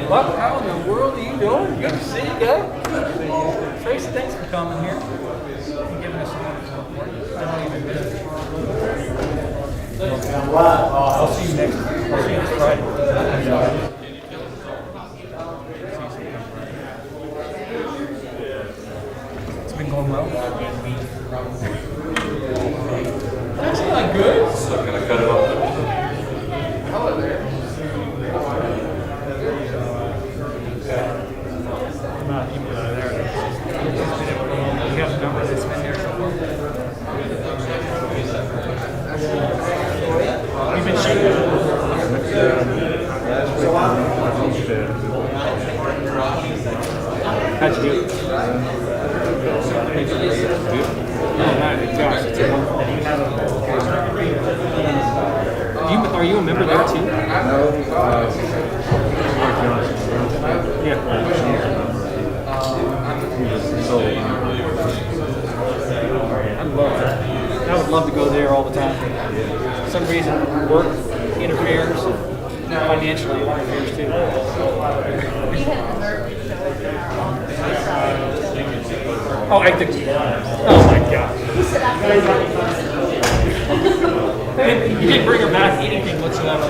Buck, how in the world are you doing? Good to see you, guy. Tracy, thanks for coming here and giving us some support. I know you've been busy. I'll see you next Friday. It's been going well. That's not good. So I'm gonna cut it off. Hello there. You have the number that's been there so far? You've been shooting. How'd you do? Are you a member there too? Yeah. I would love to go there all the time. For some reason, work interferes, financially it interferes too. Oh, I think. Oh my God. You didn't bring her back anything whatsoever.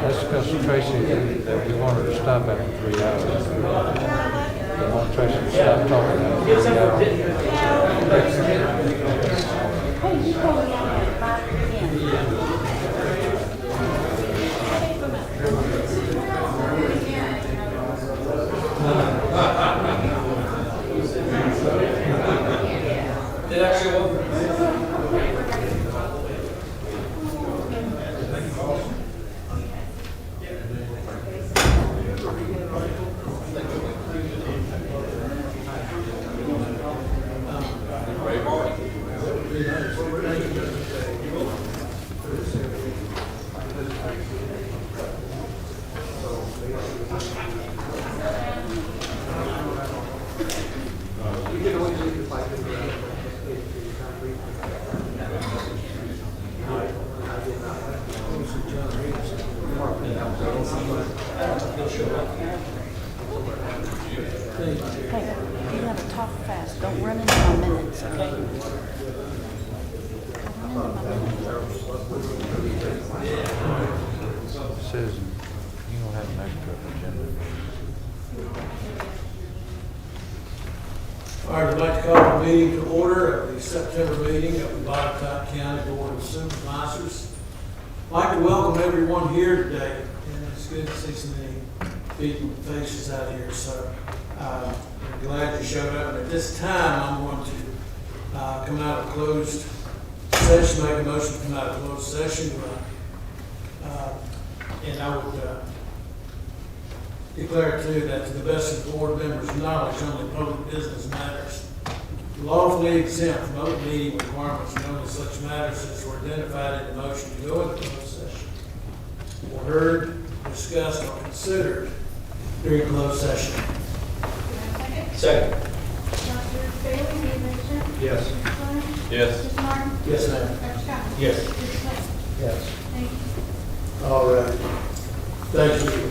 That's because Tracy, that we wanted to stop after 3 hours. We want Tracy to stop talking after 3 hours. Hey, you told me I had 5 again. It actually was. Hey, you gotta talk fast. Don't run into my minutes, okay? Don't run into my minutes. It says you don't have an extra agenda. All right, I'd like to call the meeting to order of the September meeting of the Botetourt County Board of Supervisors. I'd like to welcome everyone here today, and it's good to see so many people and faces out here, so I'm glad you showed up. And at this time, I'm going to come out of closed session, make a motion to come out of closed session, and I would declare too that to the best of the board members' knowledge, only public business matters lawfully exempt from open meeting requirements and only such matters as were identified in the motion to go into closed session were heard, discussed, or considered during closed session. Second. Dr. Bailey, you mentioned? Yes. Mr. Flynn? Yes. Mr. Martin? Yes, ma'am. Dr. Scott? Yes. Mr. Smith? Yes. Thank you. All right. Thank you.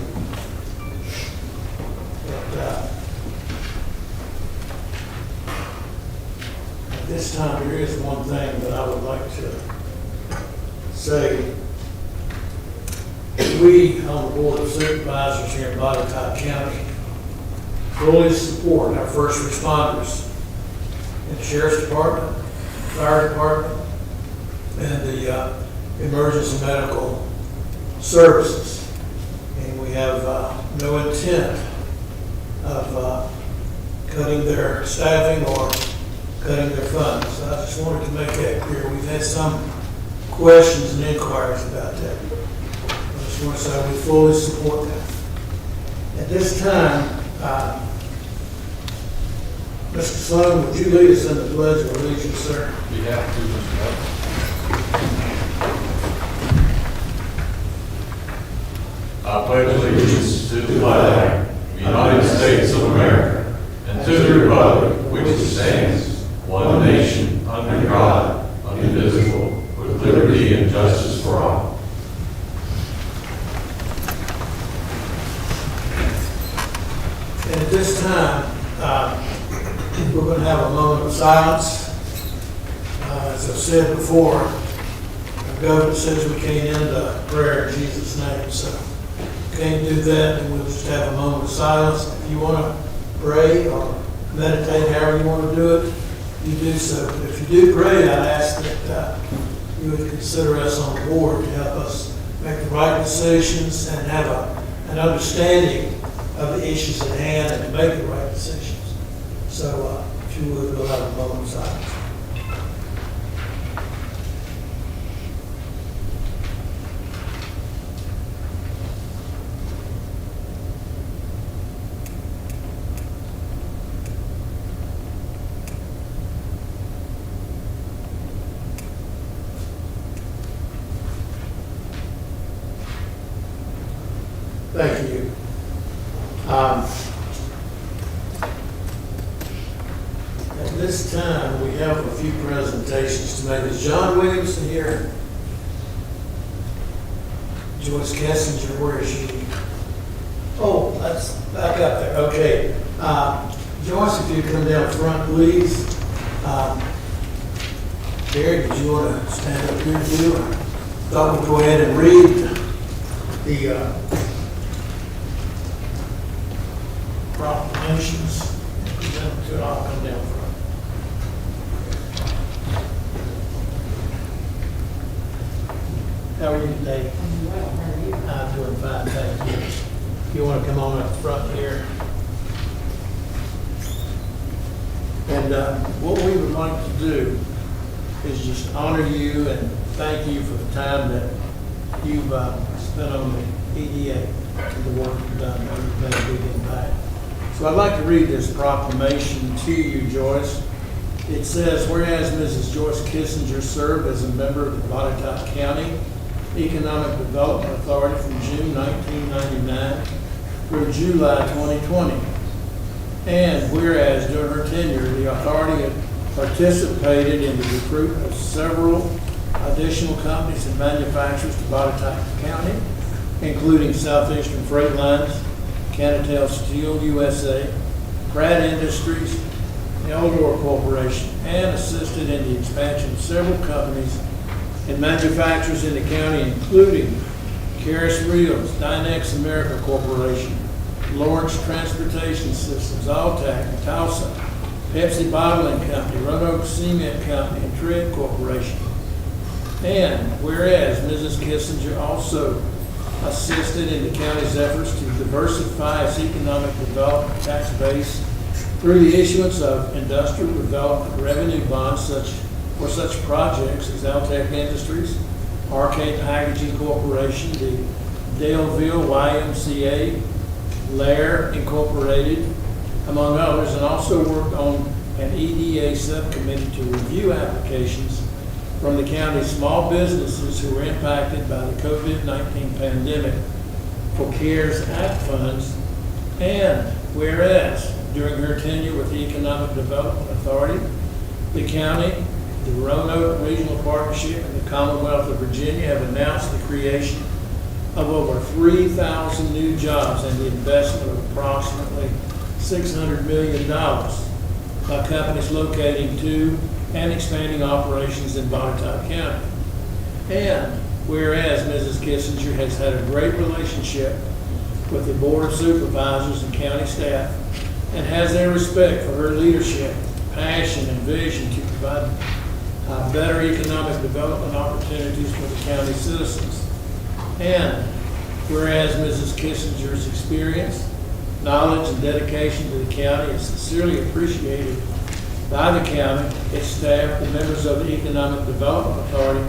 But, at this time, there is one thing that I would like to say. We on the Board of Supervisors here in Botetourt County fully support our first responders in the Sheriff's Department, Fire Department, and the Emergency Medical Services. And we have no intent of cutting their staffing or cutting their funds. So I just wanted to make that clear. We've had some questions and inquiries about that. I just want to say we fully support that. At this time, Mr. Sloan, would you lead us in the Pledge of Allegiance, sir? We have to, Mr. I pledge allegiance to the flag of the United States of America and to the republic which stands, one nation, under God, indivisible, with liberty and justice for all. And at this time, we're going to have a moment of silence. As I've said before, our government says we can't end a prayer in Jesus' name, so we can't do that, and we'll just have a moment of silence. If you want to pray or meditate, however you want to do it, you do so. But if you do pray, I'd ask that you would consider us on the board to help us make the right decisions and have an understanding of the issues at hand and to make the right decisions. So if you would, we'll have a moment of silence. Thank you. At this time, we have a few presentations she's made. Is John Williamson here? Joyce Kessinger, where is she? Oh, that's back up there. Okay. Joyce, if you come down front, please. Gary, did you want to stand up here too? I thought we'd go ahead and read the proclamations. I'll come down front. How are you today? I'm doing fine, thank you. If you want to come on up front here. And what we would like to do is just honor you and thank you for the time that you've spent on the EDA and the work you've done. You've made a big impact. So I'd like to read this proclamation to you, Joyce. It says, whereas Mrs. Joyce Kissinger served as a member of the Botetourt County Economic Development Authority from June 1999 through July 2020. And whereas during her tenure, the authority had participated in the recruitment of several additional companies and manufacturers to Botetourt County, including Southeastern Freight Lines, Cantel Steel USA, Pratt Industries, Eldor Corporation, and assisted in the expansion of several companies and manufacturers in the county, including Karis Reels, Dynex America Corporation, Lawrence Transportation Systems, Alltac, Tulsa, Pepsi Bottling Company, Roanoke Cement Company, and Tread Corporation. And whereas Mrs. Kissinger also assisted in the county's efforts to diversify its economic development tax base through the issuance of industrial development revenue bonds for such projects as Altec Industries, Arcade Packaging Corporation, the Daleville YMCA, Lair Incorporated, among others, and also worked on an EDA subcommittee to review applications from the county's small businesses who were impacted by the COVID-19 pandemic for CARES Act funds. And whereas during her tenure with the Economic Development Authority, the county, the Roanoke Regional Partnership, and the Commonwealth of Virginia have announced the creation of over 3,000 new jobs and the investment of approximately $600 million by companies locating to and expanding operations in Botetourt County. And whereas Mrs. Kissinger has had a great relationship with the Board of Supervisors and county staff and has their respect for her leadership, passion, and vision to provide better economic development opportunities for the county citizens. And whereas Mrs. Kissinger's experience, knowledge, and dedication to the county is sincerely appreciated by the county, its staff, the members of the Economic Development Authority,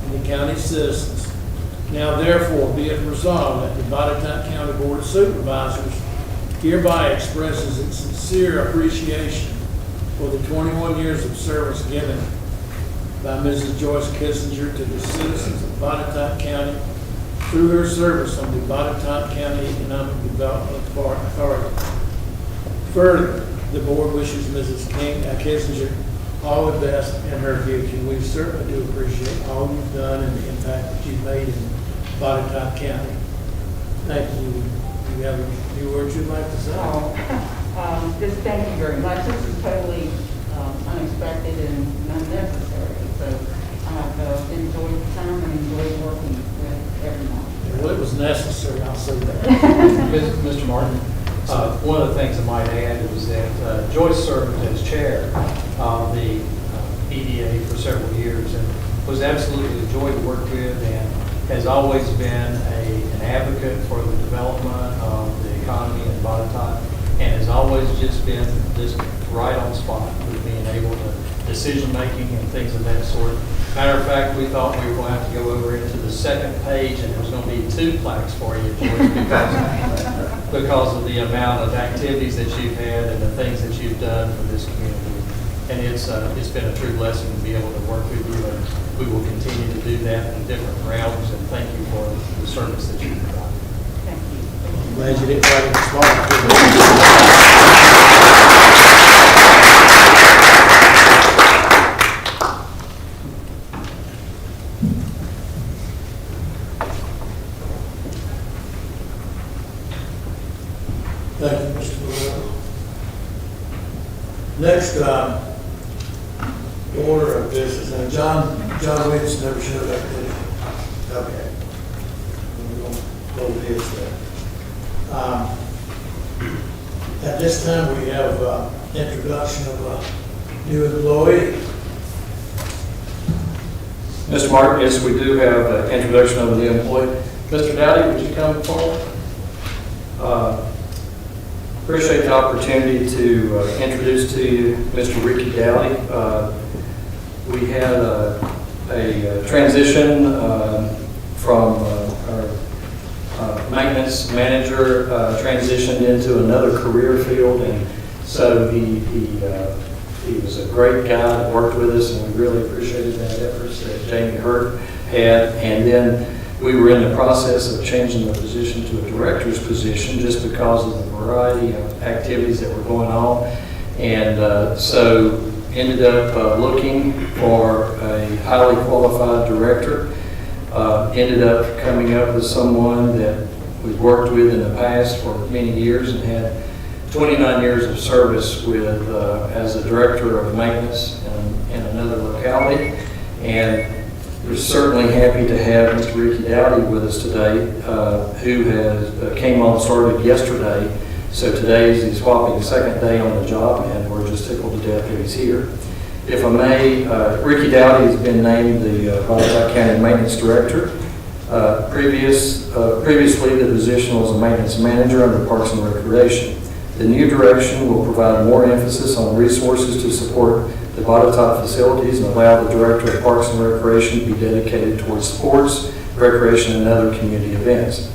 and the county citizens. Now therefore be it resolved that the Botetourt County Board of Supervisors hereby expresses its sincere appreciation for the 21 years of service given by Mrs. Joyce Kissinger to the citizens of Botetourt County through her service on the Botetourt County Economic Development Authority. Further, the board wishes Mrs. Kissinger all the best in her future. We certainly do appreciate all you've done and the impact that you've made in Botetourt County. Thank you. Do you have a few words you'd like to say? Just thank you very much. This is totally unexpected and unnecessary. So I've enjoyed the time and enjoyed working with everyone. Well, it was necessary, I'll say that. Mr. Martin, one of the things I might add is that Joyce served as chair of the EDA for several years and was absolutely a joy to work with and has always been an advocate for the development of the economy in Botetourt and has always just been just right on spot with being able to decision-making and things of that sort. Matter of fact, we thought we were going to have to go over into the second page and there was going to be 2 plaques for you, Joyce, because of the amount of activities that you've had and the things that you've done for this community. And it's been a true blessing to be able to work with you, and we will continue to do that in different realms, and thank you for the service that you provide. Thank you. I'm glad you didn't write it small. Next, order of business, and John Williams never showed up, did he? Okay. We're going to hold his there. At this time, we have introduction of a new employee. Mr. Martin, yes, we do have an introduction of a new employee. Mr. Dowdy, would you come forward? Appreciate the opportunity to introduce to you Mr. Ricky Dowdy. We had a transition from our maintenance manager transitioned into another career field, and so he was a great guy that worked with us, and we really appreciated that efforts that Jamie Hurt had. And then we were in the process of changing the position to a director's position just because of the variety of activities that were going on. And so ended up looking for a highly qualified director. Ended up coming up with someone that we've worked with in the past for many years and had 29 years of service with as a director of maintenance in another locality. And we're certainly happy to have Mr. Ricky Dowdy with us today, who has came on started yesterday. So today is his whopping second day on the job, and we're just tickled to death that he's here. If I may, Ricky Dowdy has been named the Botetourt County Maintenance Director. Previously, the position was a maintenance manager under Parks and Recreation. The new direction will provide more emphasis on resources to support the Botetourt facilities and allow the Director of Parks and Recreation to be dedicated towards sports, recreation, and other community events.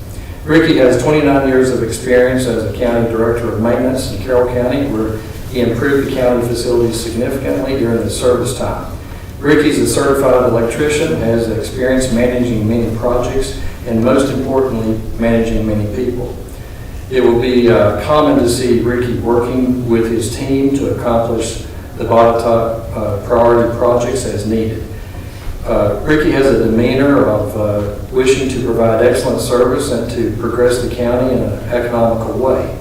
Ricky has 29 years of experience as a County Director of Maintenance in Carroll County, where he improved the county facilities significantly during his service time. Ricky's a certified electrician, has experience managing many projects, and most importantly, managing many people. It will be common to see Ricky working with his team to accomplish the Botetourt priority projects as needed. Ricky has a demeanor of wishing to provide excellent service and to progress the county in an economical way.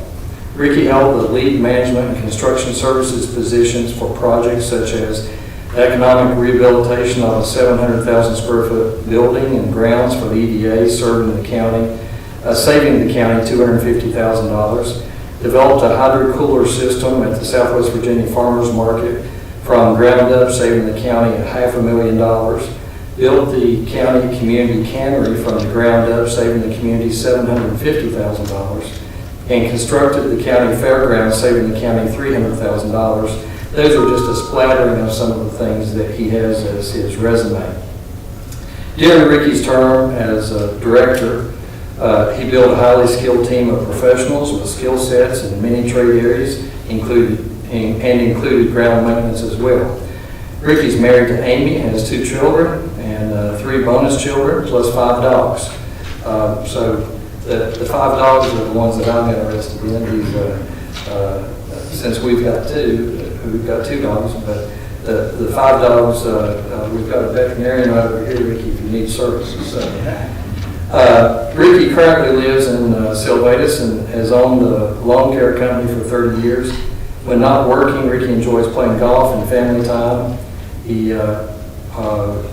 Ricky held the lead management and construction services positions for projects such as economic rehabilitation of a 700,000 square foot building and grounds for the EDA, saving the county $250,000. Developed a hydro cooler system at the Southwest Virginia Farmers Market from ground up, saving the county $500,000. Built the county community cannery from the ground up, saving the community $750,000. And constructed the county fairgrounds, saving the county $300,000. Those are just a splattering of some of the things that he has as his resume. During Ricky's term as a director, he built a highly skilled team of professionals with skill sets in many trade areas, included ground maintenance as well. Ricky's married to Amy, has 2 children and 3 bonus children, plus 5 dogs. So the 5 dogs are the ones that I'm interested in. Since we've got 2 dogs, but the 5 dogs, we've got a veterinarian right over here, Ricky, if you need services. So, Ricky currently lives in Sylvatus and has owned a lawn care company for 30 years. When not working, Ricky enjoys playing golf and family time. He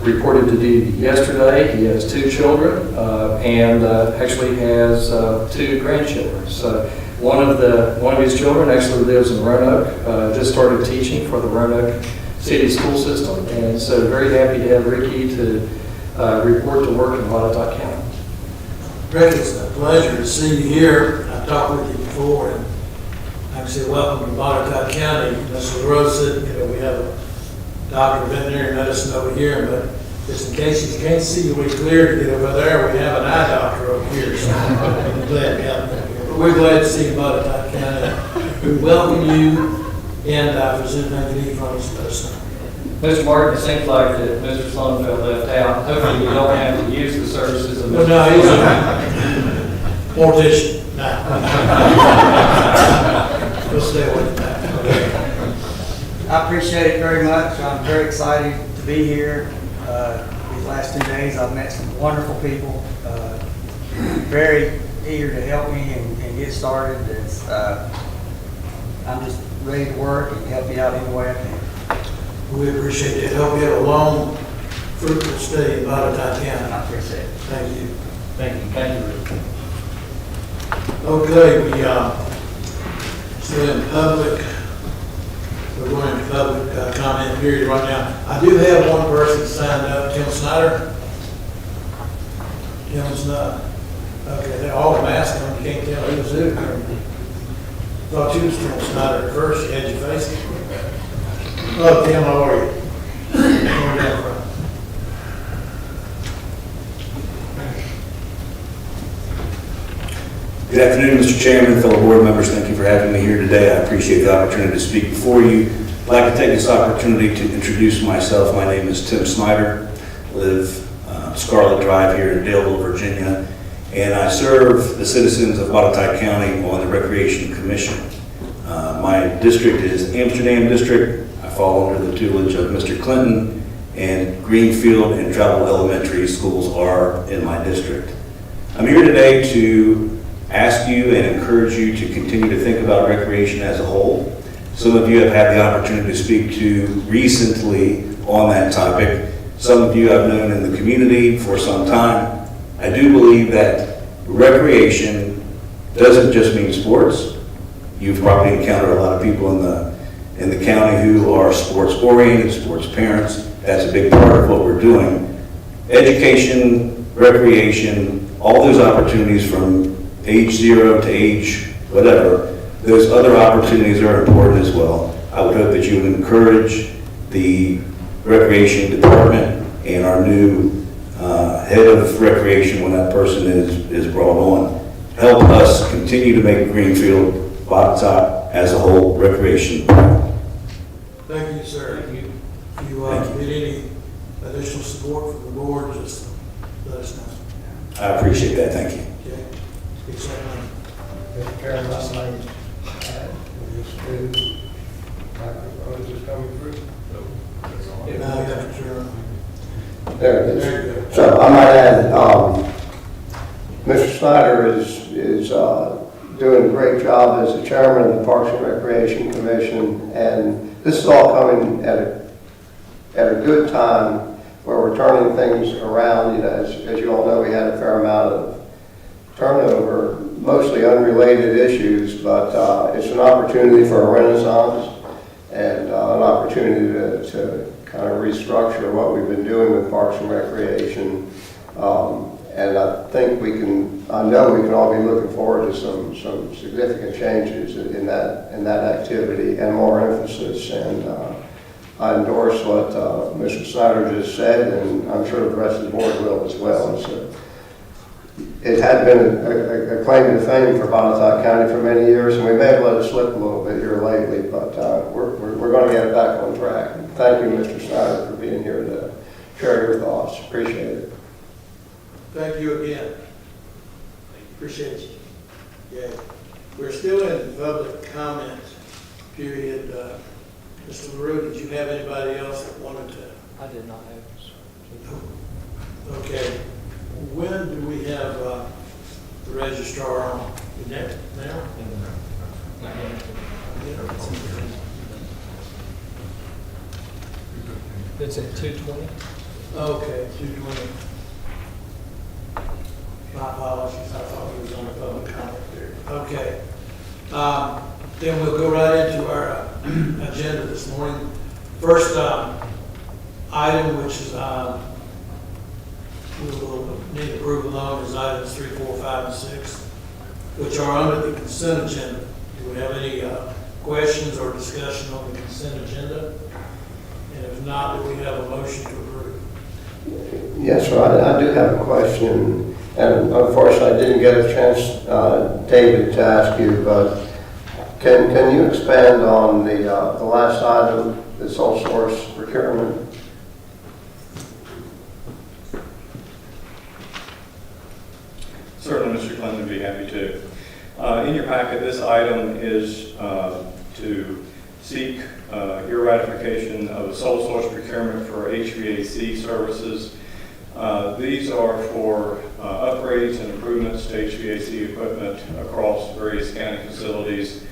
reported to duty yesterday. He has 2 children and actually has 2 grandchildren. So one of his children actually lives in Roanoke. Just started teaching for the Roanoke City School System, and so very happy to have Ricky to report to work in Botetourt County. Rick, it's a pleasure to see you here. I've talked with you before, and I can say welcome to Botetourt County. Mr. LaRose said, we have a doctor of veterinary medicine over here, but just in case you can't see we clear to get over there, we have an eye doctor over here. So I'm glad to have him here. But we're glad to see you, Botetourt County. We welcome you, and if there's anything you need from us, let us know. Mr. Martin, it seems like that Mr. Sonnenfeld left out. Hopefully you don't have to use the services of Mr. No, he's a mortician. No. We'll stay with that. I appreciate it very much. I'm very excited to be here. These last 2 days, I've met some wonderful people, very eager to help me and get started. I'm just ready to work and help you out any way I can. We appreciate it. Hope you have a long, fruitful stay in Botetourt County. I appreciate it. Thank you. Thank you. Thank you, Rick. Okay, we, still in public. We're going into public comment period right now. I do have one person signed up, Tim Snyder. Tim's not. Okay, they're all masked on, you can't tell who's who. Thought you was Tim Snyder at first, you had your face. Hello, Tim, how are you? Going down front. Good afternoon, Mr. Chairman, fellow board members. Thank you for having me here today. I appreciate the opportunity to speak before you. I'd like to take this opportunity to introduce myself. My name is Tim Snyder. I live Scarlet Drive here in Daleville, Virginia, and I serve the citizens of Botetourt County on the Recreation Commission. My district is Amsterdam District. I fall under the tutelage of Mr. Clinton, and Greenfield and Travel Elementary schools are in my district. I'm here today to ask you and encourage you to continue to think about recreation as a whole. Some of you have had the opportunity to speak to recently on that topic. Some of you I've known in the community for some time. I do believe that recreation doesn't just mean sports. You've probably encountered a lot of people in the county who are sports oriented, sports parents. That's a big part of what we're doing. Education, recreation, all those opportunities from age 0 to age whatever, those other opportunities are important as well. I would hope that you would encourage the recreation department and our new head of recreation when that person is brought on. Help us continue to make Greenfield, Botetourt as a whole recreation. Thank you, sir. Thank you. If you need any additional support from the board, just let us know. I appreciate that. Thank you. Okay? Speak something. Mr. Chairman, my name is Pat. Just do, microphone is just coming through. Now, yeah, sure. There it There you is. go. So I might add, Mr. Snyder is doing a great job as the chairman of the Parks and Recreation Commission, and this is all coming at a good time where we're turning things around. You know, as you all know, we had a fair amount of turnover, mostly unrelated issues, but it's an opportunity for a renaissance and an opportunity to kind of restructure what we've been doing with Parks and Recreation. And I think I know we can all be looking forward to some significant changes in that activity and more emphasis. And I endorse what Mr. Snyder just said, and I'm sure the rest of the board will as well. So it had been a claim to fame for Botetourt County for many years, and we may have let it slip a little bit here lately, but we're going to get it back on track. And thank you, Mr. Snyder, for being here to share your thoughts. Appreciate it. Thank you again. Appreciate you. Yeah. We're still in public comment period. Mr. LaRue, did you have anybody else that wanted to? I did not have this. Okay. When do we have the registrar on? Now? It's at 2:20. Okay, 2:20. My apologies, I thought we was on a public comment period. Okay. Then we'll go right into our agenda this morning. First item, which is we will need approval on, is items 3, 4, 5, and 6, which are under the consent agenda. Do we have any questions or discussion on the consent agenda? And if not, do we have a motion to approve? Yes, sir. I do have a question, and unfortunately I didn't get a chance, David, to ask you, but can you expand on the last item, the sole source procurement? Certainly, Mr. Clinton would be happy to. In your packet, this item is to seek your ratification of a sole source procurement for HVAC services. These are for upgrades and improvements to HVAC equipment across various county facilities.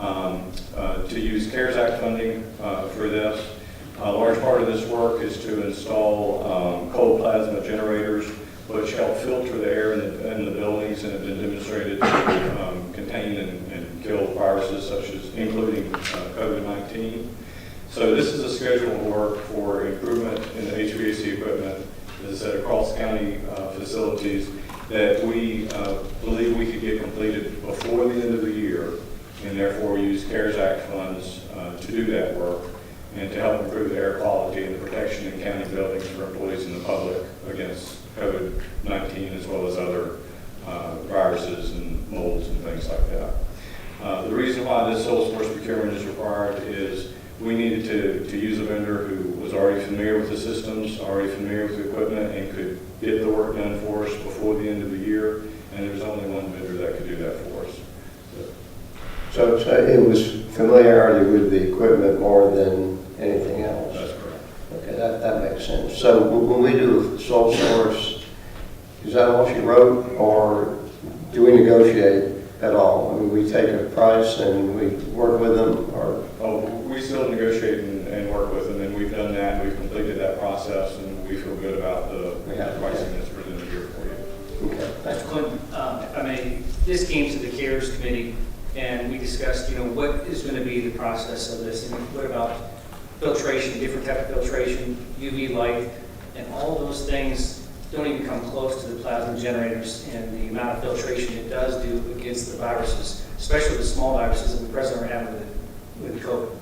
to use CARES Act funding for this. A large part of this work is to install cold plasma generators, which help filter the air in the buildings and have been demonstrated to contain and kill viruses such as, including COVID-19. So this is a scheduled work for improvement in the HVAC equipment, as I said, across county facilities that we believe we could get completed before the end of the year, and therefore use CARES Act funds to do that work and to help improve the air quality and the protection in county buildings for employees and the public against COVID-19 as well as other viruses and molds and things like that. The reason why this sole source procurement is required is we needed to use a vendor who was already familiar with the systems, already familiar with the equipment, and could get the work done for us before the end of the year, and there's only one vendor that could do that for us. So it was familiarity with the equipment more than anything else? That's correct. Okay, that makes sense. So when we do a sole source, is that all she wrote, or do we negotiate at all? I mean, we take a price and we work with them, or? Oh, we still negotiate and work with them, and we've done that, and we've completed that process, and we feel good about the pricing that's presented here for you. Okay, thanks. Mr. Clinton, I mean, this came to the CARES committee, and we discussed, what is going to be the process of this, and what about filtration, different type of filtration, UV light, and all those things don't even come close to the plasma generators and the amount of filtration it does do against the viruses, especially the small viruses that we presently are having with COVID.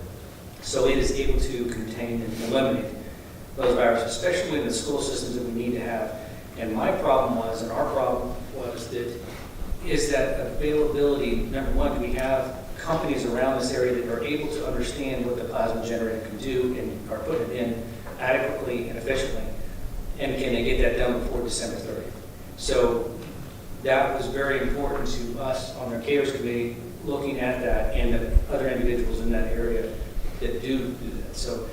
So it is able to contain and eliminate those viruses, especially in the school systems that we need to have. And my problem was, and our problem was, that availability, number one, do we have companies around this area that are able to understand what the plasma generator can do and are putting it in adequately and efficiently? And can they get that done before December 30th? So that was very important to us on our CARES committee, looking at that, and the other individuals in that area that do that. So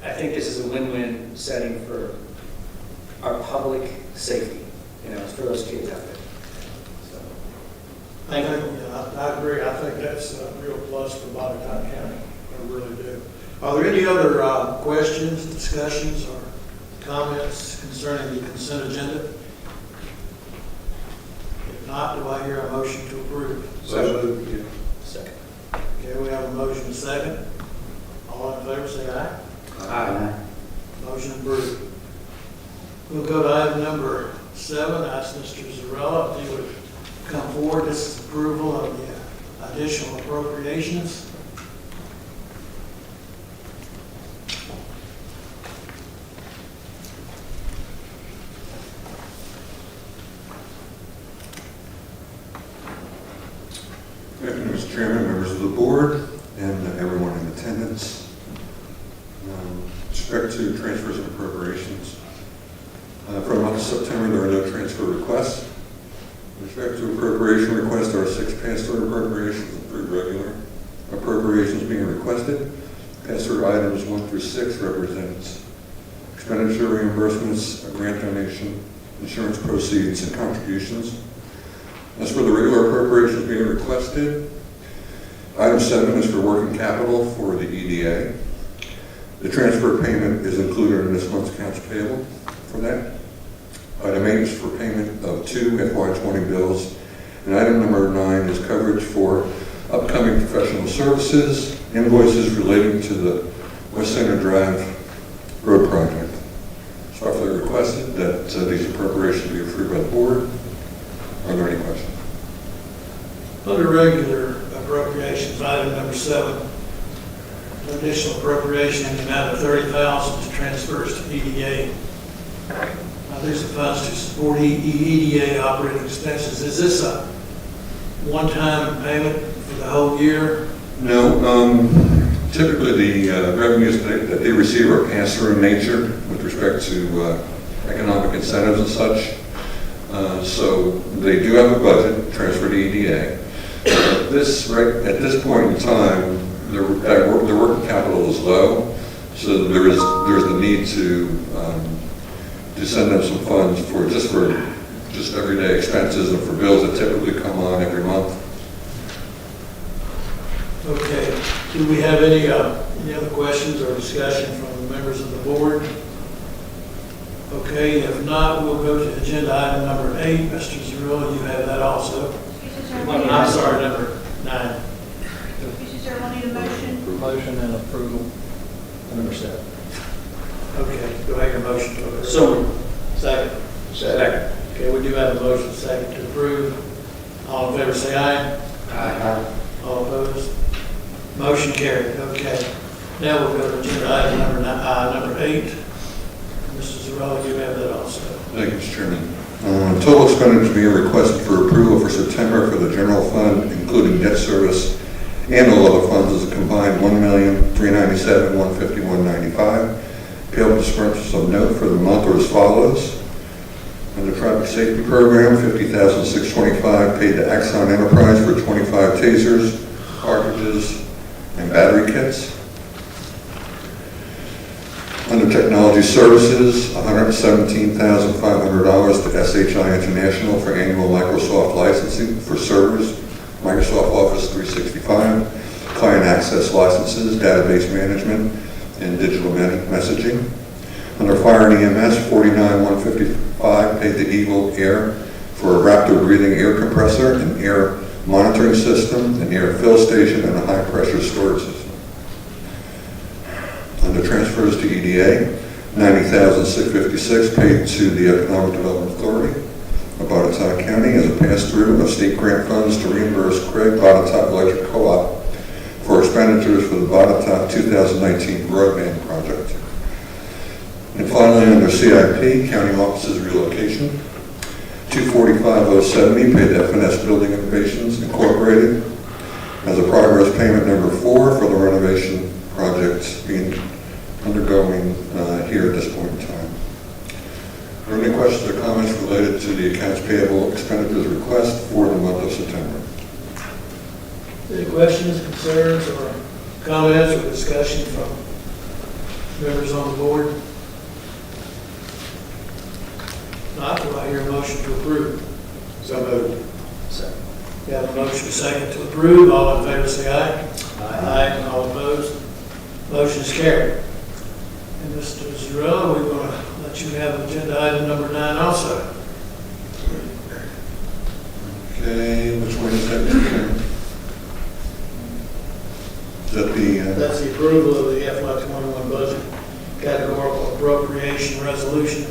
I think this is a win-win setting for our public safety, for those kids out there. So, I agree. I think that's a real plus for Botetourt County. I really do. Are there any other questions, discussions, or comments concerning the consent agenda? If not, do I hear a motion to approve? So moved. second. Okay, we have a motion and a second. All in favor, say aye. Aye. Motion approved. We'll go to item number 7. Ask Mr. Zarella if he would come forward. This is approval of the additional appropriations. Good afternoon, Mr. Chairman, members of the board, and everyone in attendance. With respect to transfers and appropriations, for the month of September, there are no transfer requests. With respect to appropriation requests, there are 6 pass-through appropriations and 3 regular appropriations being requested. Pass-through items 1 through 6 represent expenditure reimbursements, a grant donation, insurance proceeds, and contributions. As for the regular appropriations being requested, item 7 is for working capital for the EDA. The transfer payment is included in this month's accounts payable for that. Item 8 is for payment of 2 FY20 bills. And item number 9 is coverage for upcoming professional services, invoices relating to the West Center Drive road project. It's roughly requested that these appropriations be approved by the board. Are there any questions? Under regular appropriations, item number 7, additional appropriation in the amount of $30,000 to transfers to EDA. These are funds to support EDA operating expenses. Is this a one-time payment for the whole year? No. Typically, the revenues that they receive are pass-through in nature with respect to economic incentives and such. So they do have a budget transfer to EDA. At this point in time, their working capital is low, so there's the need to send them some funds for just everyday expenses and for bills that typically come on every month. Okay, do we have any other questions or discussion from the members of the board? Okay, if not, we'll go to agenda item number 8. Mr. Zarilla, you have that also. Mr. Chairman, I'm sorry, number 9. Mr. Chairman, I need a motion. Motion and approval. Number 7. Okay, do I hear a motion to approve? So Second. Second. Okay, we do have a motion second to approve. All in favor, say aye. Aye. All opposed? Motion carried. Okay. Now we'll go to agenda item number 8. Mr. Zarella, you have that also. Thank you, Mr. Chairman. Total expenditures being requested for approval for September for the general fund, including debt service and all other funds, is a combined $1,397,151.95. Payable disbursements of note for the month are as follows. Under Traffic Safety Program, $50,625 paid to Axon Enterprise for 25 tasers, cartridges, and battery kits. Under Technology Services, $117,500 to SHI International for annual Microsoft licensing for servers, Microsoft Office 365, client access licenses, database management, and digital messaging. Under Fire and EMS, $49,155 paid to Eagle Air for a Raptor breathing air compressor, an air monitoring system, an air fill station, and a high-pressure storage system. Under transfers to EDA, $90,656 paid to the Economic Development Authority of Botetourt County as a pass-through of state grant funds to reimburse Craig Botetourt Electric Co-op for expenditures for the Botetourt 2019 broadband project. And finally, under CIP, County Offices Relocation, $245,070 paid to FNS Building Innovations Incorporated as a progress payment number 4 for the renovation project being undergoing here at this point in time. Are there any questions or comments related to the accounts payable expenditures request for the month of September? Any questions, concerns, or comments or discussion from members on the board? Not, do I hear a motion to approve? So moved. Second. We have a motion second to approve. All in favor say aye. Aye. All opposed? Motion is carried. And Mr. Zarella, we're going to let you have agenda item number 9 also. Okay, which one is that, Mr. Chairman? Is that the... That's the approval of the FY21 budget categorical appropriation resolution.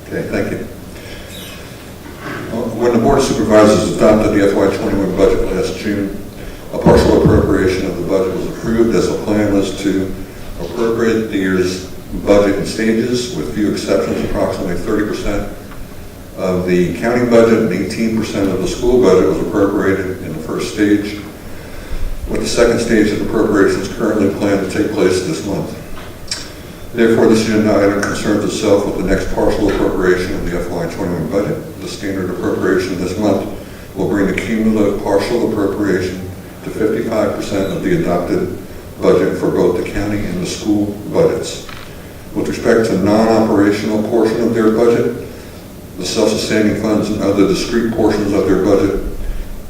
Okay, thank you. When the Board of Supervisors adopted the FY21 budget last June, a partial appropriation of the budget was approved as the plan was to appropriate the year's budget in stages, with few exceptions. Approximately 30% of the county budget and 18% of the school budget was appropriated in the first stage, with the second stage of appropriations currently planned to take place this month. Therefore, this agenda item concerns itself with the next partial appropriation of the FY21 budget. The standard appropriation this month will bring the cumulative partial appropriation to 55% of the adopted budget for both the county and the school budgets. With respect to non-operational portion of their budget, the self-sustaining funds and other discrete portions of their budget,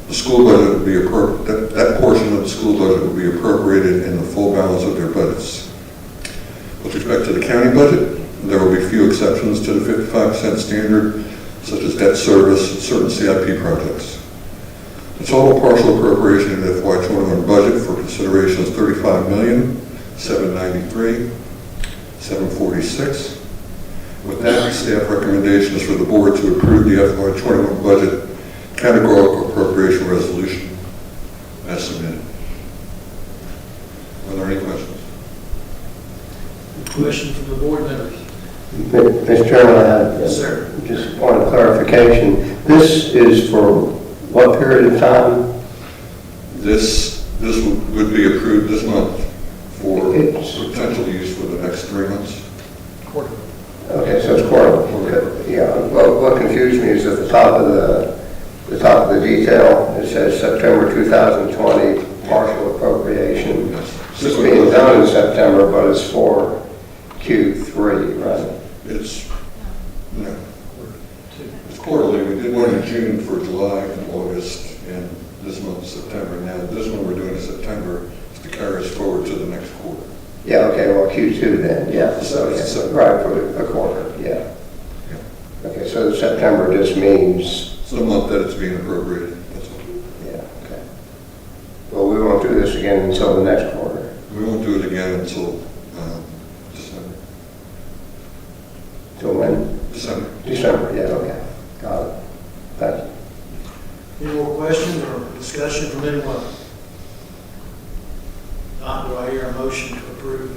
the school budget will be that portion of the school budget will be appropriated in the full balance of their budgets. With respect to the county budget, there will be few exceptions to the 55% standard, such as debt service and certain CIP projects. The total partial appropriation in the FY21 budget for consideration is $35,793,746. With that, staff recommendation is for the board to approve the FY21 budget categorical appropriation resolution as submitted. Are there any questions? Question from the board members. Mr. Chairman, I have Yes, sir. just a point of clarification. This is for what period of time? This would be approved this month for potential use for the next 3 months. Okay, so it's quarterly. Yeah. Well, what confused me is at the top of the detail, it says September 2020 partial appropriation. Yes. It's being done in September, but it's for Q3, right? It's quarterly. We did one in June for July and August, and this this month of September. Now, this one we're doing in September is to carry us forward to the next quarter. Yeah, okay, well, Q2 then, yeah. So Okay. it's September. Right, for a quarter, yeah. Okay, so September just means, It's the month that it's being appropriated, that's all. yeah, okay. Well, we won't do this again until the next quarter. We won't do it again until December. Till when? December. December, yeah, okay. Got it. Thank you. Any more questions or discussion from anyone? Not, do I hear a motion to approve?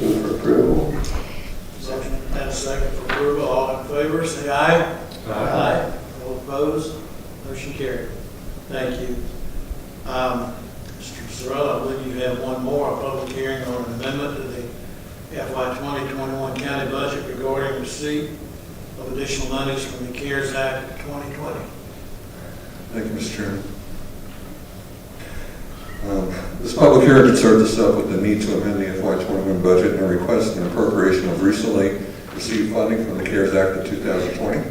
Move for approval. Motion and a second for approval. All in favor, say aye. Aye. All opposed? Motion carried. Thank you. Mr. Zarella, I believe you have one more, a public hearing on an amendment to the FY 2021 county budget regarding receipt of additional monies from the CARES Act of 2020. Thank you, Mr. Chairman. This public hearing concerns itself with the need to amend the FY21 budget and request an appropriation of recently received funding from the CARES Act of 2020.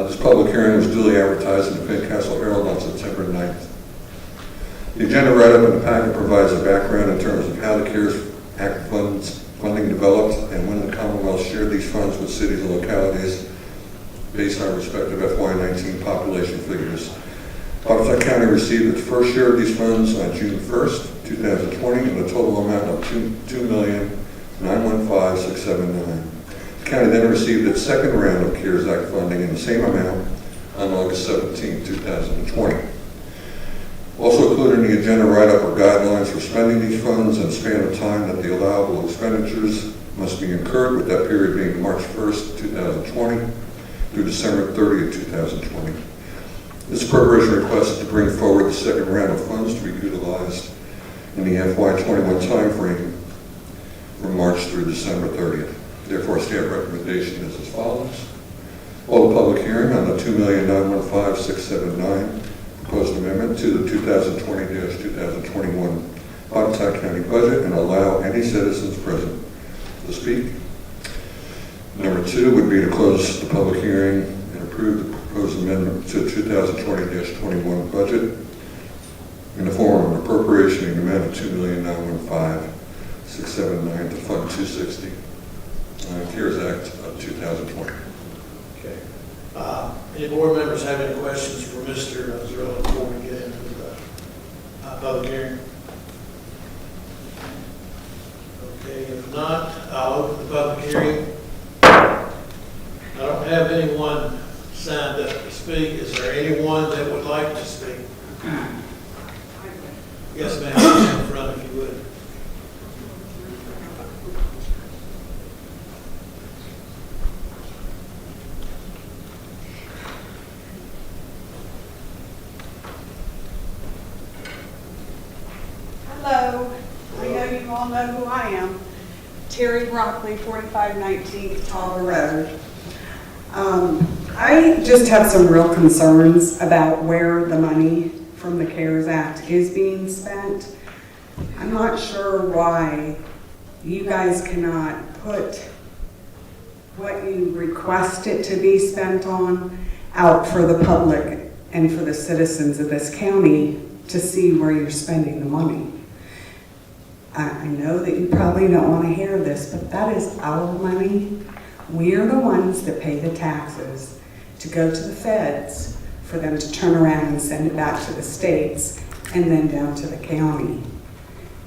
This public hearing was duly advertised in the Fincastle Herald on September 9th. The agenda write-up in the packet provides a background in terms of how the CARES Act funding developed and when the Commonwealth shared these funds with cities and localities based on respective FY19 population figures. Patuxent County received its first share of these funds on June 1st, 2020, in a total amount of $2,915,679. The county then received its second round of CARES Act funding in the same amount on August 17, 2020. Also included in the agenda write-up are guidelines for spending these funds and span of time that the allowable expenditures must be incurred, with that period being March 1st, 2020 through December 30th, 2020. This appropriation request is to bring forward the second round of funds to be utilized in the FY21 timeframe from March through December 30th. Therefore, staff recommendation is as follows. Hold a public hearing on the $2,915,679 proposed amendment to the 2020-2021 Patuxent County budget and allow any citizens present to speak. Number 2 would be to close the public hearing and approve the proposed amendment to the 2020-21 budget in the form of an appropriation in the amount of $2,915,679 to fund 260 CARES Act of 2020. Okay. Any board members have any questions for Mr. Zarella before we get into the public hearing? Okay, if not, I'll open the public hearing. I don't have anyone signed up to speak. Is there anyone that would like to speak? Yes, ma'am, in front if you would. Hello, I know you all know who I am. Terry Broccoli, 4519 Catawba Road. I just have some real concerns about where the money from the CARES Act is being spent. I'm not sure why you guys cannot put what you request it to be spent on out for the public and for the citizens of this county to see where you're spending the money. I know that you probably don't want to hear this, but that is our money. We are the ones that pay the taxes to go to the feds for them to turn around and send it back to the states and then down to the county.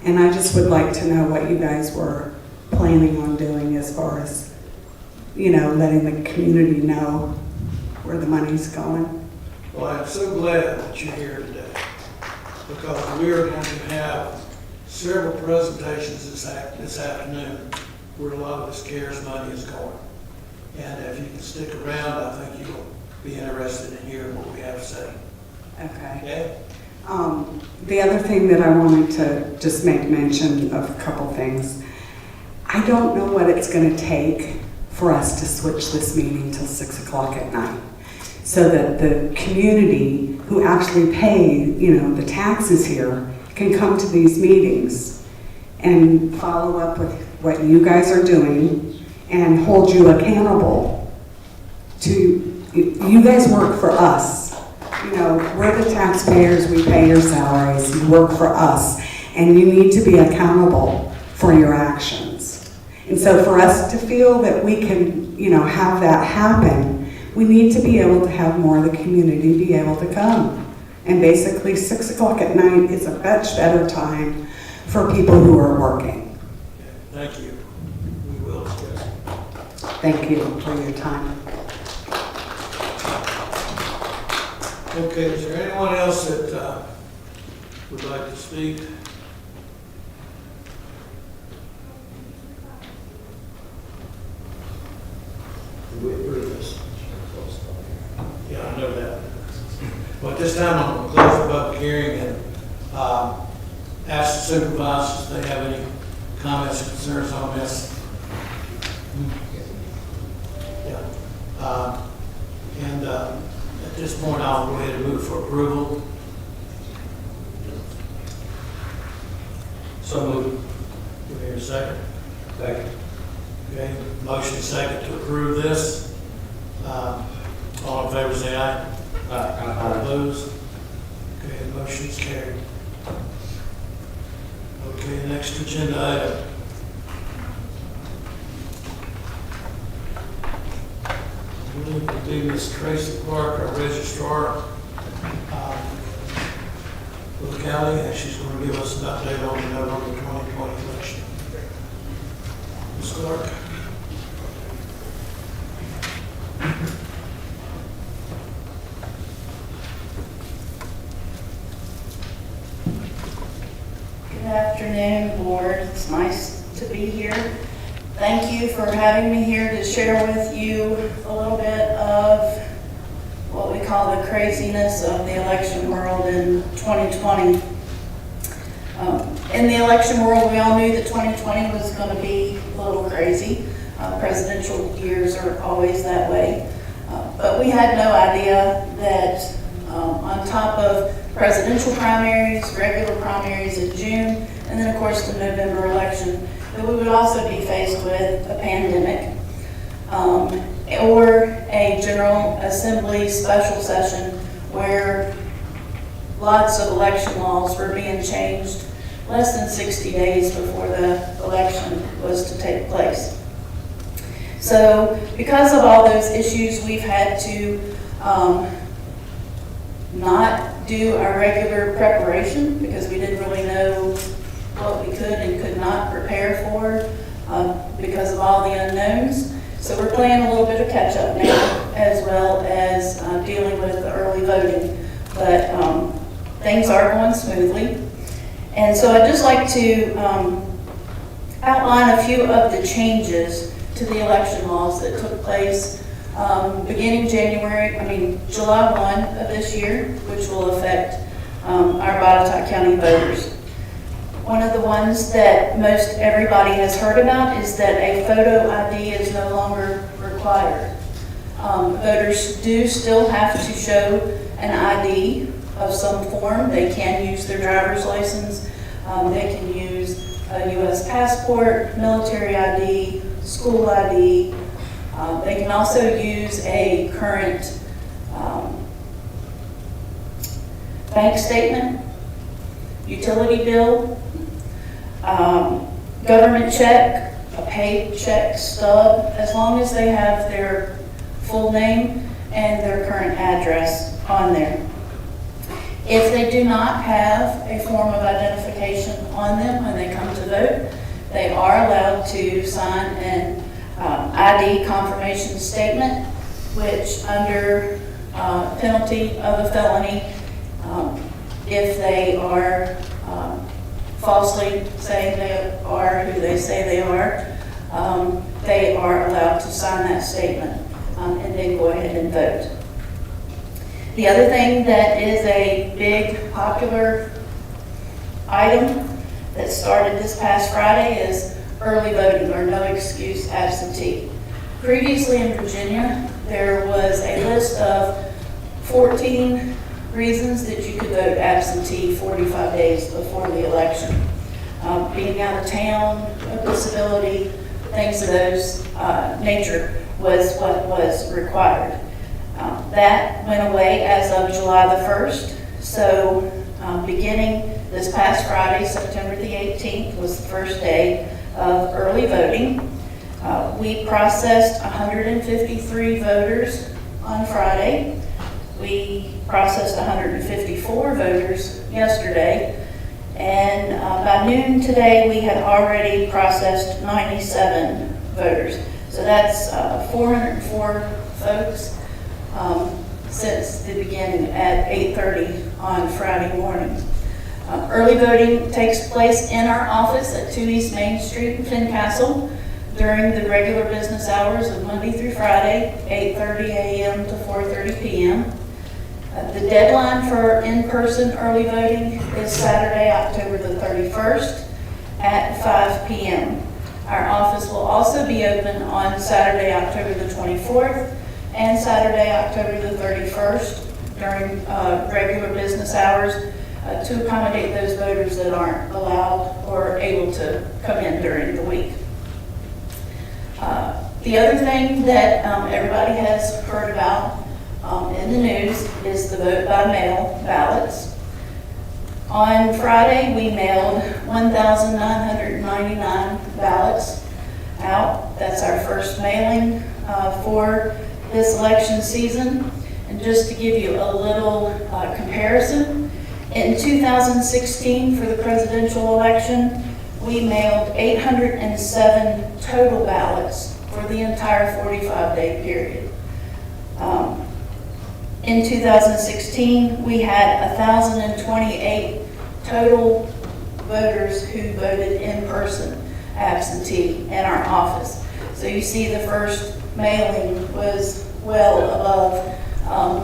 And I just would like to know what you guys were planning on doing as far as, you know, letting the community know where the money's going. Well, I'm so glad that you're here today because we are going to have several presentations this afternoon where a lot of this CARES money is going. And if you can stick around, I think you'll be interested in hearing what we have to say. Okay. Okay? The other thing that I wanted to just make mention of a couple things. I don't know what it's going to take for us to switch this meeting till 6 o'clock at night so that the community who actually pay, you know, the taxes here can come to these meetings and follow up with what you guys are doing and hold you accountable to, you guys work for us. You know, we're the taxpayers, we pay your salaries, you work for us, and you need to be accountable for your actions. And so for us to feel that we can, you know, have that happen, we need to be able to have more of the community be able to come. And basically 6 o'clock at night is a much better time for people who are working. Thank you. We will discuss. Thank you for your time. Okay, is there anyone else that would like to speak? We approve this. Yeah, I know that. But this time I'm going to close the public hearing and ask the supervisors if they have any comments or concerns on this. Yeah. And at this point, I'll go ahead and move for approval. So moved. Give me a second. Second. Okay, motion second to approve this. All in favor, say aye. Aye. All opposed? Okay, the motion is carried. Okay, next agenda item. Will be Ms. Tracy Clark, our registrar for the county, and she's going to give us an update on the November 2020 election. Ms. Clark. Good afternoon, board. It's nice to be here. Thank you for having me here to share with you a little bit of what we call the craziness of the election world in 2020. In the election world, we all knew that 2020 was going to be a little crazy. Presidential years are always that way. But we had no idea that on top of presidential primaries, regular primaries in June, and then of course the November election, that we would also be faced with a pandemic or a General Assembly special session where lots of election laws were being changed less than 60 days before the election was to take place. So because of all those issues, we've had to not do our regular preparation because we didn't really know what we could and could not prepare for because of all the unknowns. So we're playing a little bit of catch up now, as well as dealing with the early voting. But things are going smoothly. And so I'd just like to outline a few of the changes to the election laws that took place beginning July 1 of this year, which will affect our Botetourt County voters. One of the ones that most everybody has heard about is that a photo ID is no longer required. Voters do still have to show an ID of some form. They can use their driver's license. They can use a U.S. passport, military ID, school ID. They can also use a current bank statement, utility bill, government check, a paid check stub, as long as they have their full name and their current address on there. If they do not have a form of identification on them when they come to vote, they are allowed to sign an ID confirmation statement, which under penalty of a felony, if they are falsely saying they are who they say they are allowed to sign that statement and then go ahead and vote. The other thing that is a big popular item that started this past Friday is early voting or no excuse absentee. Previously in Virginia, there was a list of 14 reasons that you could vote absentee 45 days before the election. Being out of town, a disability, things of those nature was what was required. That went away as of July the 1st. So beginning this past Friday, September the 18th, was the first day of early voting. We processed 153 voters on Friday. We processed 154 voters yesterday. And by noon today, we had already processed 97 voters. So that's 404 folks since the beginning at 8:30 on Friday morning. Early voting takes place in our office at 2 East Main Street in Fincastle during the regular business hours of Monday through Friday, 8:30 a.m. to 4:30 p.m. The deadline for in-person early voting is Saturday, October the 31st at 5 p.m. Our office will also be open on Saturday, October the 24th and Saturday, October the 31st during regular business hours to accommodate those voters that aren't allowed or able to come in during the week. The other thing that everybody has heard about in the news is the vote by mail ballots. On Friday, we mailed 1,999 ballots out. That's our first mailing for this election season. And just to give you a little comparison, in 2016 for the presidential election, we mailed 807 total ballots for the entire 45-day period. In 2016, we had 1,028 total voters who voted in person, absentee, in our office. So you see the first mailing was well above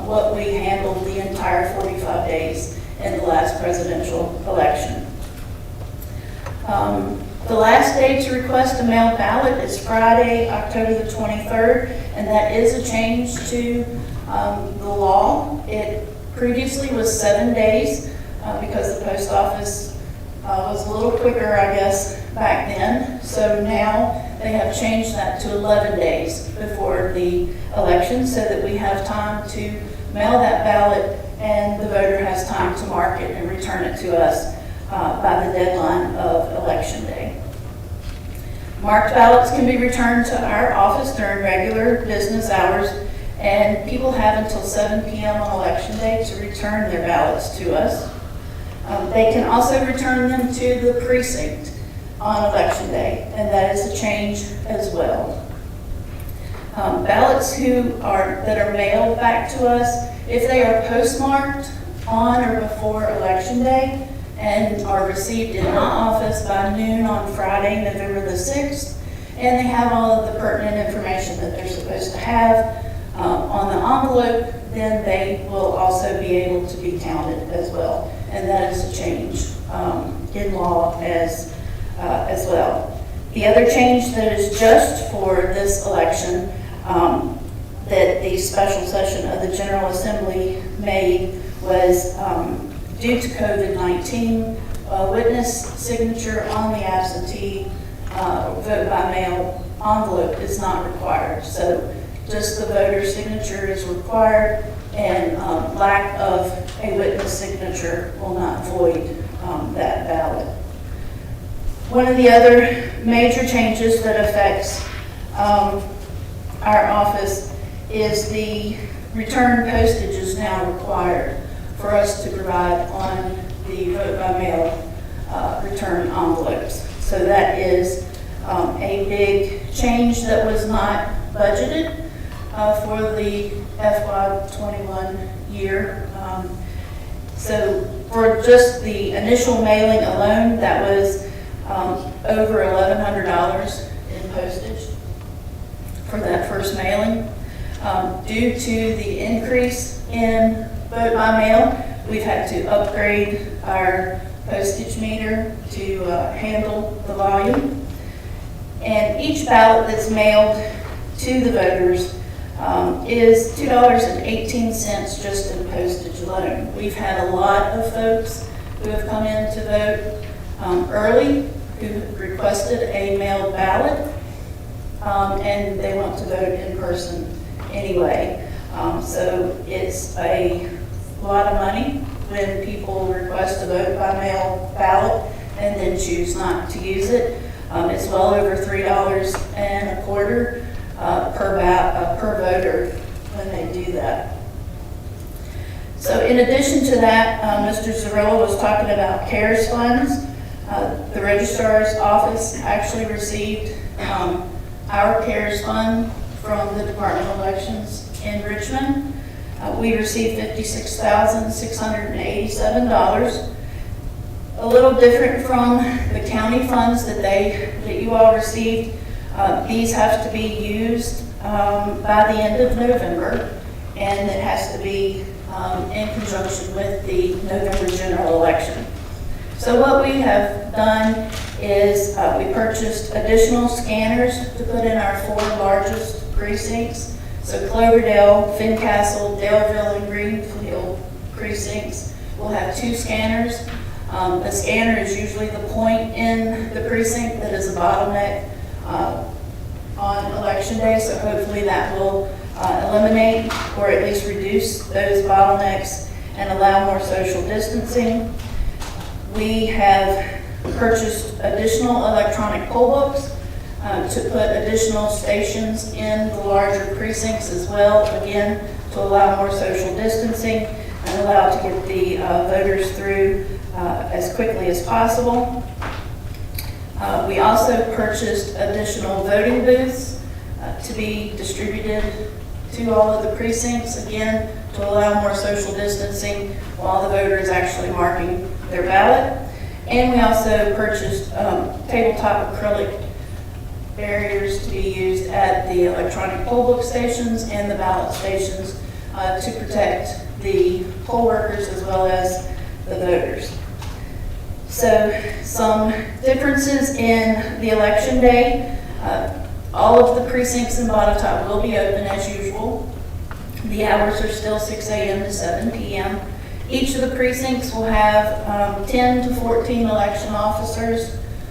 what we handled the entire 45 days in the last presidential election. The last day to request a mail ballot is Friday, October the 23rd, and that is a change to the law. It previously was 7 days because the post office was a little quicker, I guess, back then. So now they have changed that to 11 days before the election so that we have time to mail that ballot and the voter has time to mark it and return it to us by the deadline of Election Day. Marked ballots can be returned to our office during regular business hours, and people have until 7 p.m. on Election Day to return their ballots to us. They can also return them to the precinct on Election Day, and that is a change as well. Ballots that are mailed back to us, if they are postmarked on or before Election Day and are received in my office by noon on Friday, November the 6th, and they have all of the pertinent information that they're supposed to have on the envelope, then they will also be able to be counted as well. And that is a change in law as well. The other change that is just for this election that the special session of the General Assembly made was due to COVID-19, a witness signature on the absentee vote by mail envelope is not required. So just the voter's signature is required, and lack of a witness signature will not void that ballot. One of the other major changes that affects our office is the return postage is now required for us to provide on the vote by mail return envelopes. So that is a big change that was not budgeted for the FY21 year. So for just the initial mailing alone, that was over $1,100 in postage for that first mailing. Due to the increase in vote by mail, we've had to upgrade our postage meter to handle the volume. And each ballot that's mailed to the voters is $2.18 just in postage alone. We've had a lot of folks who have come in to vote early, who requested a mailed ballot, and they want to vote in person anyway. So it's a lot of money when people request to vote by mail ballot and then choose not to use it. It's well over $3.25 per voter when they do that. So in addition to that, Mr. Zarilla was talking about CARES funds. The registrar's office actually received our CARES fund from the Department of Elections in Richmond. We received $56,687. A little different from the county funds that you all received. These have to be used by the end of November, and it has to be in conjunction with the November general election. So what we have done is we purchased additional scanners to put in our 4 largest precincts. So Cloverdale, Fincastle, Daleville, and Greenfield precincts will have 2 scanners. The scanner is usually the point in the precinct that is a bottleneck on election day, so hopefully that will eliminate or at least reduce those bottlenecks and allow more social distancing. We have purchased additional electronic poll books to put additional stations in the larger precincts as well, again, to allow more social distancing and allow to get the voters through as quickly as possible. We also purchased additional voting booths to be distributed to all of the precincts, again, to allow more social distancing while the voter is actually marking their ballot. And we also purchased tabletop acrylic barriers to be used at the electronic poll book stations and the ballot stations to protect the poll workers as well as the voters. So some differences in the election day. All of the precincts in Botetourt will be open as usual. The hours are still 6 a.m. to 7 p.m. Each of the precincts will have 10 to 14 election officers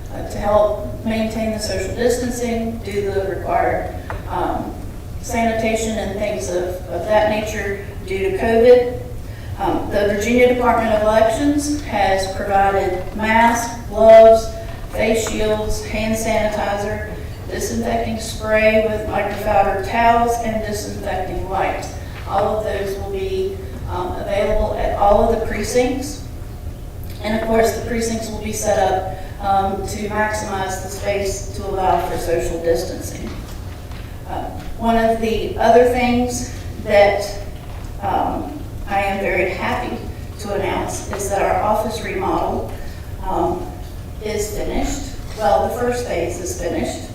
to help maintain the social distancing, do the required sanitation and things of that nature due to COVID. The Virginia Department of Elections has provided masks, gloves, face shields, hand sanitizer, disinfecting spray with microfiber towels, and disinfecting wipes. All of those will be available at all of the precincts. And of course, the precincts will be set up to maximize the space to allow for social distancing. One of the other things that I am very happy to announce is that our office remodel is finished. Well, the first phase is finished.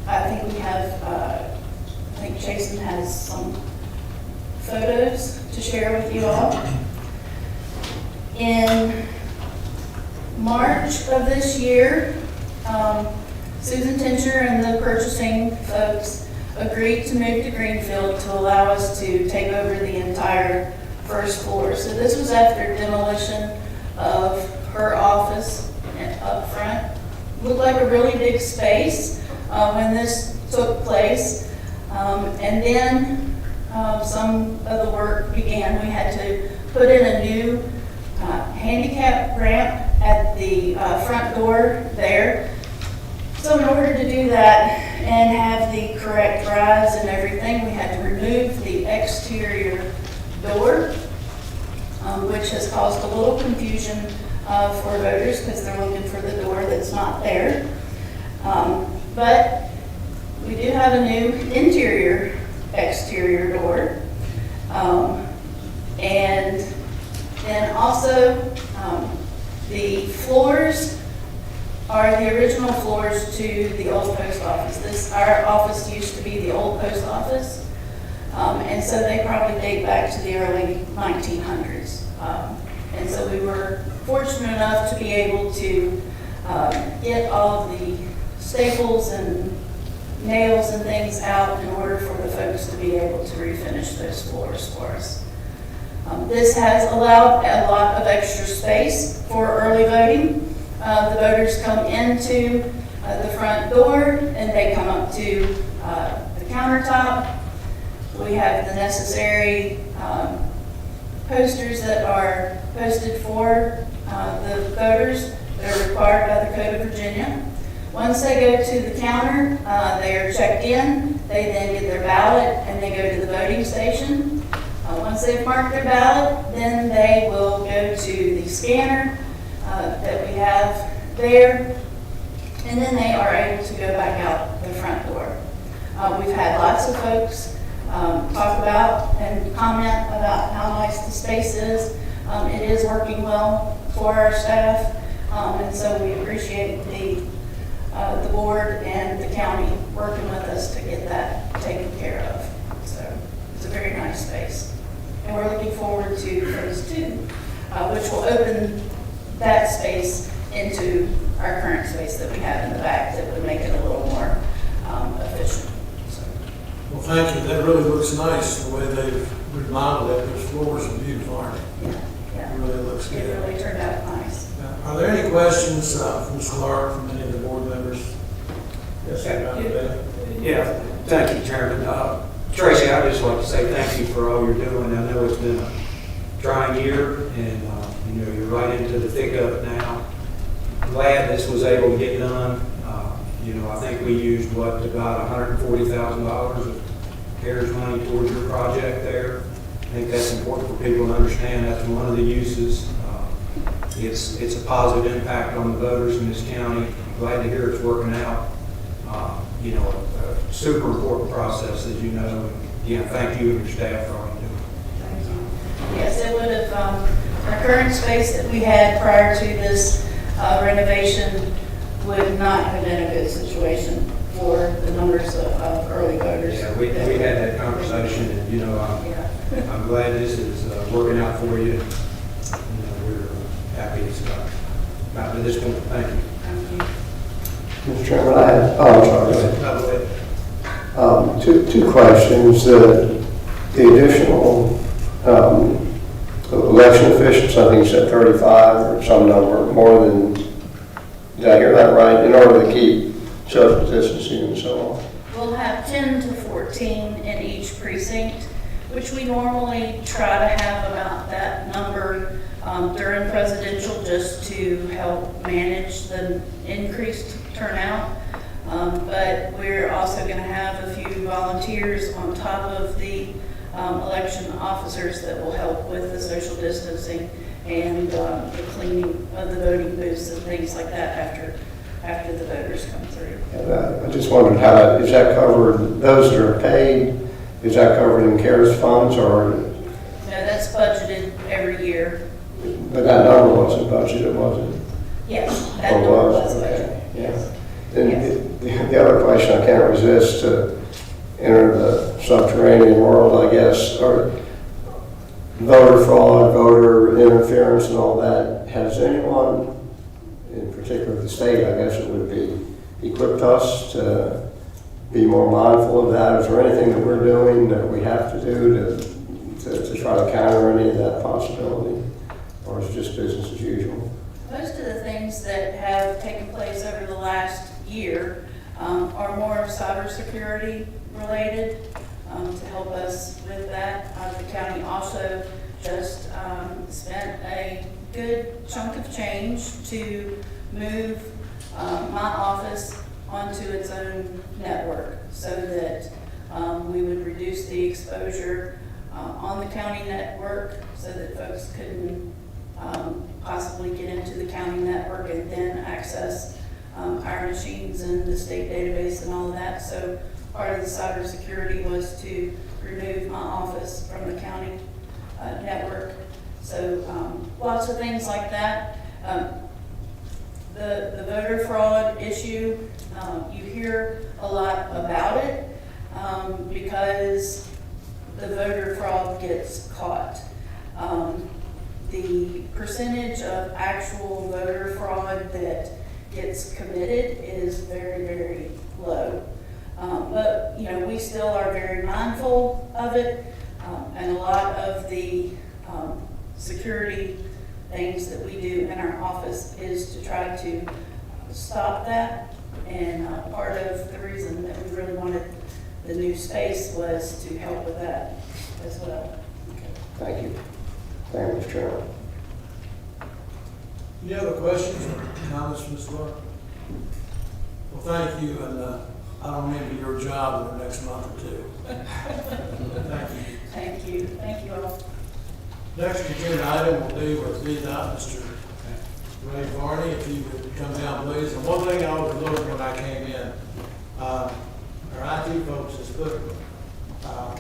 I think we have, I think Jason has some photos to share with you all. In March of this year, Susan Tincher and the purchasing folks agreed to move to Greenfield to allow us to take over the entire first floor. So this was after demolition of her office up front. Looked like a really big space when this took place. And then some of the work began. We had to put in a new handicap ramp at the front door there. So in order to do that and have the correct rise and everything, we had to remove the exterior door, which has caused a little confusion for voters because they're looking for the door that's not there. But we do have a new interior exterior door. And then also the floors are the original floors to the old post office. Our office used to be the old post office. And so they probably date back to the early 1900s. And so we were fortunate enough to be able to get all of the staples and nails and things out in order for the folks to be able to refinish those floors for us. This has allowed a lot of extra space for early voting. The voters come into the front door and they come up to the countertop. We have the necessary posters that are posted for the voters that are required by the Code of Virginia. Once they go to the counter, they are checked in. They then get their ballot and they go to the voting station. Once they've marked their ballot, then they will go to the scanner that we have there, and then they are able to go back out the front door. We've had lots of folks talk about and comment about how nice the space is. It is working well for our staff, and so we appreciate the board and the county working with us to get that taken care of. So it's a very nice space. And we're looking forward to phase 2, which will open that space into our current space that we have in the back that would make it a little more efficient. So. Well, thank you. That really looks nice, the way they've remodeled it. Those floors are beautiful, aren't they? Yeah. It really looks good. It really turned out nice. Are there any questions from Ms. Clark, from any of the board members? Yes, sir. Yeah, thank you, Chairman. Tracy, I'd just like to say thank you for all you're doing. I know it's been a trying year, and you're right into the thick of it now. I'm glad this was able to get done. I think we used about $140,000 of CARES money towards your project there. I think that's important for people to understand. That's one of the uses. It's a positive impact on the voters in this county. I'm glad to hear it's working out. A super important process, as you know. Again, thank you and your staff for all you're doing. Thank you. Yes, it would have, our current space that we had prior to this renovation would not have been a good situation for the numbers of early voters. Yeah, we had that conversation, and I'm glad this is working out for you. We're happy it's got to this point. Thank you. Thank you. Mr. Chairman, I have, Go ahead. two questions. The additional election officials, I think you said 35 or some number, more than, did I hear that right, in order to keep social distancing and so on? We'll have 10 to 14 in each precinct, which we normally try to have about that number during presidential, just to help manage the increased turnout. But we're also going to have a few volunteers on top of the election officers that will help with the social distancing and the cleaning of the voting booths and things like that after the voters come through. I just wondered how, is that covered, those that are paid, is that covered in CARES funds, or? No, that's budgeted every year. But that number wasn't budgeted, was it? Yes, that Or number was? was Okay. budgeted. Yeah. Then the other question I can't resist to enter the subterranean world, I guess, or voter fraud, voter interference and all that. Has anyone, in particular the state, I guess it would be, equipped us to be more mindful of that? Is there anything that we're doing that we have to do to try to counter any of that possibility? Or is it just business as usual? Most of the things that have taken place over the last year are more cybersecurity related to help us with that. The county also just spent a good chunk of change to move my office onto its own network so that we would reduce the exposure on the county network so that folks couldn't possibly get into the county network and then access our machines and the state database and all of that. So part of the cybersecurity was to remove my office from the county network. So lots of things like that. The voter fraud issue, you hear a lot about it because the voter fraud gets caught. The percentage of actual voter fraud that gets committed is very, very low. But, we still are very mindful of it, and a lot of the security things that we do in our office is to try to stop that. And part of the reason that we really wanted the new space was to help with that as well. Thank you. Thank you, Mr. Chairman. Any other questions or comments from Ms. Clark? Well, thank you, and I don't envy your job in the next month or two. Thank you. Thank you. Thank you all. Next agenda item will be with Mr. Ray Varney, if you would come down, please. And one thing I overlooked when I came in, our IT folks has put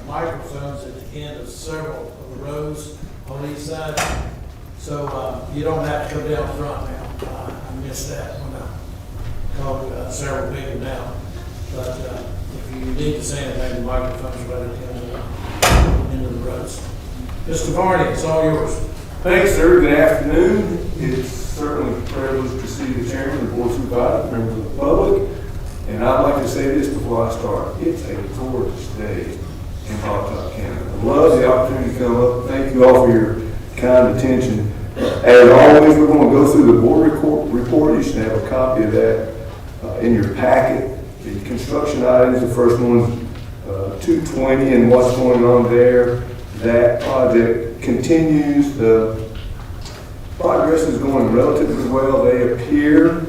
microphones at the end of several of the rows on each side. So you don't have to come down front now. I missed that when I called several people down. But if you need to say anything, the microphone's right at the end of the rows. Mr. Varney, it's all yours. Thanks, sir. Good afternoon. It's certainly a privilege to see the chairman, the board of supervisors, members of the public. And I'd like to say this before I start. It's a gorgeous day in Hot Top, Canada. I love the opportunity to come up. Thank you all for your kind attention. As always, we're going to go through the board report. You should have a copy of that in your packet. The construction items, the first one, 220 and what's going on there. That project continues. The progress is going relatively well. They appear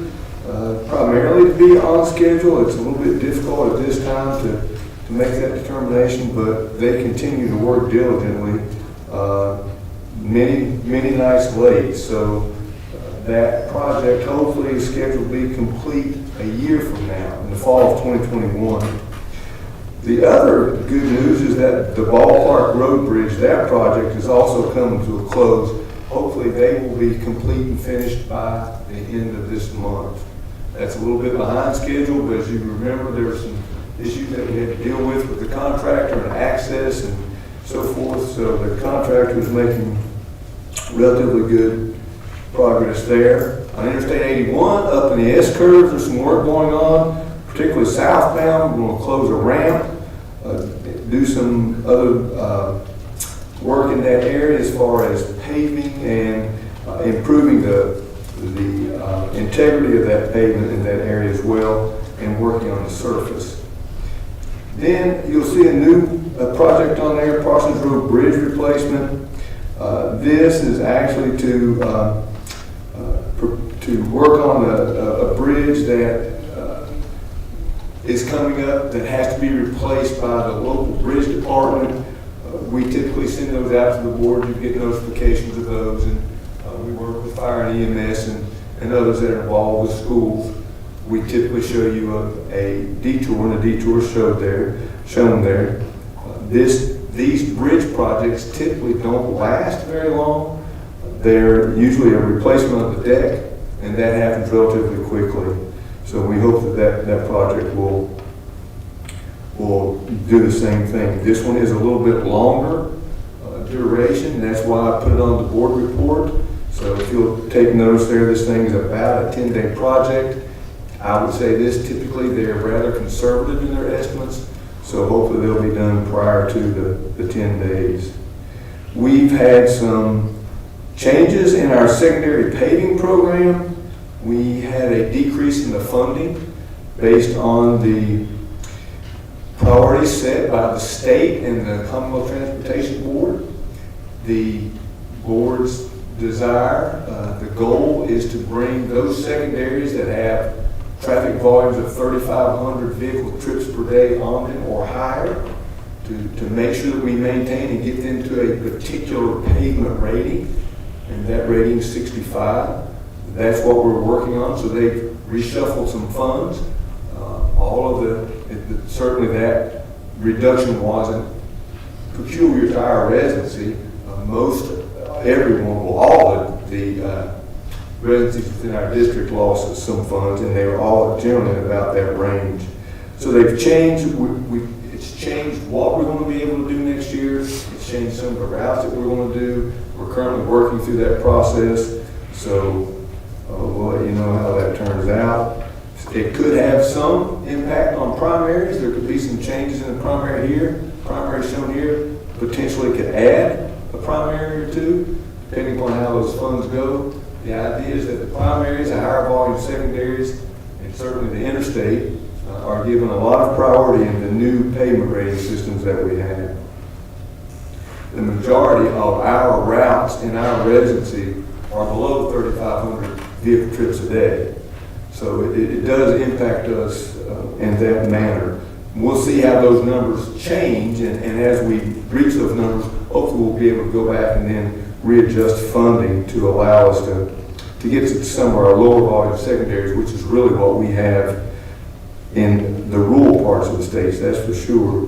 primarily to be on schedule. It's a little bit difficult at this time to make that determination, but they continue to work diligently. Many nights late, so that project hopefully is scheduled to be complete a year from now, in the fall of 2021. The other good news is that the Ballpark Road Bridge, that project is also coming to a close. Hopefully they will be complete and finished by the end of this month. That's a little bit behind schedule, but as you remember, there were some issues that we had to deal with the contractor and access and so forth. So the contractor is making relatively good progress there. On Interstate 81, up in the S-curve, there's some work going on, particularly southbound. We're going to close a ramp, do some other work in that area as far as paving and improving the integrity of that pavement in that area as well, and working on the surface. Then you'll see a new project on there, Parsons Road Bridge replacement. This is actually to work on a bridge that is coming up that has to be replaced by the local bridge department. We typically send those out to the board. You get notifications of those, and we work with fire and EMS and others that are involved with schools. We typically show you a detour, and the detour shown there. These bridge projects typically don't last very long. They're usually a replacement of the deck, and that happens relatively quickly. So we hope that project will do the same thing. This one is a little bit longer duration, and that's why I put it on the board report. So if you'll take notice there, this thing is about a 10-day project. I would say this, typically they're rather conservative in their estimates, so hopefully they'll be done prior to the 10 days. We've had some changes in our secondary paving program. We had a decrease in the funding based on the priorities set by the state and the Commonwealth Transportation Board. The board's desire, the goal is to bring those secondaries that have traffic volumes of 3,500 vehicle trips per day on them or higher to make sure that we maintain and get them to a particular pavement rating, and that rating is 65. That's what we're working on. So they've reshuffled some funds. Certainly that reduction wasn't peculiar to our residency. All of the residencies within our district lost some funds, and they were all generally about that range. So they've changed. It's changed what we're going to be able to do next year. It's changed some of the routes that we're going to do. We're currently working through that process. So we'll let you know how that turns out. It could have some impact on primaries. There could be some changes in the primary here. Primary shown here potentially could add a primary or two, depending on how those funds go. The idea is that the primaries, the higher volume secondaries, and certainly the interstate are given a lot of priority in the new pavement rating systems that we have. The majority of our routes in our residency are below 3,500 vehicle trips a day. So it does impact us in that manner. We'll see how those numbers change, and as we reach those numbers, hopefully we'll be able to go back and then readjust funding to allow us to get to some of our lower volume secondaries, which is really what we have in the rural parts of the states, that's for sure.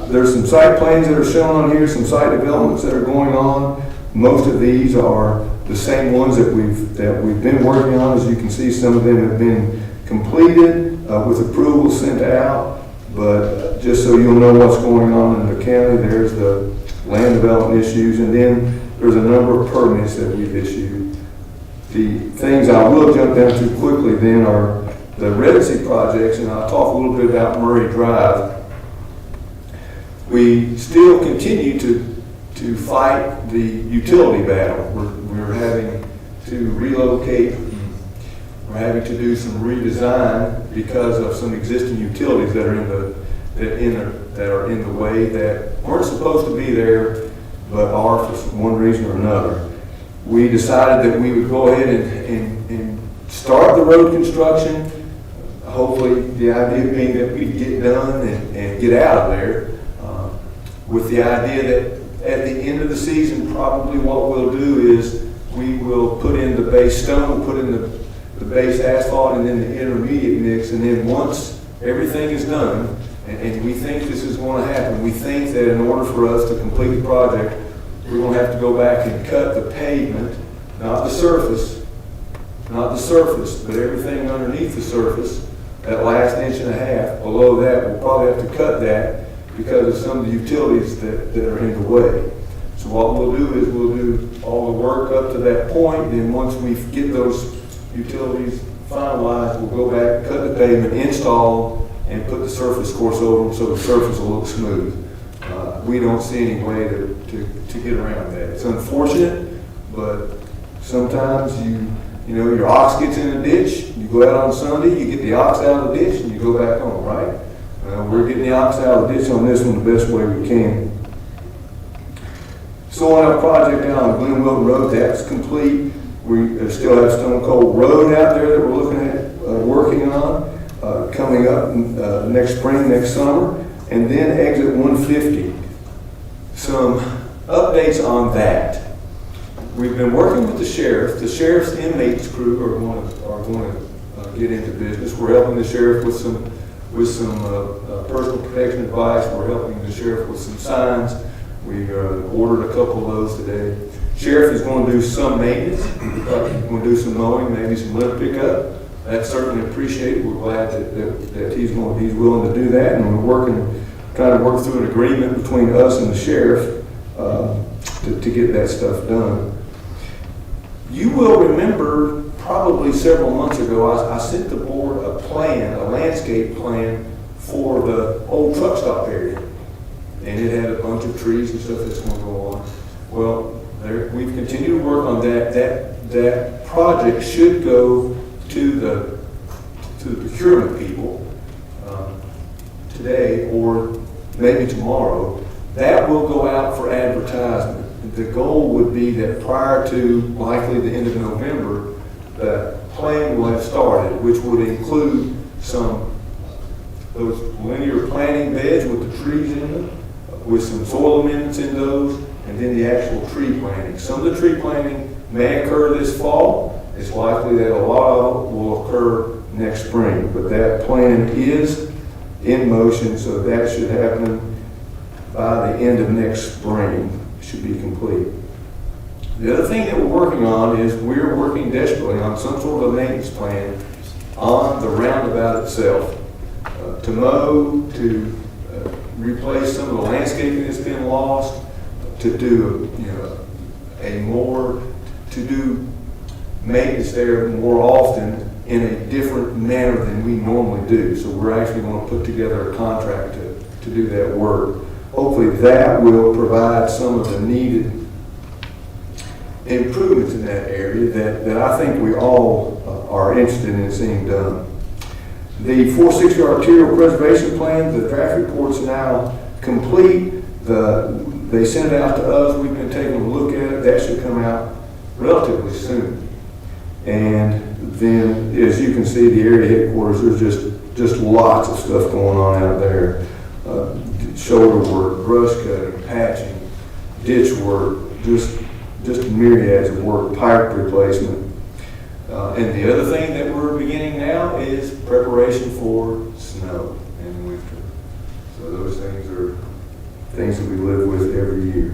There's some site plans that are shown on here, some site developments that are going on. Most of these are the same ones that we've been working on. As you can see, some of them have been completed with approval sent out. But just so you'll know what's going on in the county, there's the land development issues, and then there's a number of permits that we've issued. The things I will jump down to quickly then are the residency projects, and I'll talk a little bit about Murray Drive. We still continue to fight the utility battle. We're having to relocate. We're having to do some redesign because of some existing utilities that are in the way that weren't supposed to be there, but are for one reason or another. We decided that we would go ahead and start the road construction. Hopefully, the idea being that we'd get done and get out of there, with the idea that at the end of the season, probably what we'll do is we will put in the base stone, we'll put in the base asphalt, and then the intermediate mix, and then once everything is done, and we think this is going to happen, we think that in order for us to complete the project, we're going to have to go back and cut the pavement, not the surface, but everything underneath the surface, that last inch and a half. Below that, we'll probably have to cut that because of some of the utilities that are in the way. So what we'll do is we'll do all the work up to that point, then once we get those utilities finalized, we'll go back, cut the pavement, install, and put the surface course over them so the surface will look smooth. We don't see any way to get around that. It's unfortunate, but sometimes you know, your ox gets in a ditch, you go out on Sunday, you get the ox out of the ditch, and you go back home, right? We're getting the ox out of the ditch on this one the best way we can. Soil out project down on Glen Wilton Road, that's complete. We still have Stone Cold Road out there that we're looking at, working on, coming up next spring, next summer, and then exit 150. Some updates on that. We've been working with the sheriff. The sheriff's inmates crew are going to get into business. We're helping the sheriff with some personal protection advice. We're helping the sheriff with some signs. We ordered a couple of those today. Sheriff is going to do some maintenance. He's going to do some mowing, maybe some lift pickup. That's certainly appreciated. We're glad that he's willing to do that, and we're trying to work through an agreement between us and the sheriff to get that stuff done. You will remember probably several months ago, I sent the board a landscape plan for the old truck stop area. And it had a bunch of trees and stuff that's going to go on. Well, we've continued to work on that. That project should go to the procurement people today or maybe tomorrow. That will go out for advertisement. The goal would be that prior to likely the end of November, the plan will have started, which would include those linear planting beds with the trees in them, with some soil amendments in those, and then the actual tree planting. Some of the tree planting may occur this fall. It's likely that a lot of it will occur next spring, but that plan is in motion, so that should happen by the end of next spring. Should be complete. The other thing that we're working on is we're working desperately on some sort of a maintenance plan on the roundabout itself, to mow, to replace some of the landscaping that's been lost, to do to do maintenance there more often in a different manner than we normally do. So we're actually going to put together a contract to do that work. Hopefully that will provide some of the needed improvements in that area that I think we all are interested in seeing done. The 460 arterial preservation plan, the draft report's now complete. They sent it out to us. We've been taking a look at it. That should come out relatively soon. And then, as you can see, the area headquarters, there's just lots of stuff going on out there. Shoulder work, brush cutting, patching, ditch work, just myriads of work, pipe replacement. And the other thing that we're beginning now is preparation for snow and winter. So those things are things that we live with every year.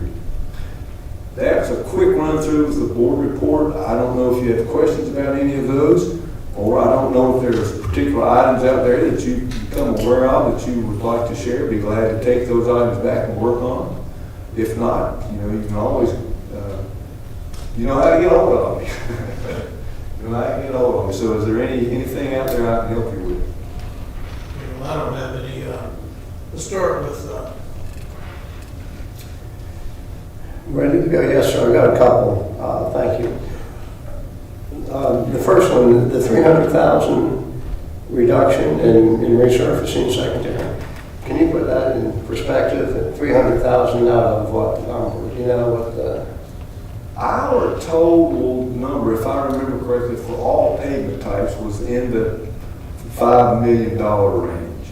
That's a quick run through of the board report. I don't know if you have questions about any of those, or I don't know if there's particular items out there that you become aware of that you would like to share. Be glad to take those items back and work on them. If not, you can always, you know how to get hold of me. You know how to get hold of me. So is there anything out there I can help you with? Well, I don't have any, let's start with, Ready to go? Yes, sir. I've got a couple. Thank you. The first one, the 300,000 reduction in resurfacing secondary. Can you put that in perspective? 300,000 out of what number? You know what the... Our total number, if I remember correctly, for all pavement types was in the $5 million range.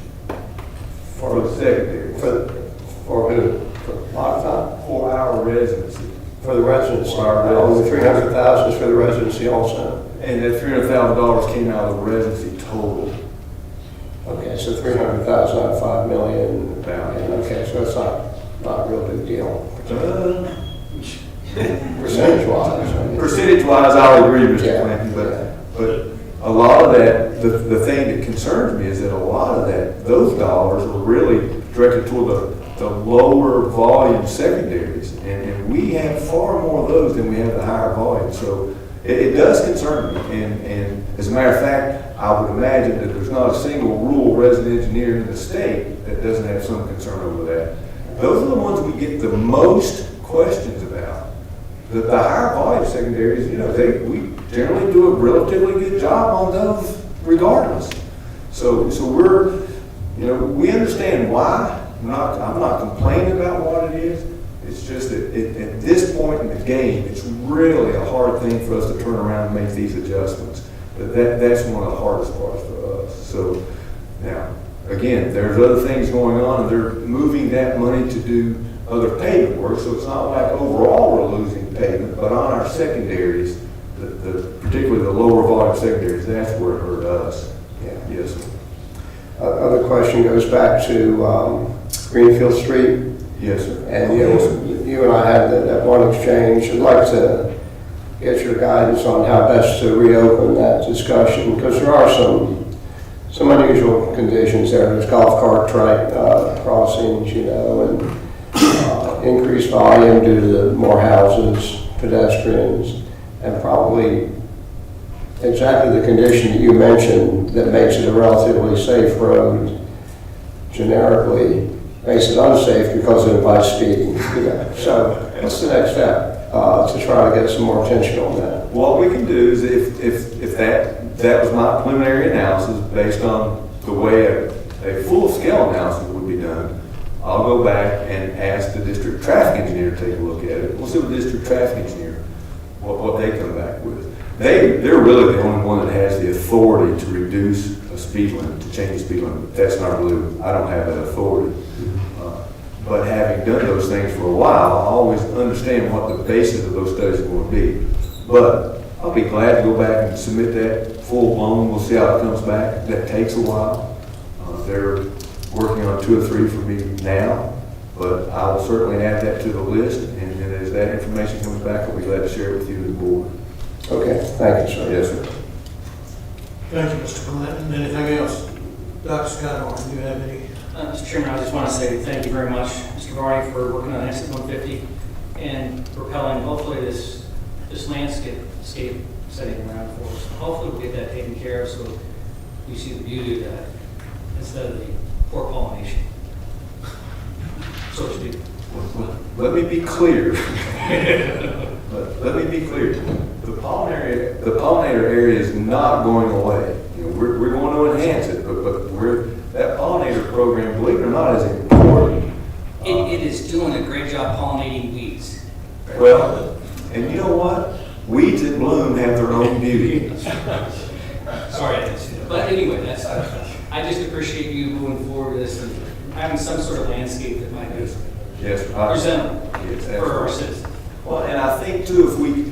For the secondary. For who? For lifetime? For our residency. For the residency. For our residency. The 300,000 is for the residency also. And that $300,000 came out of the residency total. Okay, so 300,000 out of 5 million. Okay, so it's not a real big deal. Percentage-wise. Percentage-wise, I'll agree, Mr. Clancy, but a lot of that, the thing that concerns me is that a lot of that, those dollars are really directed toward the lower volume secondaries, and we have far more of those than we have the higher volume. So it does concern me, and as a matter of fact, I would imagine that there's not a single rural resident engineer in the state that doesn't have some concern over that. Those are the ones we get the most questions about. The higher volume secondaries, we generally do a relatively good job on those regardless. So we're, we understand why. I'm not complaining about what it is. It's just that at this point in the game, it's really a hard thing for us to turn around and make these adjustments. That's one of the hardest parts for us. So now, again, there's other things going on, and they're moving that money to do other pavement work, so it's not like overall we're losing pavement, but on our secondaries, particularly the lower volume secondaries, that's where it hurt us. Yeah. Yes, sir. Other question goes back to Greenfield Street. Yes, sir. And you and I had that one exchange. I'd like to get your guidance on how best to reopen that discussion, because there are some unusual conditions there. There's golf cart track crossings, and increased volume due to more houses, pedestrians, and probably exactly the condition that you mentioned that makes it a relatively safe road generically makes it unsafe because it invites speeding. So what's the next step to try to get some more attention on that? What we can do is if that was my preliminary analysis based on the way a full-scale analysis would be done, I'll go back and ask the district traffic engineer to take a look at it. We'll see what the district traffic engineer, what they come back with. They're really the only one that has the authority to reduce a speed limit, to change the speed limit. That's not really, I don't have that authority. But having done those things for a while, I always understand what the basis of those studies are going to be. But I'll be glad to go back and submit that full blown. We'll see how it comes back. That takes a while. They're working on 2 or 3 for me now, but I will certainly add that to the list. And as that information comes back, I'll be glad to share it with you and the board. Okay, thank you, sir. Yes, sir. thank you, Mr. Clinton. Anything else? Dr. Scott, do you have any? Mr. Chairman, I just want to say thank you very much, Mr. Varney, for working on Exit 150 and propelling, hopefully, this landscape setting around for us. Hopefully, we'll get that taken care of so we see the beauty of that instead of the poor pollination, so to speak. Let me be clear. Let me be clear. The pollinator area is not going away. We're going to enhance it, but program, believe it or not, is important. It is doing a great job pollinating weeds. Well, and you know what? Weeds that bloom have their own beauty. Sorry, I didn't see that. But anyway, I just appreciate you moving forward with this and having some sort of landscape that might be Yes. presentable Yes, for our absolutely. citizens. Well, and I think too, if we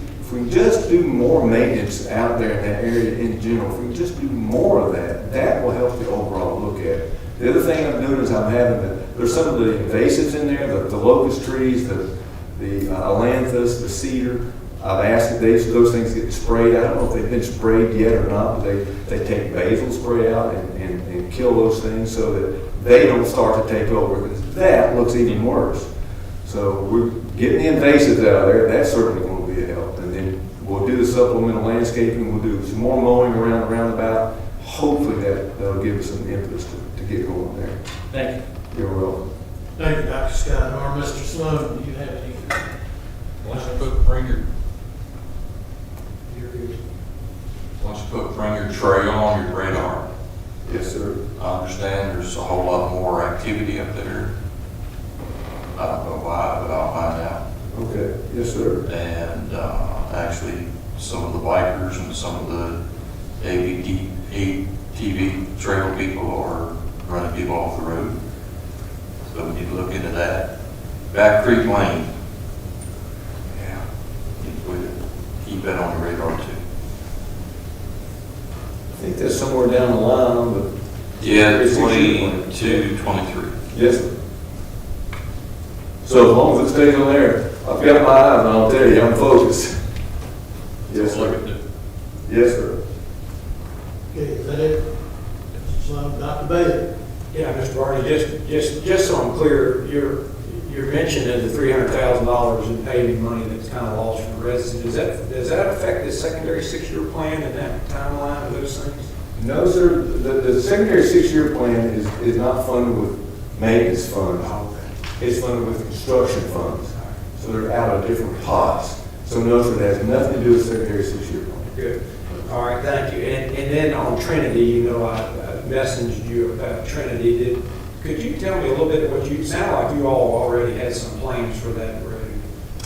just do more maintenance out there in that area in general, if we just do more of that, that will help the overall look at it. The other thing I'm doing is there's some of the invasives in there, the locust trees, the ailanthus, the cedar. I've asked that those things get sprayed. I don't know if they've been sprayed yet or not, but they take basil spray out and kill those things so that they don't start to take over, because that looks even worse. So we're getting the invasives out of there. That's certainly going to be a help. And then we'll do the supplemental landscaping. We'll do some more mowing around the roundabout. Hopefully that'll give us some impetus to get going there. Thank you. You're welcome. Thank you, Dr. Scott. Or Mr. Sloan, do you have any? Once you bring your trail on your radar. Yes, sir. I understand there's a whole lot more activity up there. I don't know why, but I'll find out. Okay. Yes, sir. And actually, some of the bikers and some of the ATV trail people are running people off the road. So we need to look into that. Back Creek Lane. Yeah. Keep that on your radar too. I think that's somewhere down the line, but. Yeah, 22, 23. Yes, sir. So as long as it stays on there, I've got my eyes, and I'll tell you, I'm focused. Yes, sir. Yes, sir. Okay, is that it? Mr. Sloan, Dr. Bailey? Yeah, Mr. Barney, just so I'm clear, you're mentioning the $300,000 in paving money that's kind of lost from the residents. Does that affect the secondary 6-year plan and that timeline of those things? No, sir. The secondary 6-year plan is not funded with maintenance funds. It's funded with construction funds. So they're out of different pots. So no, sir, it has nothing to do with secondary 6-year plan. Good. All right, thank you. And then on Trinity, I messaged you about Trinity. Could you tell me a little bit what you sound like you all already had some plans for that road?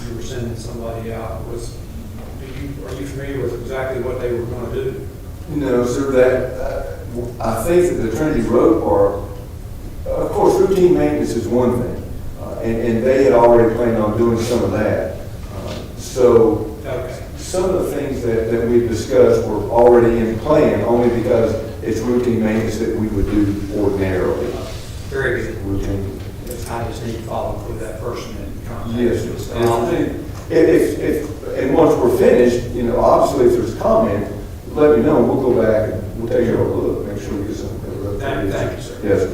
You were sending somebody out. Are you familiar with exactly what they were going to do? No, sir. I think that the Trinity Road part, of course, routine maintenance is one thing, and they had already planned on doing some of that. So okay. Some of the things that we've discussed were already in plan, only because it's routine maintenance that we would do ordinarily. Very good. Routine. Yes, I just need to follow up with that person and contact. Yes. And once we're finished, obviously if there's comment, let me know. We'll go back and we'll take a look, make sure we get some. Thank you, sir. Yes, sir.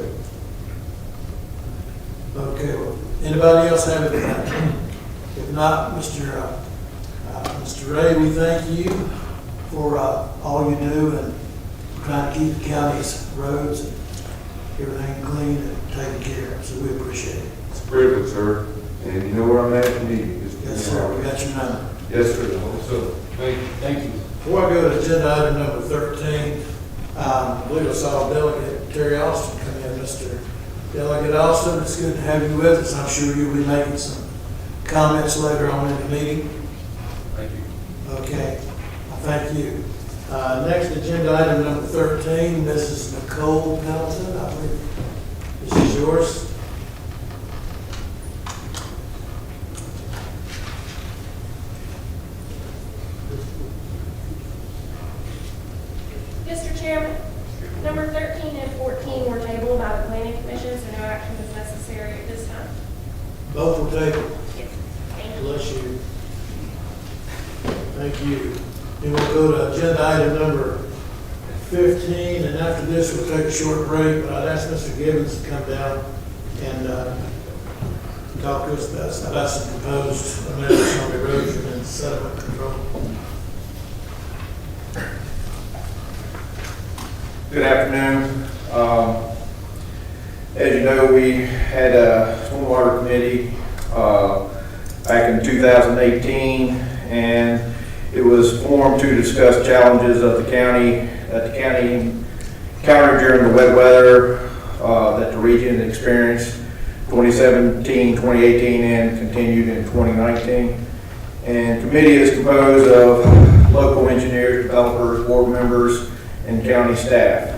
Okay, well, anybody else have anything? If not, Mr. Ray, we thank you for all you do and trying to keep the county's roads and everything clean and taken care of, so we appreciate it. It's a privilege, sir. And you know where I'm at if you need me. Yes, sir, we got your number. Yes, sir. So, thank you. Before I go to agenda item number 13, I believe I saw Delegate Terry Austin come in. Mr. Delegate Austin, it's good to have you with us. I'm sure you'll be making some comments later on in the meeting. Thank you. Okay, thank you. Next agenda item number 13, Mrs. Nicole Pendleton, I believe this is yours. Mr. Chairman, number 13 and 14 were tabled by the Planning Commission, so no action is necessary at this time. Both were tabled. Yes. Thank you. Bless you. Thank you. Then we'll go to agenda item number 15, and after this, we'll take a short break, but I'd ask Mr. Gibbons to come down and talk to us about some proposed amendments on erosion and sediment control. Good afternoon. As you know, we had a stormwater committee back in 2018, and it was formed to discuss challenges of the county that the county encountered during the wet weather that the region experienced 2017, 2018, and continued in 2019. And committee is composed of local engineers, developers, board members, and county staff.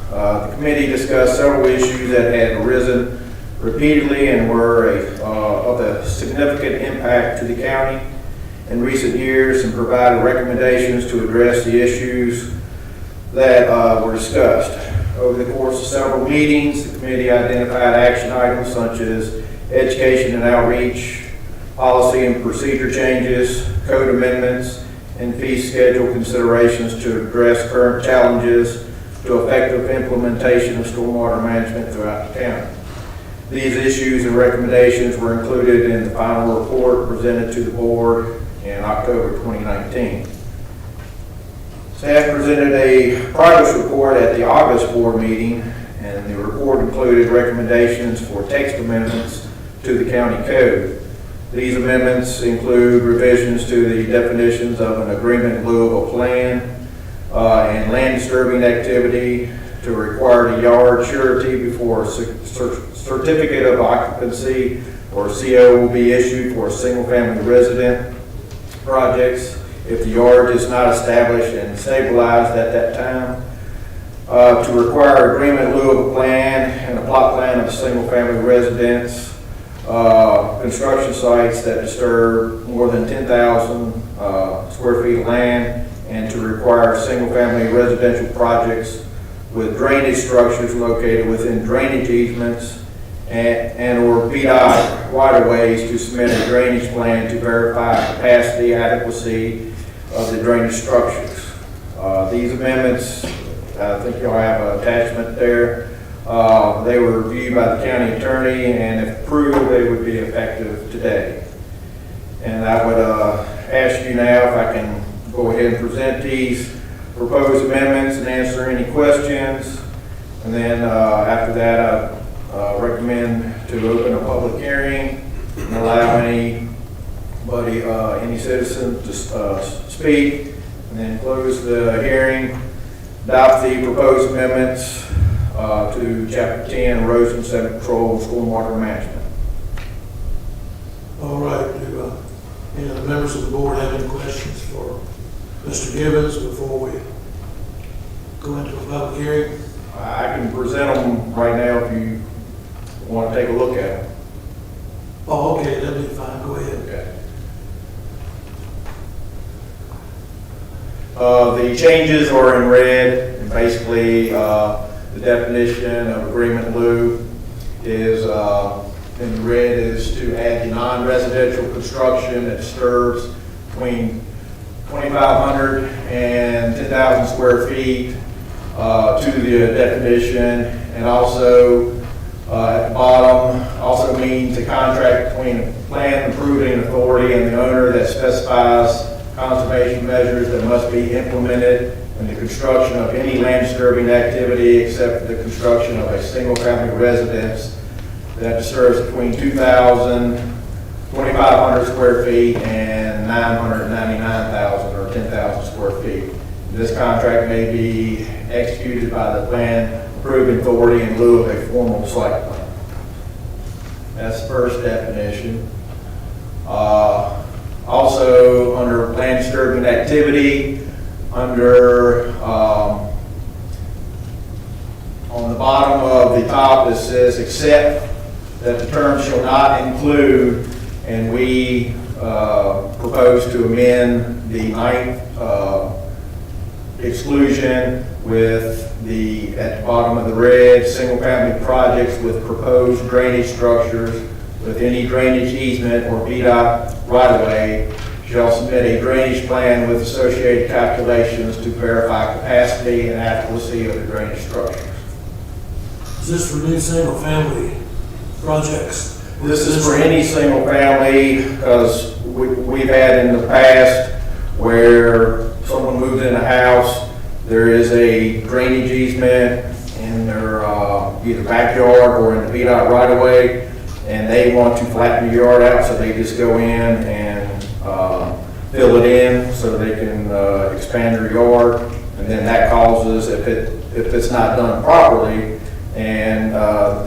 The committee discussed several issues that had arisen repeatedly and were of a significant impact to the county in recent years, and provided recommendations to address the issues that were discussed. Over the course of several meetings, the committee identified action items such as education and outreach, policy and procedure changes, code amendments, and fee schedule considerations to address current challenges to effective implementation of stormwater management throughout the county. These issues and recommendations were included in the final report presented to the board in October 2019. Staff presented a progress report at the August board meeting, and the report included recommendations for text amendments to the county code. These amendments include revisions to the definitions of an agreement in lieu of a plan and land disturbing activity to require the yard surety before a certificate of occupancy or CO will be issued for single-family resident projects if the yard is not established and stabilized at that time, to require agreement in lieu of a plan and a plot plan of single-family residence, construction sites that disturb more than 10,000 square feet of land, and to require single-family residential projects with drainage structures located within drainage easements and or VDOT right-of-ways to submit a drainage plan to verify capacity adequacy of the drainage structures. These amendments, I think you'll have an attachment there. They were reviewed by the county attorney, and if approved, they would be effective today. And I would ask you now if I can go ahead and present these proposed amendments and answer any questions. And then after that, I recommend to open a public hearing and allow anybody, any citizen to speak, and then close the hearing, adopt the proposed amendments to Chapter 10, Erosion and Sediment Control and Stormwater Management. All right, do any of the members of the board have any questions for Mr. Gibbons before we go into a public hearing? I can present them right now if you want to take a look at them. Oh, okay, that'll be fine, go ahead. Okay. The changes are in red, and basically the definition of agreement in lieu is in red is to add the non-residential construction that disturbs between 2,500 and 10,000 square feet to the definition, and also at the bottom also means a contract between a plan approving authority and the owner that specifies conservation measures that must be implemented in the construction of any land disturbing activity except the construction of a single-family residence that disturbs between 2,500 square feet and 999,000 or 10,000 square feet. This contract may be executed by the plan approving authority in lieu of a formal site plan. That's the first definition. Also, under land disturbing activity, under on the bottom of the top it says except that the term shall not include, and we propose to amend the ninth exclusion with the, at the bottom of the red, single-family projects with proposed drainage structures with any drainage easement or VDOT right-of-way shall submit a drainage plan with associated calculations to verify capacity and adequacy of the drainage structures. Is this for new single-family projects? This is for any single family, because we've had in the past where someone moved in a house, there is a drainage easement in their either backyard or in the VDOT right of way, and they want to flatten the yard out, so they just go in and fill it in so they can expand their yard, and then that causes, if it's not done properly, and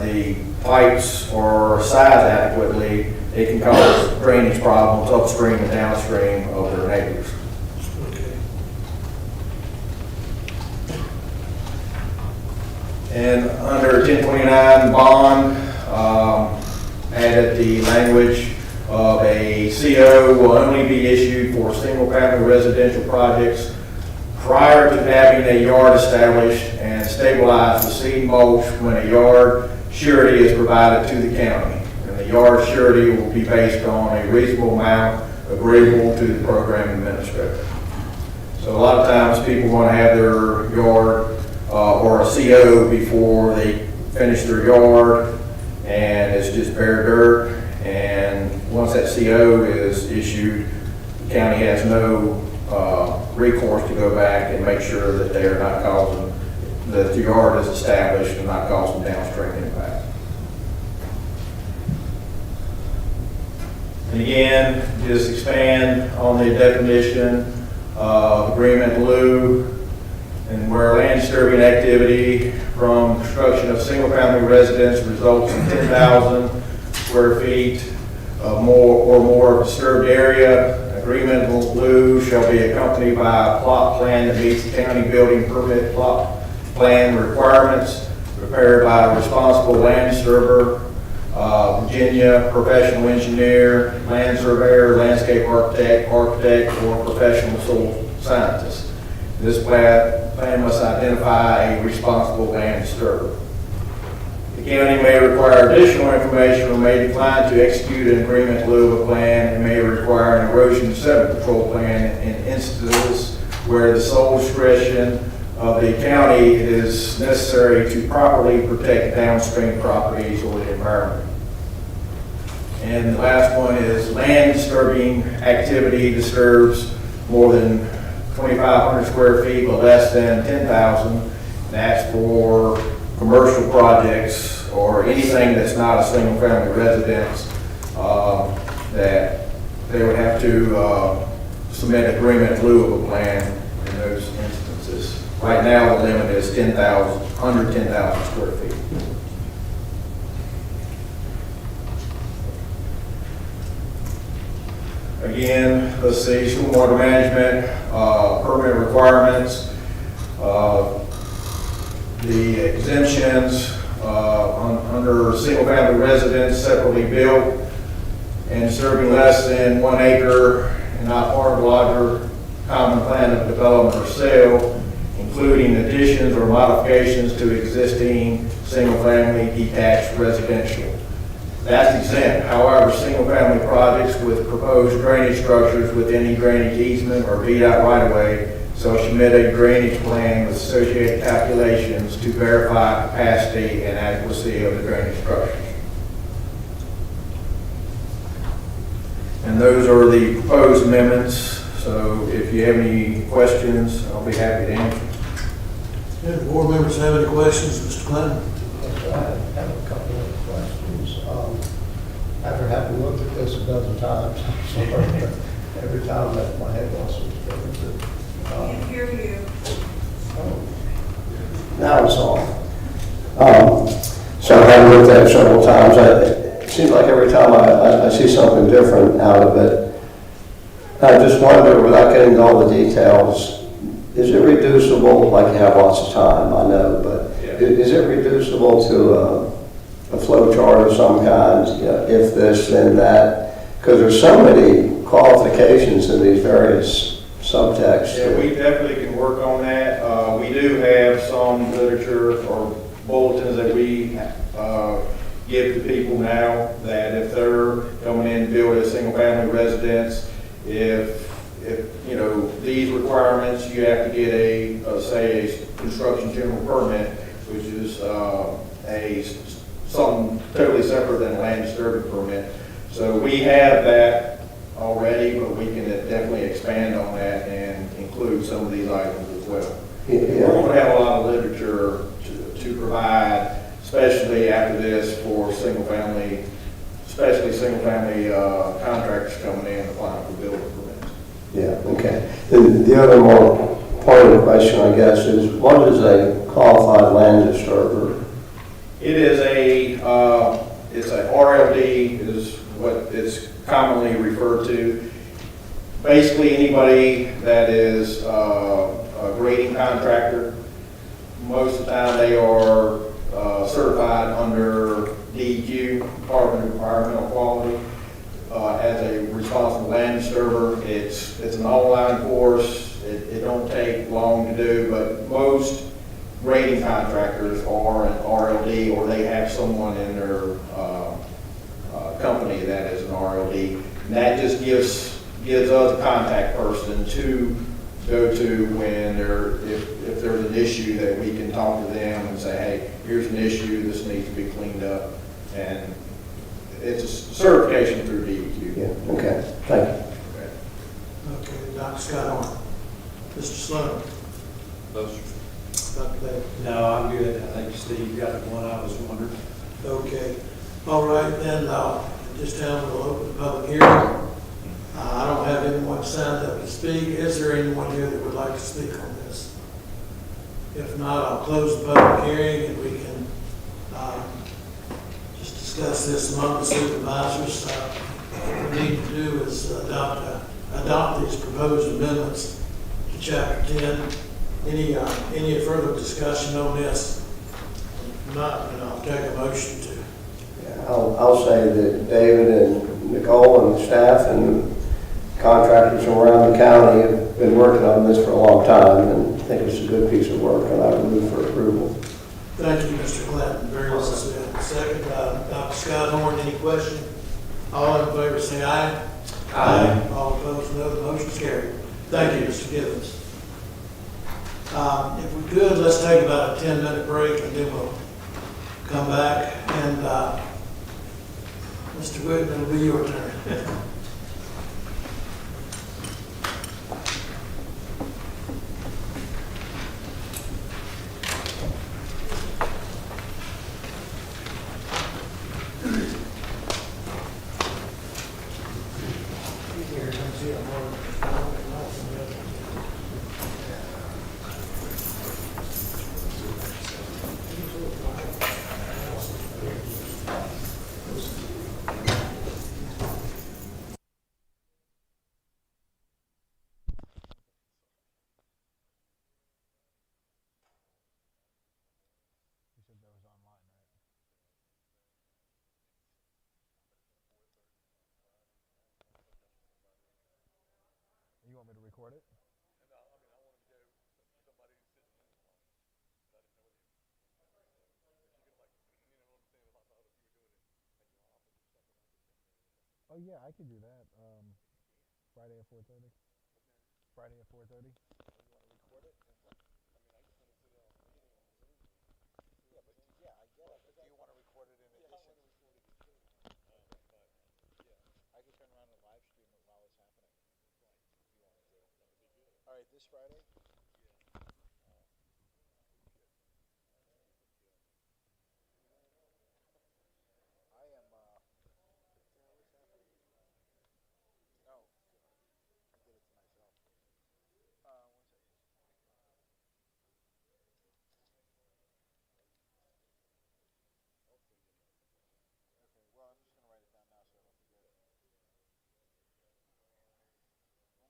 the pipes are sized adequately, it can cause drainage problems upstream and downstream of their neighbors. And under 1029 bond, added the language of a CO will only be issued for single-family residential projects prior to having a yard established and stabilized with seed mulch when a yard surety is provided to the county. And the yard surety will be based on a reasonable amount agreeable to the program administrator. So a lot of times people want to have their yard or a CO before they finish their yard, and it's just bare dirt. And once that CO is issued, the county has no recourse to go back and make sure that they are not causing, that the yard is established and not causing downstream impact. And again, just expand on the definition of agreement in lieu, and where land disturbing activity from construction of single-family residence results in 10,000 square feet of more disturbed area, agreement in lieu shall be accompanied by a plot plan that meets the county building permit plot plan requirements, prepared by a responsible land disturber, Virginia professional engineer, land surveyor, landscape architect, or professional soil scientist. This plan must identify a responsible land disturber. The county may require additional information or may decline to execute an agreement in lieu of a plan and may require an erosion sediment control plan in instances where the sole discretion of the county is necessary to properly protect downstream properties or the environment. And the last one is land disturbing activity disturbs more than 2,500 square feet but less than 10,000. That's for commercial projects or anything that's not a single family residence that they would have to submit agreement in lieu of a plan in those instances. Right now the limit is 10,000, under 10,000 square feet. Again, let's see, stormwater management, permit requirements, the exemptions under single-family residence separately built and serving less than 1 acre and not part of a larger common plan of development or sale, including additions or modifications to existing single-family detached residential. That's exempt. However, single-family projects with proposed drainage structures with any drainage easement or VDOT right-of-way shall submit a drainage plan with associated calculations to verify capacity and adequacy of the drainage structures. And those are the proposed amendments. So if you have any questions, I'll be happy to answer. Yeah, the board members have any questions, Mr. Clinton? I have a couple of questions. After having looked at this a dozen times, I'm sorry, but every time that my head was different. Can't hear you. Now it's on. So I have looked at it several times. It seems like every time I see something different out of it. I just wonder, without getting into all the details, is it reducible, like you have lots of time, I know, but is it reducible to a flow chart of some kind, if this, then that? Because there's so many qualifications in these various subtexts. Yeah, we definitely can work on that. We do have some literature or bulletins that we give to people now that if they're coming in to build a single family residence, if you know these requirements, you have to get say a construction general permit, which is something totally separate than a land disturbance permit. So we have that already, but we can definitely expand on that and include some of these items as well. We're going to have a lot of literature to provide, especially after this, for single family, especially single family contractors coming in applying for building permits. Yeah, okay. The other more pointed question, I guess, is what is a qualified land disturber? It is it's a RLD is what it's commonly referred to. Basically, anybody that is a grading contractor, most of the time they are certified under DEQ, Department of Environmental Quality, as a responsible land disturber. It's an online course. It don't take long to do, but most grading contractors are an RLD, or they have someone in their company that is an RLD. And that just gives us a contact person to go to when if there's an issue, that we can talk to them and say, hey, here's an issue, this needs to be cleaned up. And it's a certification through DEQ. Yeah, okay, thank you. Okay, Dr. Scott Horn. Mr. Sloan. Dr. Davis. No, I'm good. I think Steve got the one I was wondering. Okay. All right, then, at this time we'll open the public hearing. I don't have anyone signed up to speak. Is there anyone here that would like to speak on this? If not, I'll close the public hearing and we can just discuss this among the supervisors. What we need to do is adopt these proposed amendments to Chapter 10. Any further discussion on this? If not, then I'll take a motion to. Yeah, I'll say that David and Nicole and the staff and contractors from around the county have been working on this for a long time, and I think it's a good piece of work, and I would move for approval. Thank you, Mr. Clinton. Very well said. Second, Dr. Scott Horn, any question? All in favor say aye. Aye. All opposed, no. The motion's carried. Thank you, Mr. Gibbons. If we could, let's take about a 10-minute break, and then we'll come back. And Mr. Whitman, it'll be your turn. You want me to record it? Oh yeah, I could do that. Friday at 4:30. Friday at 4:30. You want to record it? Yeah, but yeah, I get it. But do you want to record it in addition? I could turn around and live stream it while it's happening. If you want to do it. All right, this Friday. I am. No, I did it to myself. One second. Okay, well, I'm just gonna write it down now so I don't forget it.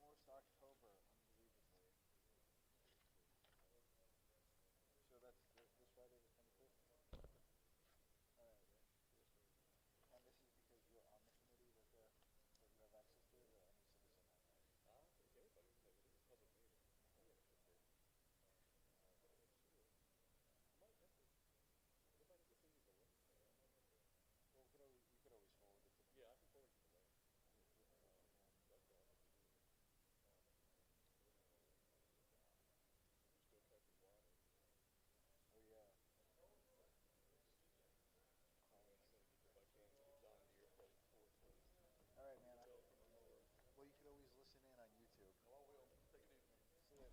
Almost October, unbelievably. So that's this Friday the 25th? All right. And this is because you're on the committee that you have access to, or any citizen? Well, you could always forward it to me. Yeah, I can forward it to the link. Oh, yeah. All right, man. Well, you could always listen in on YouTube. Oh, I will. Take it easy. See ya.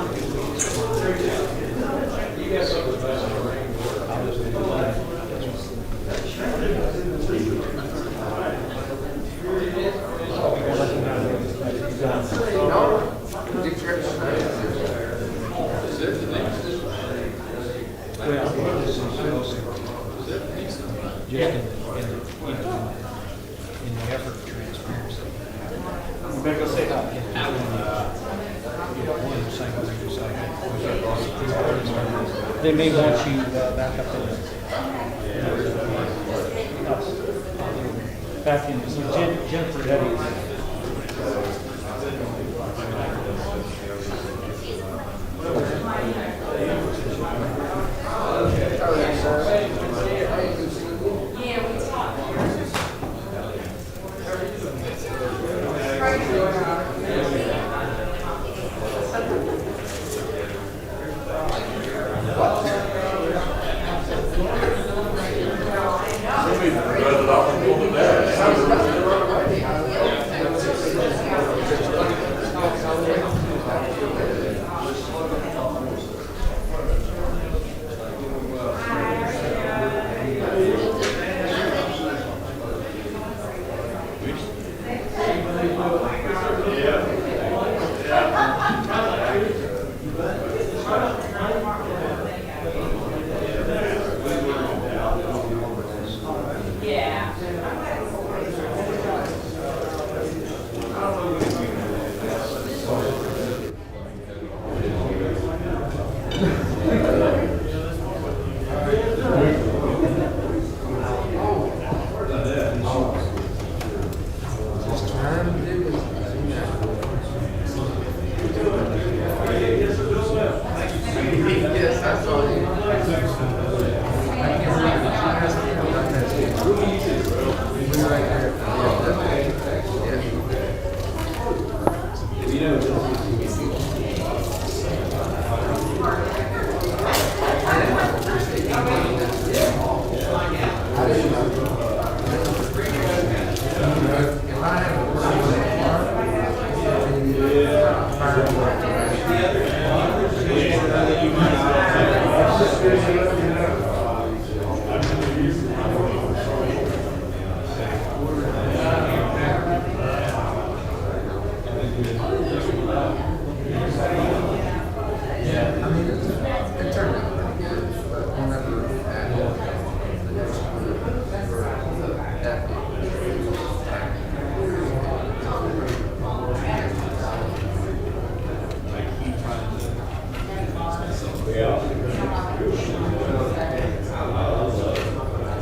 In the effort of transparency. You better go say hi. They may want you back up there. Back in, Jennifer Eddy.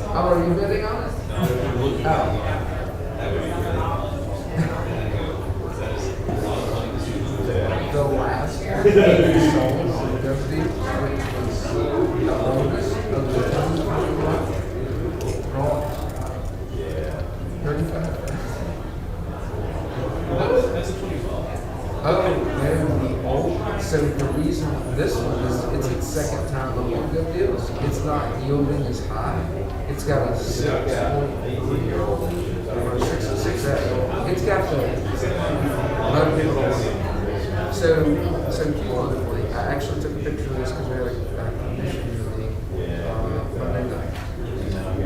How are you bidding on it? The last sold on Deputy, which was the longest of the 2021. Wrong. 35. That's a 25. Oh, man, the old. So the reason this one is it's its second time on one good deals. It's not yielding as high. It's got a 6.3 or 6.6. It's got the so cumulatively, I actually took a picture of this because we had a commission meeting Monday night.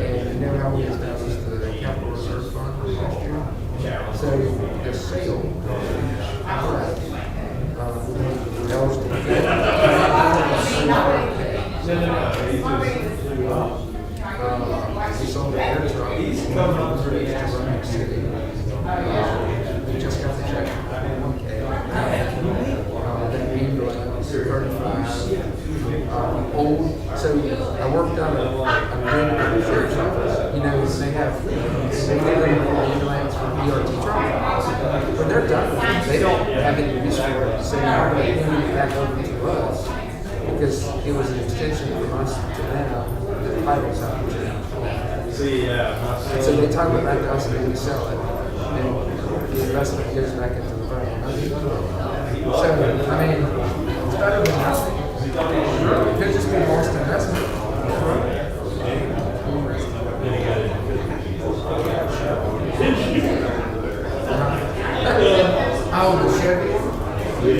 And you know how we established the capital reserve fund last year? So the sale outright eligible to get we sold the air truck. We just got the check for 1K. Then ambulance, 35. Old. So I worked on a bid at the sheriff's office. You know, they have ambulance for ERT trucks. But they're done. They don't have any use for it. So now they're handing it back over to us because it was an extension from us to them. The title's out. So they title it back to us and then we sell it. And the investment goes back into the firm. So, I mean, it's better than nothing. It could just be lost investment. I own the Chevy.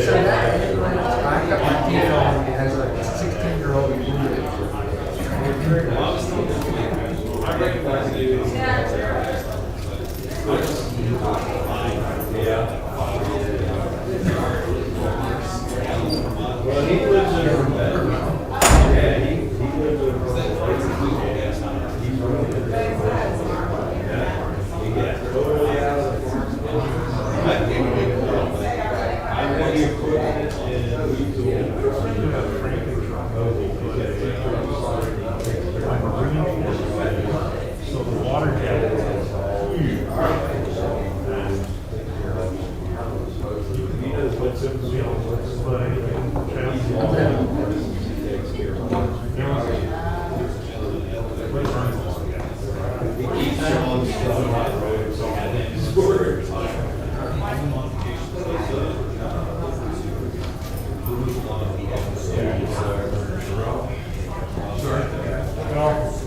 So that, I got my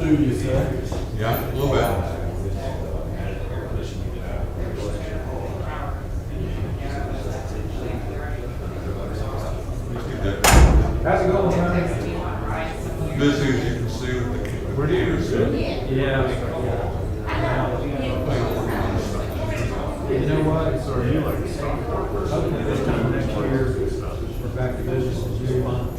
do you, sir? Yeah, a little bit. How's it going, man? Busy as you can see with the computers. Yeah. You know what? Sorry, you like hopefully this time next year, we're back to business as usual.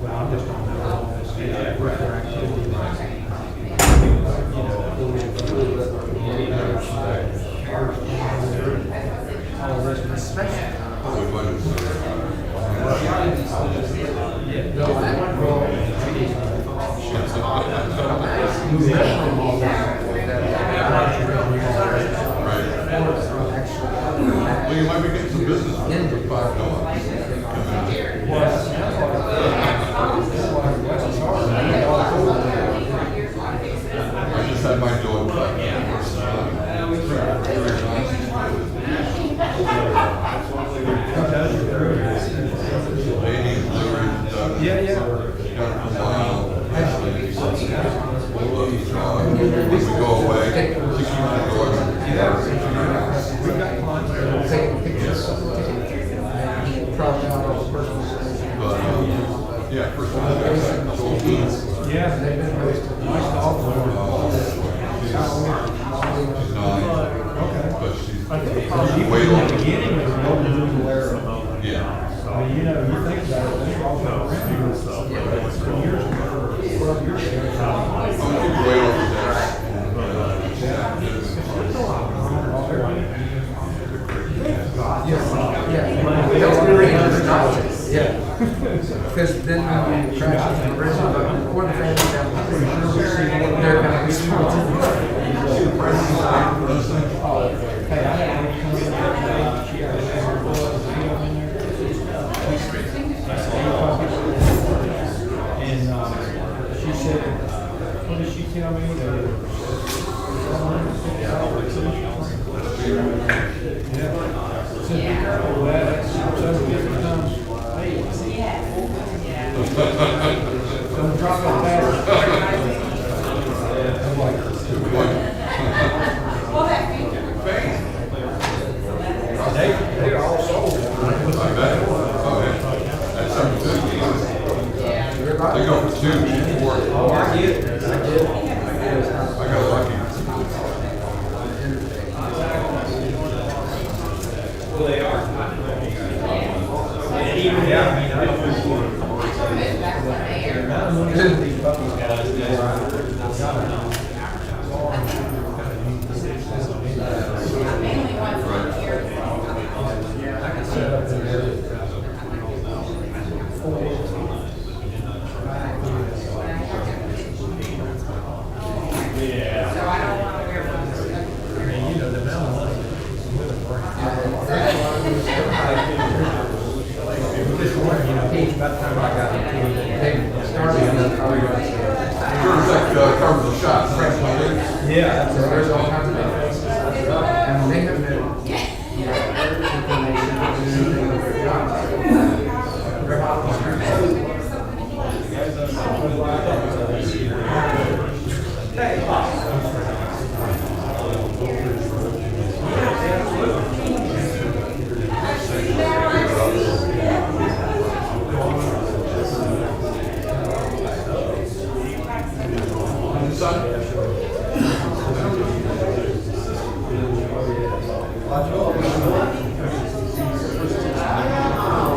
Well, I'm just talking about what their activity was. All this, especially. Well, you might be getting some business with $5. I just had my door cut. Yeah, yeah. When we go away, We've got clients that will take pictures. Probably not all the personal. yeah, first one. Yeah, they've been nice to all of them. She's 9. Okay. But she's I think way in the older. beginning, it was more than aware of. Yeah. I mean, you know, you think about it, they're all about years ago, 12 years ago. Way over there. Yeah. Because then tractions and original, one of the families down the street, they're kind of and she said, what did she tell me? Don't drop it back. They're all sold. I bet. Okay. That's something good. They go for 2, 4. Oh, I get it. I got lucky. Well, they are. And even, yeah, I mean, I don't know. These puppies guys, I can set up there. Yeah. So I don't want to wear one. I mean, you know, the amount of money with a brand. This morning, you know, about the time I got into it, they started on the Covers the shots. yeah, that's right. there's all kinds of different. And they have no information on anything that they're not. They're hot on the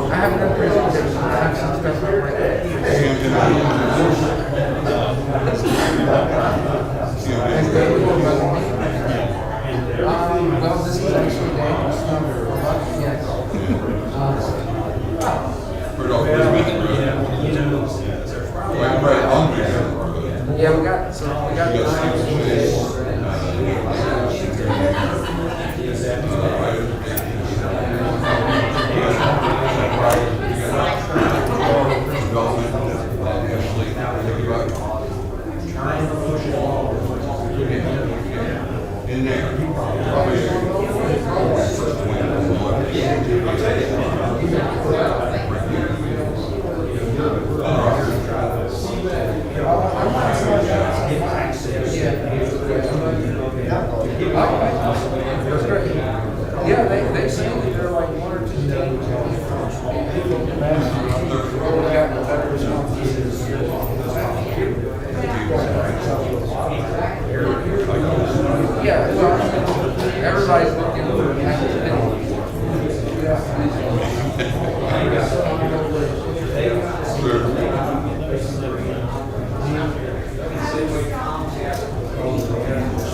I haven't done presentations, I have some stuff like that. Well, this is actually Daniel's number. Yes. Yeah, we got In there. Probably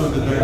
Good.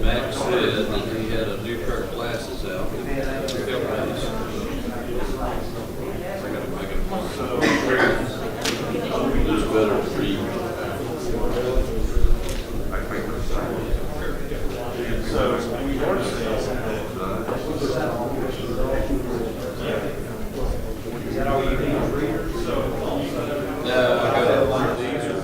Max said that he had a new pair of glasses out. It's better to read. Is that all you need? No, I got these are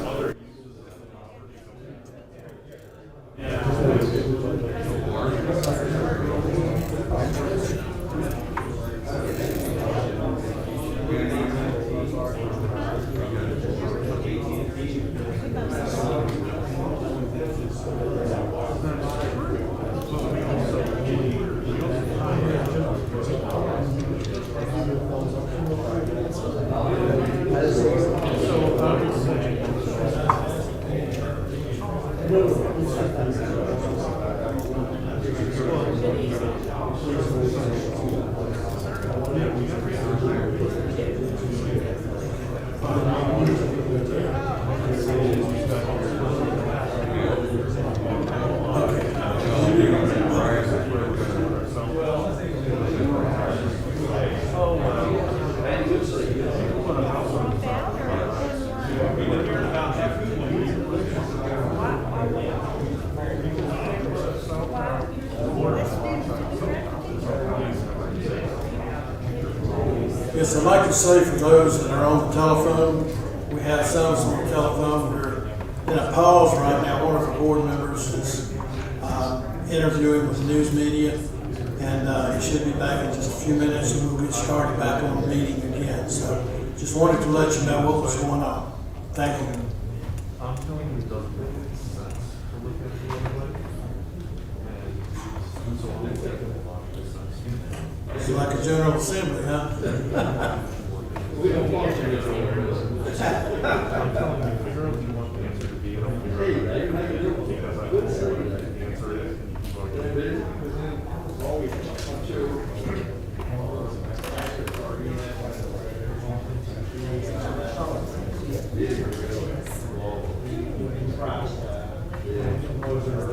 Yes, I'd like to say for those that are on the telephone, we have some on the telephone. We're in a pause right now. One of our board members is interviewing with the news media, and he should be back in just a few minutes, and we'll get started back on the meeting again. So just wanted to let you know what was going on. Thank you. I'm telling you, it doesn't make sense to look at it the other way. And so I'm thinking a lot of this sense. It's like a general assembly, huh? We don't want to. I'm telling you, figure out what you want the answer to be. Don't figure out what you want because I don't know what the answer is. And you can go get it.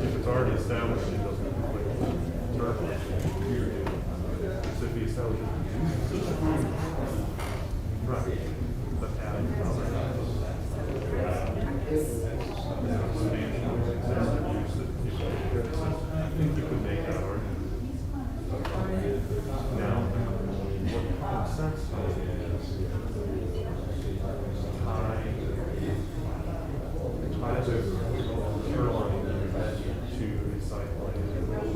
If it's already established, it doesn't conflict with I think you could make that argument. Now, what common sense is tie the shoreline to a site like then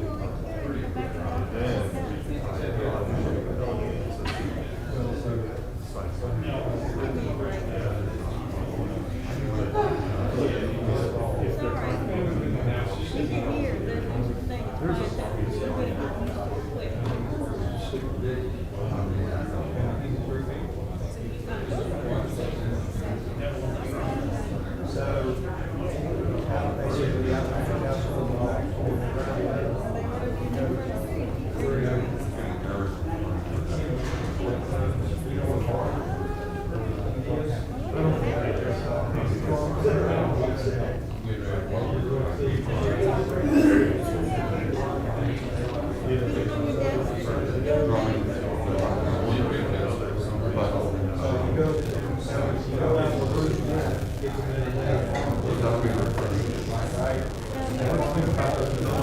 we can tie it if they're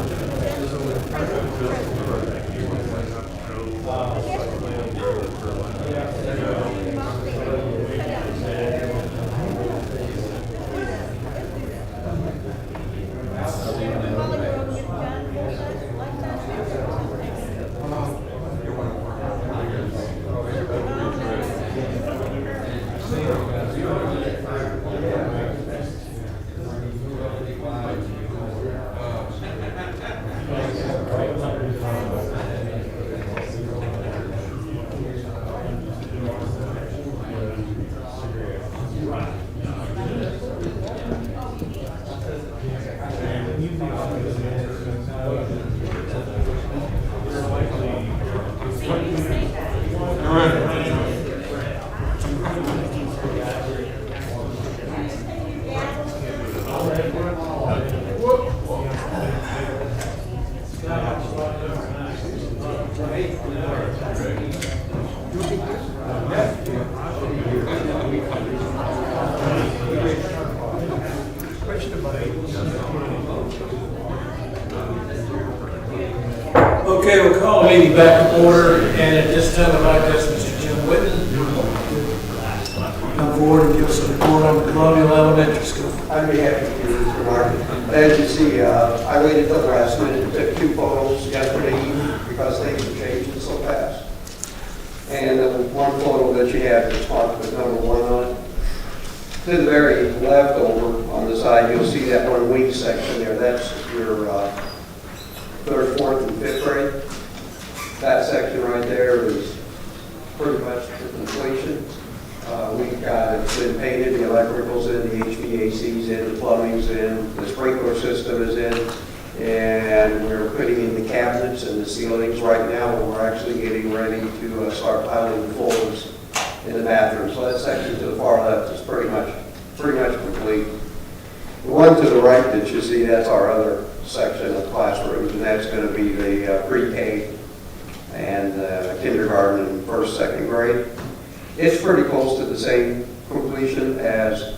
Okay, we'll call the meeting back to order, and at this time, I'd like to ask Mr. Jim Whitten to come forward and give us a report on the Colonial Elementary School. I'd be happy to do this, Mr. Martin. As you see, I waited till the last minute and took 2 photos yesterday evening because things are changing so fast. And one photo that you have is marked with number 1 on it. To the very left over on the side, you'll see that one wing section there. That's your 3rd, 4th, and 5th grade. That section right there is pretty much to completion. We've got it been painted, the electrical's in, the HVAC's in, the plumbing's in, the sprinkler system is in, and we're putting in the cabinets and the ceilings right now, and we're actually getting ready to start piling the floors in the bathroom. So that section to the far left is pretty much complete. The one to the right that you see, that's our other section of classrooms, and that's going to be the pre-K and kindergarten and 1st, 2nd grade. It's pretty close to the same completion as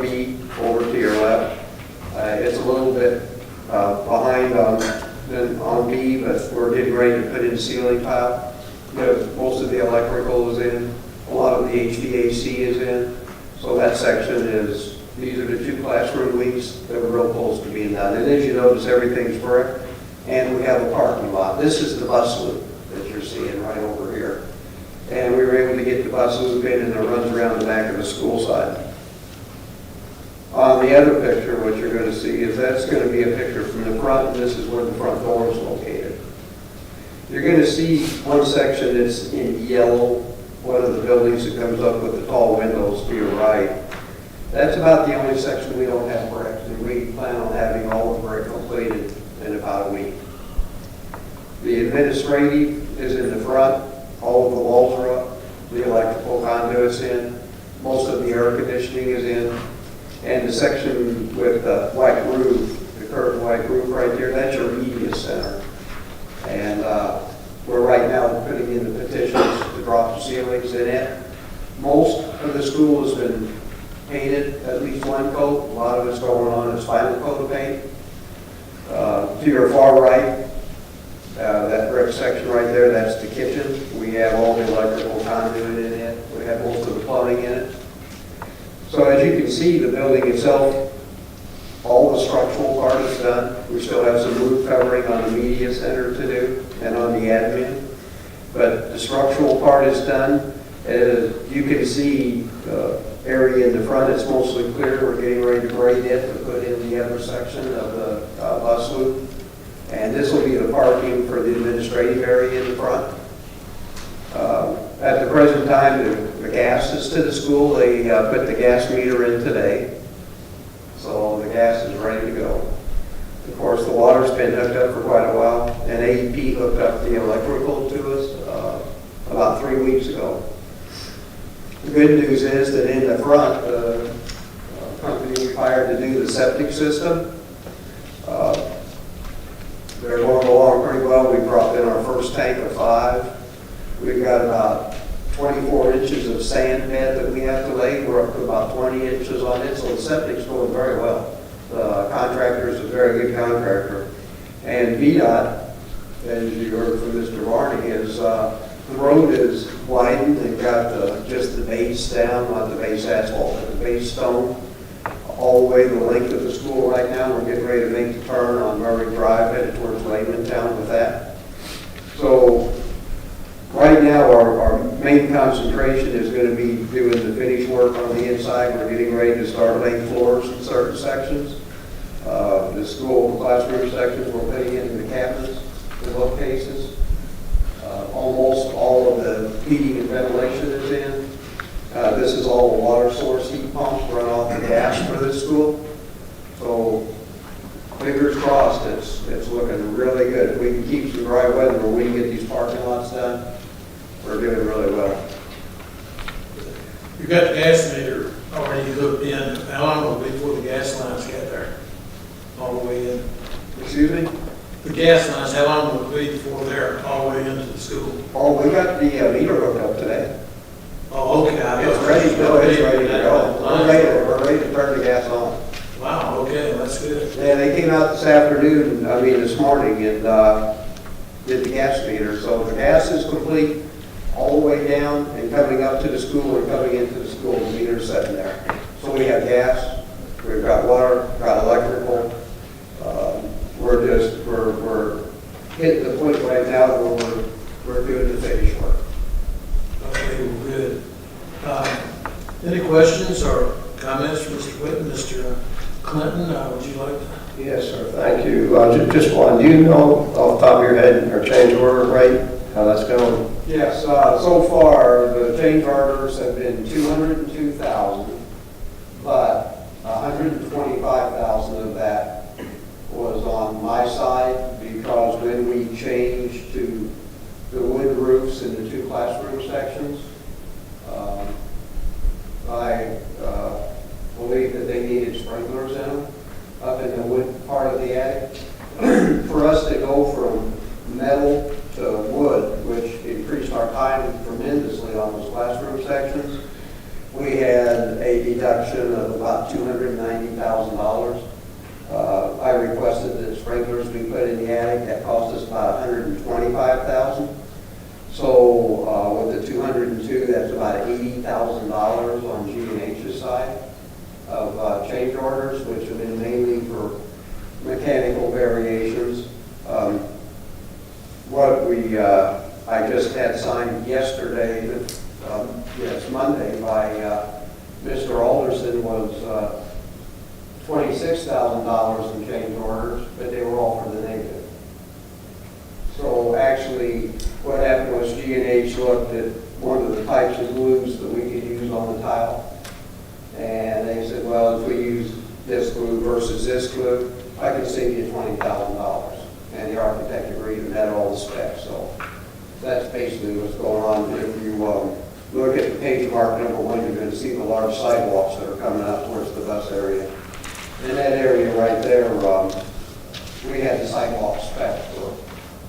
B over to your left. It's a little bit behind on B, but we're getting ready to put in ceiling tile. Most of the electrical is in, a lot of the HVAC is in, so that section is, these are the 2 classroom wings that are real close to being done. And as you notice, everything's brick, and we have a parking lot. This is the bus loop that you're seeing right over here. And we were able to get the bus loop in, and it runs around the back of the school side. On the other picture, what you're going to see is that's going to be a picture from the front, and this is where the front door is located. You're going to see one section that's in yellow, one of the buildings that comes up with the tall windows to your right. That's about the only section we don't have brick, and we plan on having all the brick completed in about a week. The administrative is in the front. All of the walls are up. The electrical conduit's in. Most of the air conditioning is in. And the section with the white roof, the curved white roof right there, that's your media center. And We're right now putting in the petitions to drop the ceilings in it. Most of the school has been painted, at least one coat. A lot of it's going on its final coat of paint. To your far right, that brick section right there, that's the kitchen. We have all the electrical conduit in it. We have most of the plumbing in it. So as you can see, the building itself, all the structural part is done. We still have some roof covering on the media center to do and on the admin. But the structural part is done. You can see the area in the front is mostly clear. We're getting ready to grade it to put in the other section of the bus loop. And this will be the parking for the administrative area in the front. At the present time, the gas is to the school. They put the gas meter in today. So the gas is ready to go. Of course, the water's been hooked up for quite a while. And AEP hooked up the electrical to us about 3 weeks ago. The good news is that in the front, the company we hired to do the septic system, they're going along pretty well. We brought in our first tank of 5. We've got about 24 inches of sand bed that we have to lay. We're up to about 20 inches on it, so the septic's going very well. The contractor is a very good contractor. And VDOT, as you heard from Mr. Varney, is the road is widened. They've got just the base down, not the base asphalt, but the base stone, all the way the length of the school right now. We're getting ready to make the turn on Murray Drive, headed towards Laymantown with that. So right now, our main concentration is going to be doing the finish work on the inside. We're getting ready to start laying floors in certain sections. The school classroom sections we're putting into the cabinets in both cases. Almost all of the heating and ventilation is in. This is all the water source heat pumps run off the gas for this school. So fingers crossed, it's looking really good. If we can keep some dry weather where we can get these parking lots done, we're doing really well. You got the gas meter already hooked in. How long will it be before the gas lines get there? All the way in? Excuse me? The gas lines, how long will it be before they're all the way into the school? Oh, we got the meter hooked up today. Oh, okay. It's ready to go. It's ready to go. We're ready to turn the gas on. Wow, okay, that's good. Yeah, they came out this morning and did the gas meter. So the gas is complete all the way down and coming up to the school and coming into the school. The meter's sitting there. So we have gas, we've got water, got electrical. We're hitting the point right now where we're doing the finish work. Okay, well, good. Any questions or comments from Mr. Whitten, Mr. Clinton? Would you like to? Yes, sir. Thank you. Just one. Do you know off the top of your head our change order rate, how that's going? Yes. So far, the change orders have been $202,000, but $125,000 of that was on my side because when we changed to the wood roofs in the 2 classroom sections, I believe that they needed sprinklers in them up in the wood part of the attic. For us to go from metal to wood, which increased our time tremendously on those classroom sections, we had a deduction of about $290,000. I requested that sprinklers be put in the attic. That cost us about $125,000. So with the 202, that's about $80,000 on G&H's side of change orders, which have been mainly for mechanical variations. I just had signed yesterday, Monday, by Mr. Alderson was $26,000 in change orders, but they were all for the negative. So actually, what happened was G&H looked at one of the types of glues that we could use on the tile, and they said, well, if we use this glue versus this glue, I can save you $20,000. And the architect agreed and had all the specs. So that's basically what's going on. If you look at the page mark number 1, you're going to see the large sidewalks that are coming out towards the bus area. In that area right there, we had the sidewalk spec for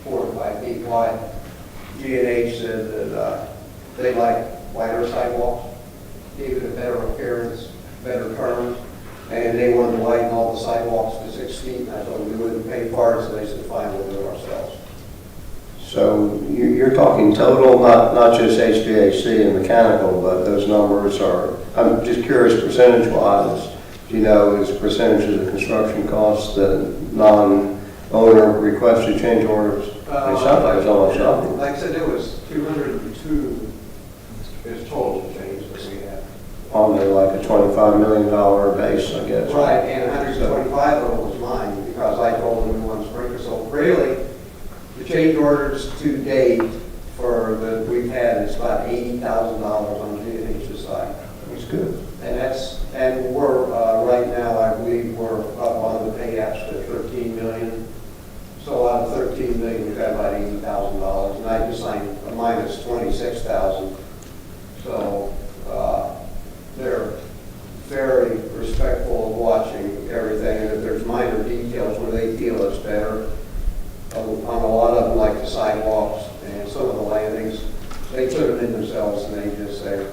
4 to 5 feet wide. G&H said that they like wider sidewalks, gave it a better appearance, better turns, and they wanted to widen all the sidewalks to 6 feet, and I told them we wouldn't pay for it, so they said, fine, we'll do it ourselves. So you're talking total, not just HVAC and mechanical, but those numbers are, I'm just curious percentage-wise, do you know, is percentage of the construction costs the non-owner requested change orders? It sounds like it's almost nothing. Like I said, it was 202 is total change that we had. On there like a $25 million base, I guess. Right, and 125 of it was mine because I told them we wanted sprinkler. So really, the change orders to date we've had is about $80,000 on the G&H side. That's good. And we're, right now, I believe we're up on the pay apps to 13 million. So out of 13 million, we've got about $80,000. And I just signed a minus 26,000. So they're very respectful of watching everything. And if there's minor details where they feel it's better, on a lot of them, like the sidewalks and some of the landings, they put them in themselves and they just say,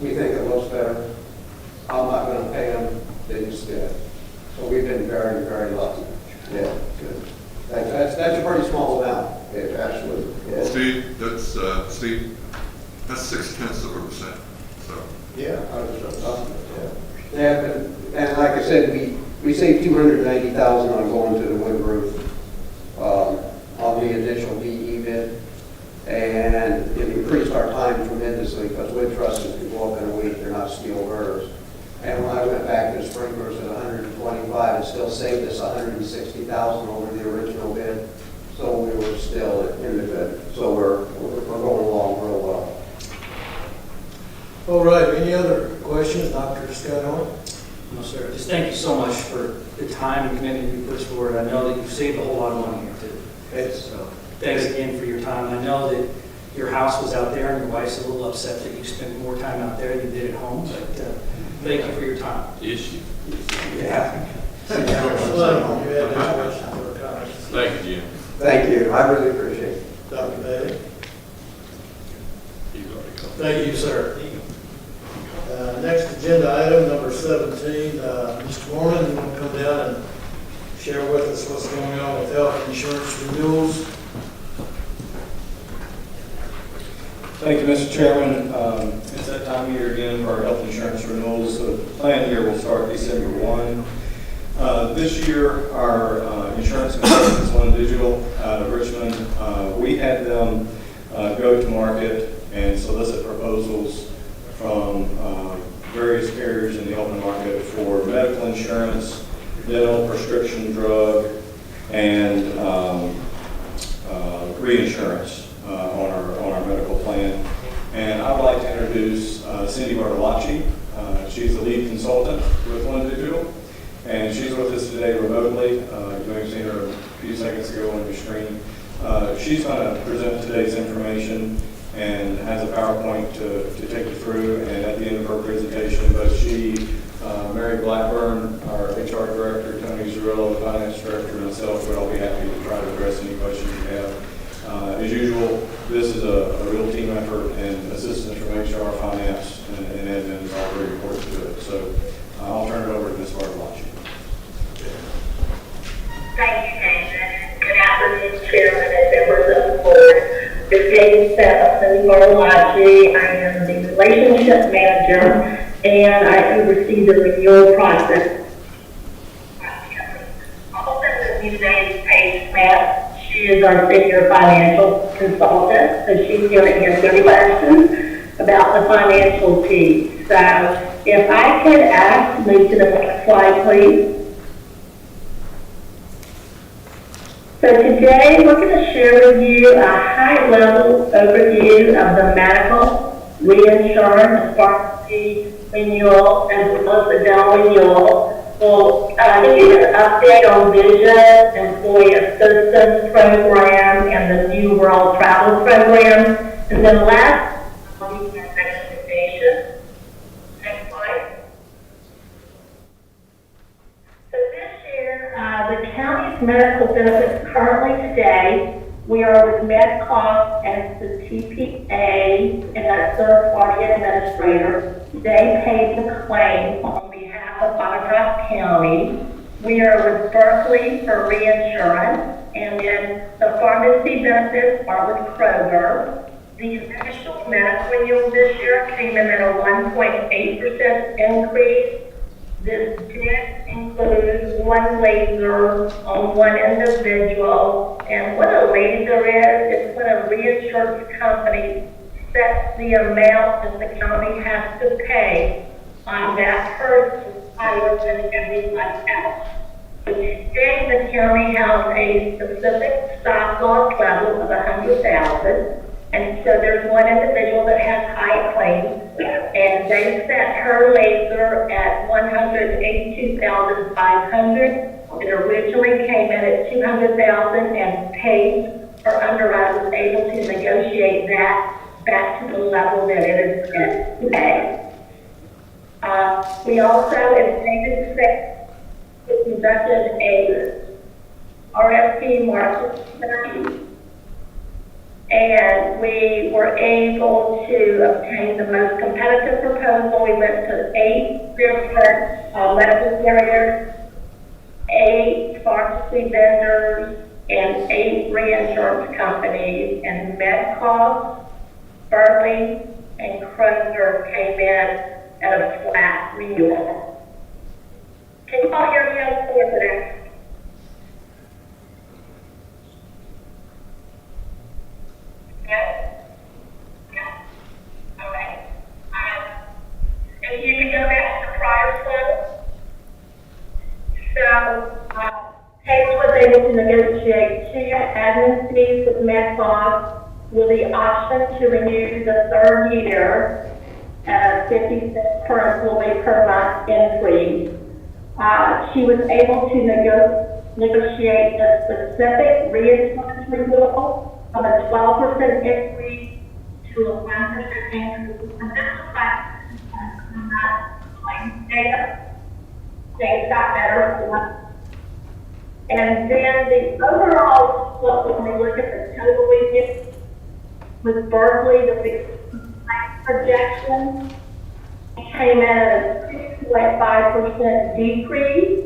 we think it looks better. I'm not going to pay them. They just did it. So we've been very, very lucky. Yeah, good. Thanks. That's a pretty small amount. Yeah, absolutely. Yeah. Steve, that's 0.6%. So. Yeah, I was yeah. And like I said, we saved $290,000 on going to the wood roof on the additional DE bid, and it increased our time tremendously because wood trusses can go up in a week. They're not steel girders. And when I went back to the sprinklers at 125, it still saved us $160,000 over the original bid. So we were still in the good. So we're going along real well. All right, any other questions, Dr. Scott? No, sir. Just thank you so much for the time and commitment you put forward. I know that you've saved a whole lot of money here too. So thanks again for your time. I know that your house was out there and your wife's a little upset that you spent more time out there than you did at home, but thank you for your time. Issue. Yeah. You had any questions or comments? Thank you, Jim. Thank you. I really appreciate it. Dr. Bailey? He's already come. Thank you, sir. Next agenda item, number 17. Mr. Warren, you want to come down and share with us what's going on with health insurance renewals? Thank you, Mr. Chairman. It's that time of year again for our health insurance renewals. The plan year will start December 1. This year, our insurance company is One Digital out of Richmond. We had them go to market and solicit proposals from various carriers in the open market for medical insurance, dental, prescription drug, and reinsurance on our medical plan. And I would like to introduce Cindy Bartolacci. She's the lead consultant with One Digital, and she's with us today remotely. You may have seen her a few seconds ago on your screen. She's going to present today's information and has a PowerPoint to take you through, and at the end of her presentation, both she, Mary Blackburn, our HR director, Tony Zurillo, the finance director, and myself would all be happy to try to address any questions you have. As usual, this is a real team effort, and assistance from HR, finance, and admin is all very important to it. So I'll turn it over to Ms. Bartolacci. Thank you, David. Good afternoon, Chairman and members of the board. This is Cindy Bartolacci. I am the relationship manager, and I oversee the renewal process. Also, with me today is Paige Smith. She is our senior financial consultant, so she's going to answer any questions about the financial piece. So, if I could ask, move to the next slide, please. So today we're going to share with you a high-level overview of the medical, reinsurance, pharmacy renewal, as well as the dental renewal. We'll give you an update on Vision, Employee Assistance Program, and the New World Travel Program. And then last, I'll give you our recommendation. Next slide. So this year, the county's medical benefits currently today We are with MedCost as the TPA and a third-party administrator. They paid the claim on behalf of Bonneville County. We are with Berkeley for reinsurance, and then the pharmacy benefits are with Kroger. The initial medical renewal this year came in at a 1.8% increase. This did include one laser on one individual, and what a laser is when a reinsurance company sets the amount that the county has to pay on that person higher than everyone else. Today, the county has a specific stop loss level of 100,000. And so there's one individual that has high claims, and they set her laser at 182,500. It originally came in at 200,000 and paid. Her underwriter was able to negotiate that back to the level that it is at today. We also, as David said, conducted a RFP market study. And we were able to obtain the most competitive proposal. We went to 8 different medical carriers, 8 pharmacy vendors, and 8 reinsurance companies. And MedCost, Berkeley, and Kroger came in at a flat renewal. Can you all hear me on the board today? Yes? Yeah. Okay. If you can go back to the prior slide. So, Hayes was able to negotiate 2 admin fees with MedCost with the option to renew the 3rd year at a 50 cents per employee per month increase. She was able to negotiate a specific reinsurance renewal from a 12% increase to a 1% increase. And this is not claim data. Things got better for us. And then the overall split, when we look at the total we get with Berkeley, the big projection came in at a 6.5% decrease.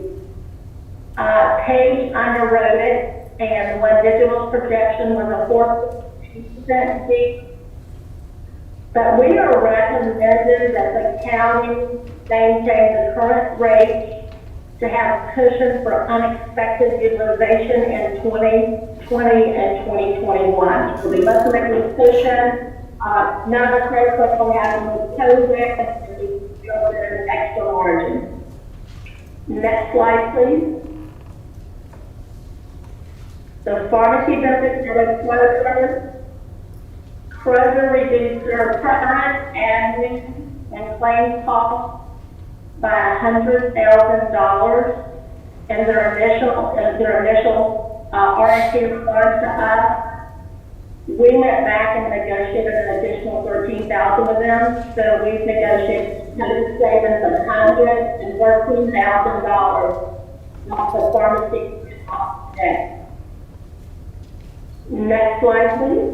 Page underwrote it, and one digital's projection was a 4% decrease. But we are recommending that the county maintain the current rate to have cushion for unexpected utilization in 2020 and 2021. So we must make this cushion. None of us know what's going to happen with COVID, and we build an extra margin. Next slide, please. The pharmacy benefits are with Kroger. Kroger reduced their current admin and claims costs by $100,000, and their initial RFP response to us. We went back and negotiated an additional $13,000 with them, so we've negotiated total savings of $114,000 off the pharmacy cost today. Next slide, please.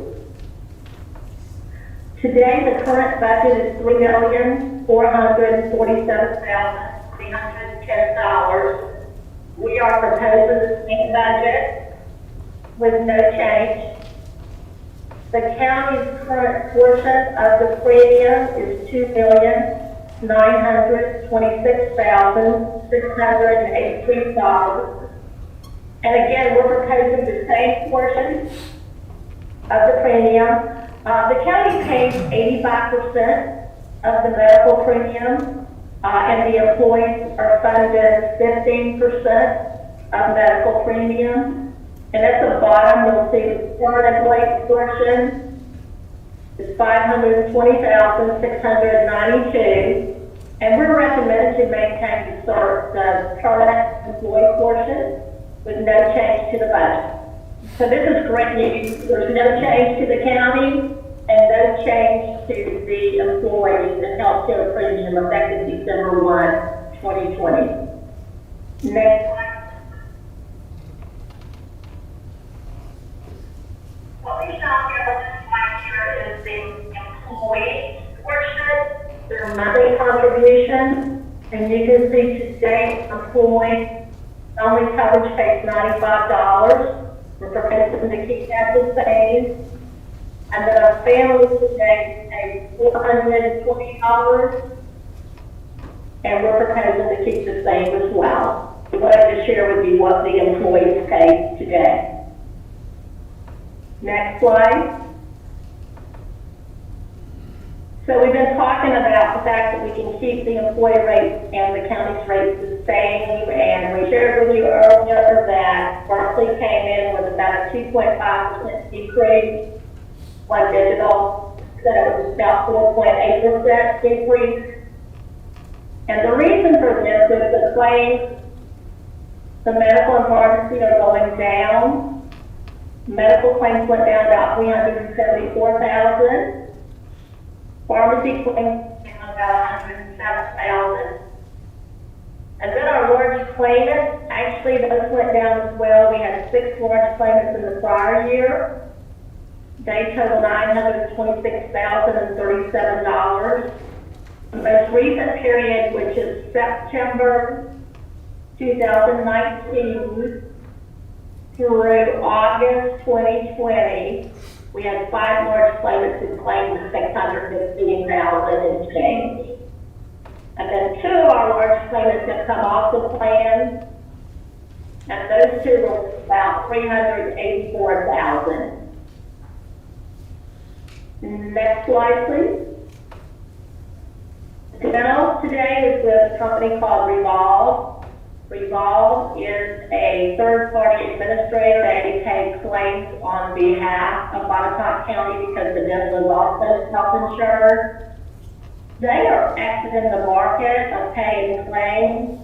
Today, the current budget is $3,447,310. We are proposing the same budget with no change. The county's current portion of the premium is $2,926,683. And again, we're proposing the same portion of the premium. The county pays 85% of the medical premium, and the employees are funded 15% of medical premium. And at the bottom, you'll see the current employee portion is $520,692. And we're recommending to maintain the current employee portion with no change to the budget. So this is great news. There's no change to the county and no change to the employees and healthcare premium effective December 1, 2020. Next slide. employee portion, their monthly contribution, and you can see today employee only coverage pays $95. We're proposing to keep that the same. And then a family today pays $420, and we're proposing to keep the same as well. We wanted to share with you what the employees pay today. Next slide. So we've been talking about the fact that we can keep the employee rates and the county's rates the same, and we shared with you earlier that Berkeley came in with about a 2.5% decrease. One Digital said it was about 4.8% decrease. And the reason for this is the claims, the medical and pharmacy are going down. Medical claims went down about 374,000. Pharmacy claims down about 107,000. And then our large claimants, actually those went down as well. We had 6 large claimants in the prior year. They total $926,037. The most recent period, which is September 2019 through August 2020, we had 5 large claimants who claimed $615,000 and change. And then 2 of our large claimants have come off the plan, and those 2 were about $384,000. Next slide, please. Dental today is with a company called Revolve. Revolve is a third-party administrator that takes claims on behalf of Botetourt County because the dental is also self-insured. They are exiting the market of paying claims.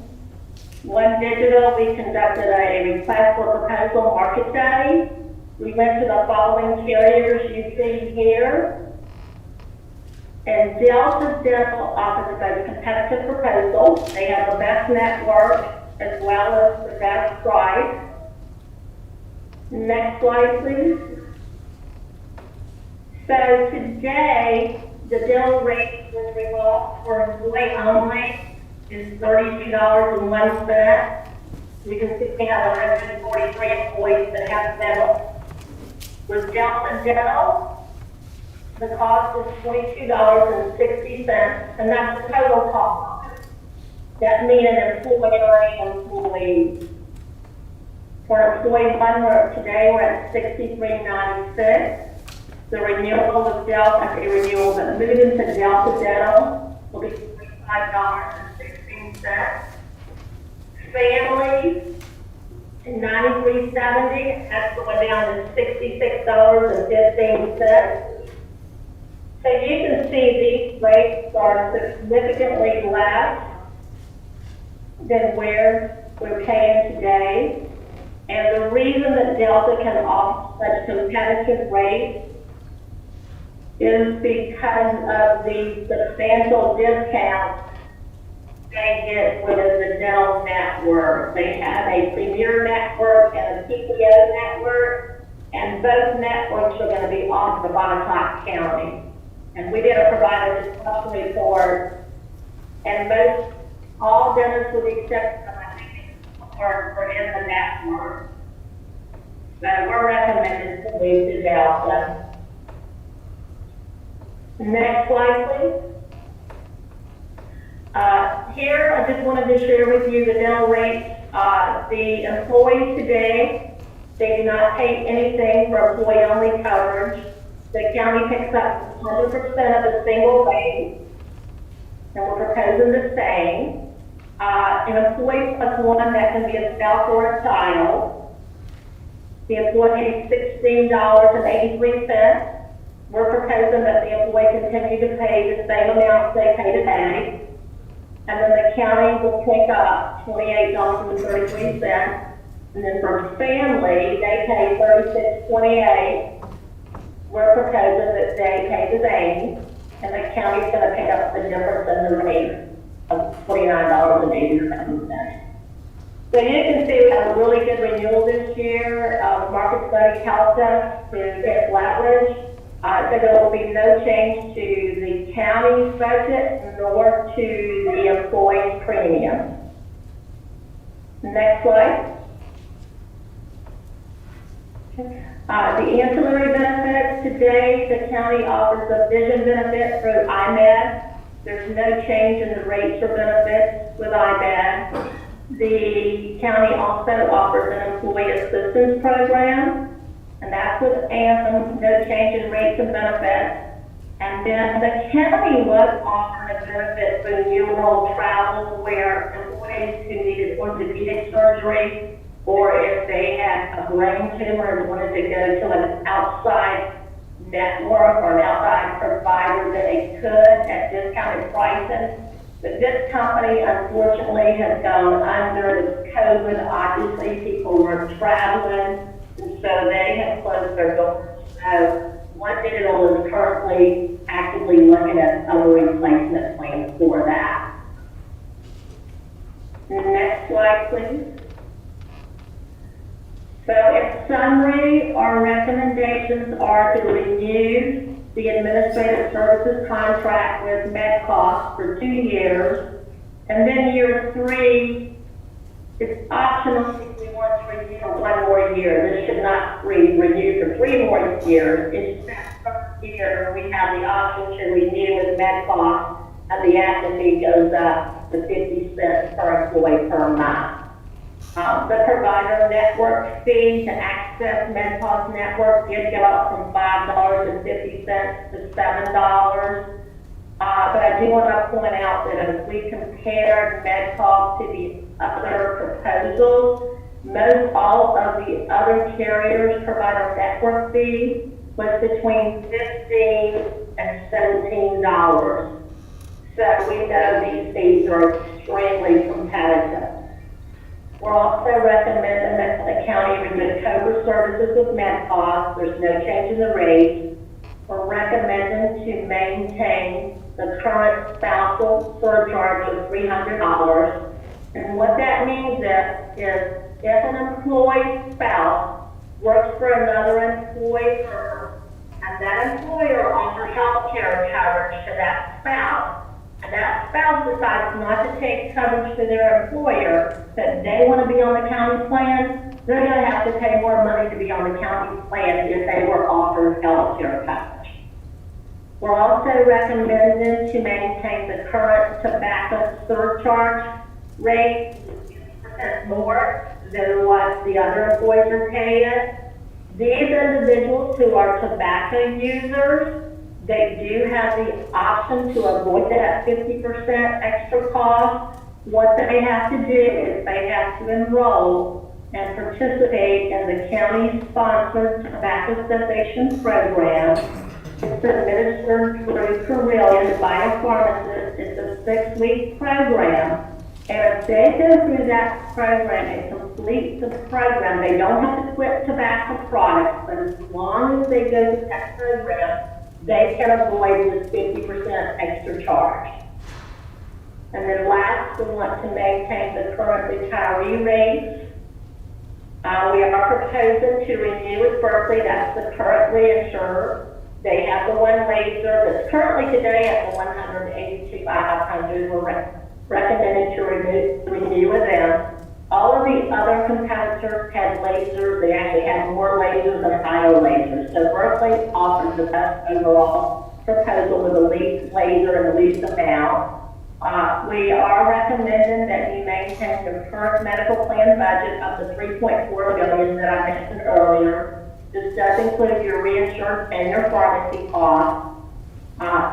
One Digital, we conducted a request for proposal market study. We went to the following carriers you see here. And Delta Dental offers a very competitive proposal. They have the best network as well as the best price. Next slide, please. So today, the dental rate with Revolve for employee only is $32.01. You can see we have 143 employees that have dental. With Delta Dental, the cost is $22.60, and that's the total cost. That means an employee. For employee one, today we're at $63.96. The renewal of Delta, the renewal, but moving to Delta Dental will be $45.16. Family, $93.70, that's going down to $66.15. So you can see these rates are significantly less than where we're paying today. And the reason that Delta can offer such competitive rates is because of the substantial discounts they get with the dental network. They have a Premier network and a PPO network, and both networks are going to be off the Botetourt County. And we did a provider discussion report, and all dentists with the exception of I think are in the network. So we're recommending to move to Delta. Next slide, please. Here, I just wanted to share with you the dental rates. The employees today, they do not pay anything for employee-only coverage. The county picks up 100% of the single rate, and we're proposing the same. An employee plus one, that can be a spouse or a child. The employee pays $16.83. We're proposing that the employee continue to pay the same amount they pay today. And then the county will pick up $28.33. And then for family, they pay $36.28. We're proposing that they pay the same, and the county's going to pick up the difference in the rate of $29.87. So you can see we have a really good renewal this year. The market study helped us to get leverage. So there will be no change to the county's budget nor to the employee's premium. Next slide. The ancillary benefits, today the county offers a vision benefit through IMED. There's no change in the rates or benefits with IMED. The county also offers an employee assistance program, and that's with Anthem, no change in rates and benefits. And then the county was offering a benefit for renewal travel where employees who needed orthopedic surgery or if they had a brain tumor and wanted to go to an outside network or an outside provider, that they could at discounted prices. But this company, unfortunately, has gone under with COVID. Obviously, people were traveling, and so they have closed their doors. So One Digital is currently actively looking at other replacement plans for that. Next slide, please. So in summary, our recommendations are to renew the administrative services contract with MedCost for 2 years. And then year 3, it's optional if we want to renew for 1 more year. This should not renew for 3 more years. It's that first year we have the option to renew with MedCost, and the admin fee goes up to 50 cents per employee per month. The provider network fee to access MedPOS network did go up from $5.50 to $7. But I do want to point out that if we compare MedPOS to the other proposals, most all of the other carriers' provider network fee was between $15 and $17. So we know these fees are extremely competitive. We're also recommending that the county renew COBRA services with MedPOS. There's no change in the rate. We're recommending to maintain the current spousal surcharge of $300. And what that means is if an employee's spouse works for another employer, and that employer offers health care coverage to that spouse, and that spouse decides not to take coverage to their employer, that they want to be on the county plan, they're going to have to pay more money to be on the county plan if they were offered health care coverage. We're also recommending to maintain the current tobacco surcharge rate, 50% more than what the other employees are paying. These individuals who are tobacco users, they do have the option to avoid that 50% extra cost. What they have to do is they have to enroll and participate in the county-sponsored tobacco cessation program. It's administered through Carillion by a pharmacist. It's a 6-week program. And if they go through that program and complete the program, they don't have to quit tobacco products, but as long as they go through that program, they can avoid this 50% extra charge. And then last, we want to maintain the current retiree rates. We are proposing to renew with Berkeley, that's the current reinsurer. They have the one laser that's currently today at the $182,500. We're recommended to renew with them. All of the other competitors had lasers. They actually had more lasers than IO lasers. So Berkeley offers the best overall proposal with the least laser and the least amount. We are recommending that you maintain the current medical plan budget of the $3.4 billion that I mentioned earlier. This does include your reinsurance and your pharmacy costs.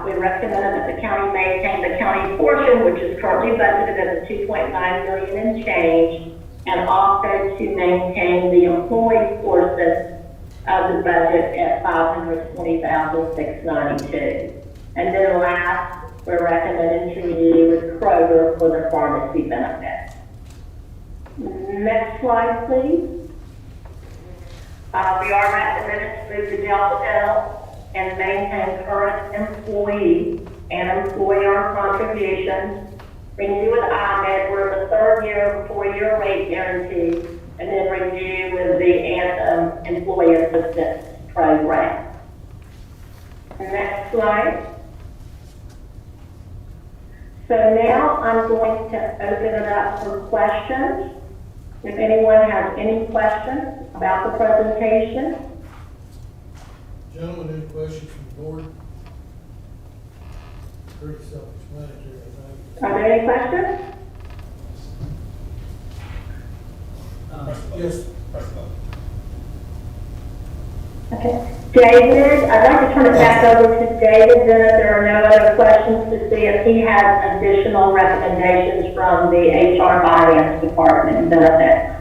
We recommend that the county maintain the county portion, which is currently budgeted at the $2.9 million and change, and also to maintain the employee portion of the budget at $520,692. And then last, we're recommending to renew with Kroger for the pharmacy benefits. Next slide, please. We are recommending to move to Delta Dental and maintain current employee and employer contributions. Renew with IMED, we're in the 3rd year, 4-year rate guarantee, and then renew with the Anthem Employee Assistance Program. slide. So now I'm going to open it up for questions. If anyone has any questions about the presentation. Gentlemen, any questions from the board? Pretty self-explanatory, I think. Are there any questions? Yes. Okay. David, I'd like to turn it back over to David then if there are no other questions to see if he has additional recommendations from the HR Finance Department and benefits.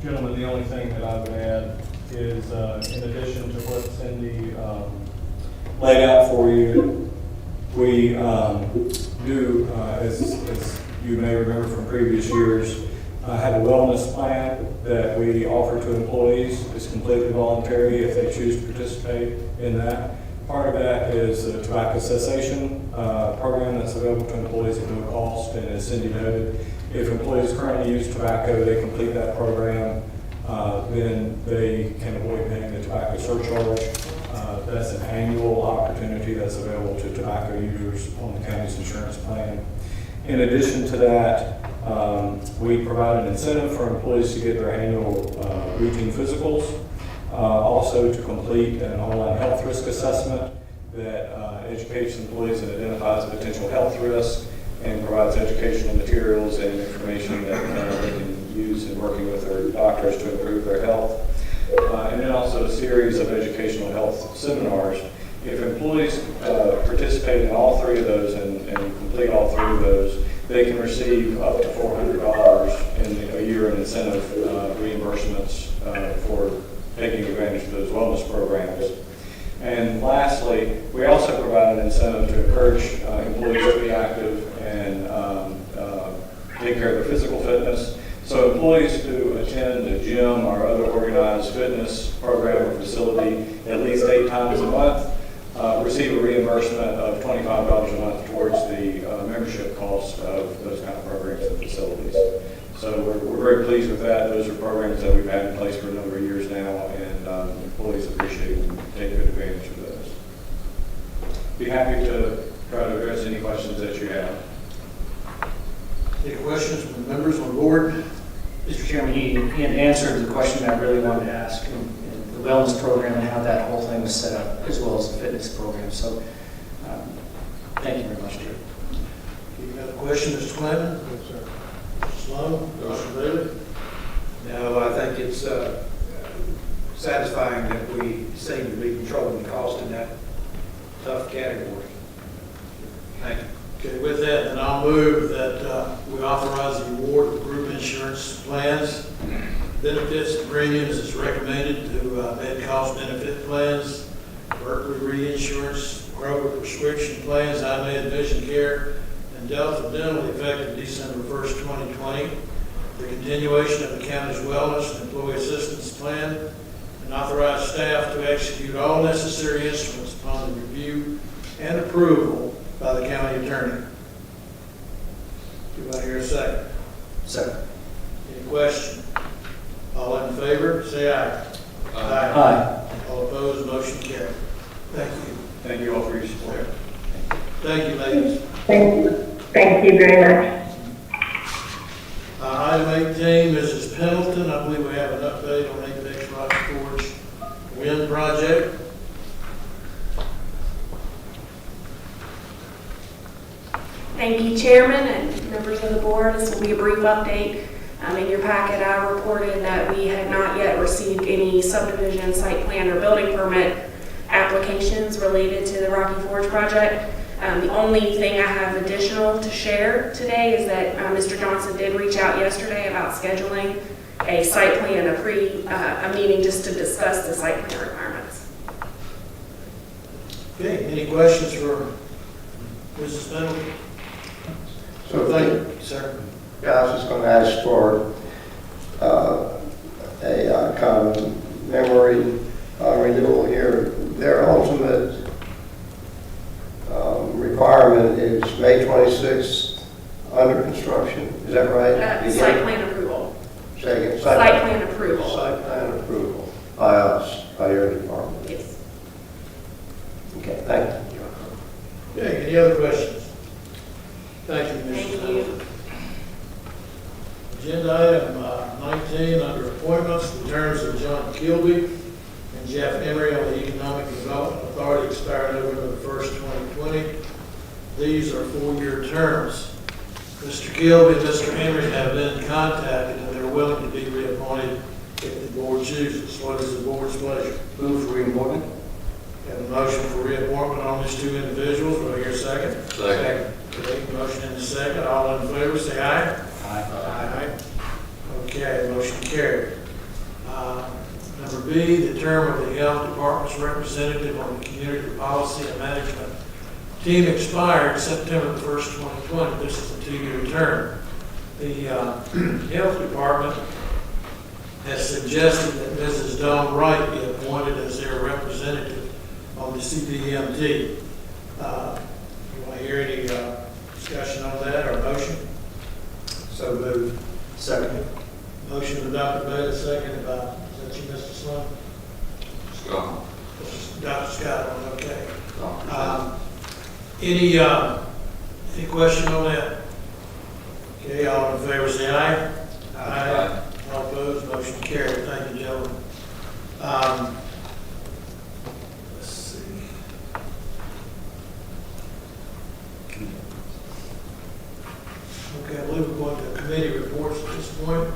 Gentlemen, the only thing that I would add is, in addition to what Cindy laid out for you, we do, as you may remember from previous years, have a wellness plan that we offer to employees. It's completely voluntary if they choose to participate in that. Part of that is a tobacco cessation program that's available to employees at no cost, and as Cindy noted, if employees currently use tobacco, they complete that program, then they can avoid paying the tobacco surcharge. That's an annual opportunity that's available to tobacco users on the county's insurance plan. In addition to that, we provide an incentive for employees to get their annual routine physicals, also to complete an online health risk assessment that educates employees and identifies potential health risks and provides educational materials and information that they can use in working with their doctors to improve their health. And then also a series of educational health seminars. If employees participate in all three of those and complete all three of those, they can receive up to $400 in a year in incentive reimbursements for taking advantage of those wellness programs. And lastly, we also provide an incentive to encourage employees to be active and take care of their physical fitness. So employees who attend a gym or other organized fitness program or facility at least 8 times a month receive a reimbursement of $25 a month towards the membership cost of those kind of programs and facilities. So we're very pleased with that. Those are programs that we've had in place for a number of years now, and employees appreciate and take good advantage of those. Be happy to try to address any questions that you have. Any questions from the members on the board? Mr. Chairman, he had answered the question I really wanted to ask, in the wellness program and how that whole thing was set up, as well as the fitness program. So, thank you very much, Chair. You have a question, Mr. Clement? Yes, sir. Mr. Sloan? Mr. Bailey? No, I think it's satisfying that we seem to be controlling the cost in that tough category. Thank you. Okay, with that, then I'll move that we authorize the award of group insurance plans, benefits and premiums as recommended to Med-Cost benefit plans, Berkeley Reinsurance, Kroger prescription plans, iMed Vision Care, and Delta Dental effective December 1st, 2020, the continuation of the county's wellness and employee assistance plan, and authorize staff to execute all necessary instruments upon the review and approval by the county attorney. Do I hear a second? Second. Any question? All in favor, say aye. Aye. All opposed, motion carried. Thank you. Thank you all for your support. Thank you, ladies. Thank you. Thank you very much. Item 18, Mrs. Pendleton, I believe we have an update on Apex Rock Forge Wind Project. Thank you, Chairman and members of the board. This will be a brief update. In your packet, I reported that we had not yet received any subdivision, site plan, or building permit applications related to the Rocky Forge project. The only thing I have additional to share today is that Mr. Johnson did reach out yesterday about scheduling a site plan, a meeting just to discuss the site plan requirements. Okay, any questions for Mrs. Pendleton? So Thank you, sir. I was just going to ask for a kind of memory renewal here. Their ultimate requirement is May 26th under construction. Thank you. Okay, any other questions? Thank you, Mr. Thank Miller. you. Agenda item 19, under appointments, the terms of John Kilby and Jeff Emery on the Economic Development Authority expired November the 1st, 2020. These are 4-year terms. Mr. Kilby and Mr. Emery have been contacted and they're willing to be reappointed if the board chooses. What is the board's pleasure? Move for reappointment. Have a motion for reappointment on these two individuals. Do I hear a second? Second. Okay, motion and a second. All in favor, say aye. Aye. Aye. Okay, motion carried. Number B, the term of the Health Department's representative on the Community Policy and Management Team expired September the 1st, 2020. This is a 2-year term. The Health Department has suggested that Mrs. Dawn Wright be appointed as their representative on the CPMT. You want to hear any discussion on that or motion? So moved. Second. Motion adopted by the second by, is that you, Mr. Sloan? Scott. Dr. Scott, okay. Any question on that? Okay, all in favor say aye. Aye. All opposed, motion carried. Thank you, gentlemen. Let's see. Okay, I believe we're going to committee reports at this point.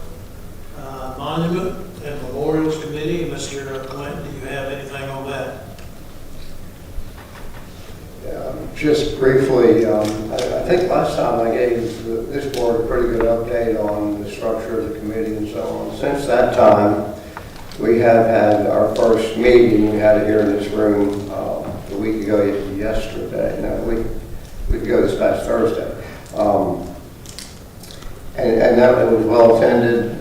Monument and Memorials Committee, Mr. Clinton, do you have anything on that? Just briefly, I think last time I gave this board a pretty good update on the structure of the committee and so on. Since that time, we have had our first meeting. We had it here in this room a week ago yesterday. No, a week ago this past Thursday. And that was well attended.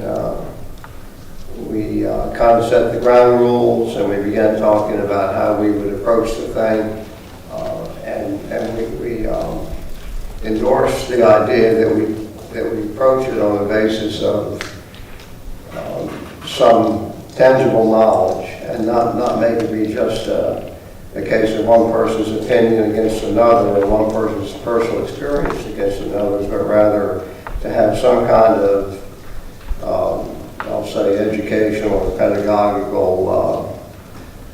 We kind of set the ground rules and we began talking about how we would approach the thing. And we endorsed the idea that we approach it on the basis of some tangible knowledge and not make it be just a case of one person's opinion against another or one person's personal experience against another, but rather to have some kind of, I'll say, educational or pedagogical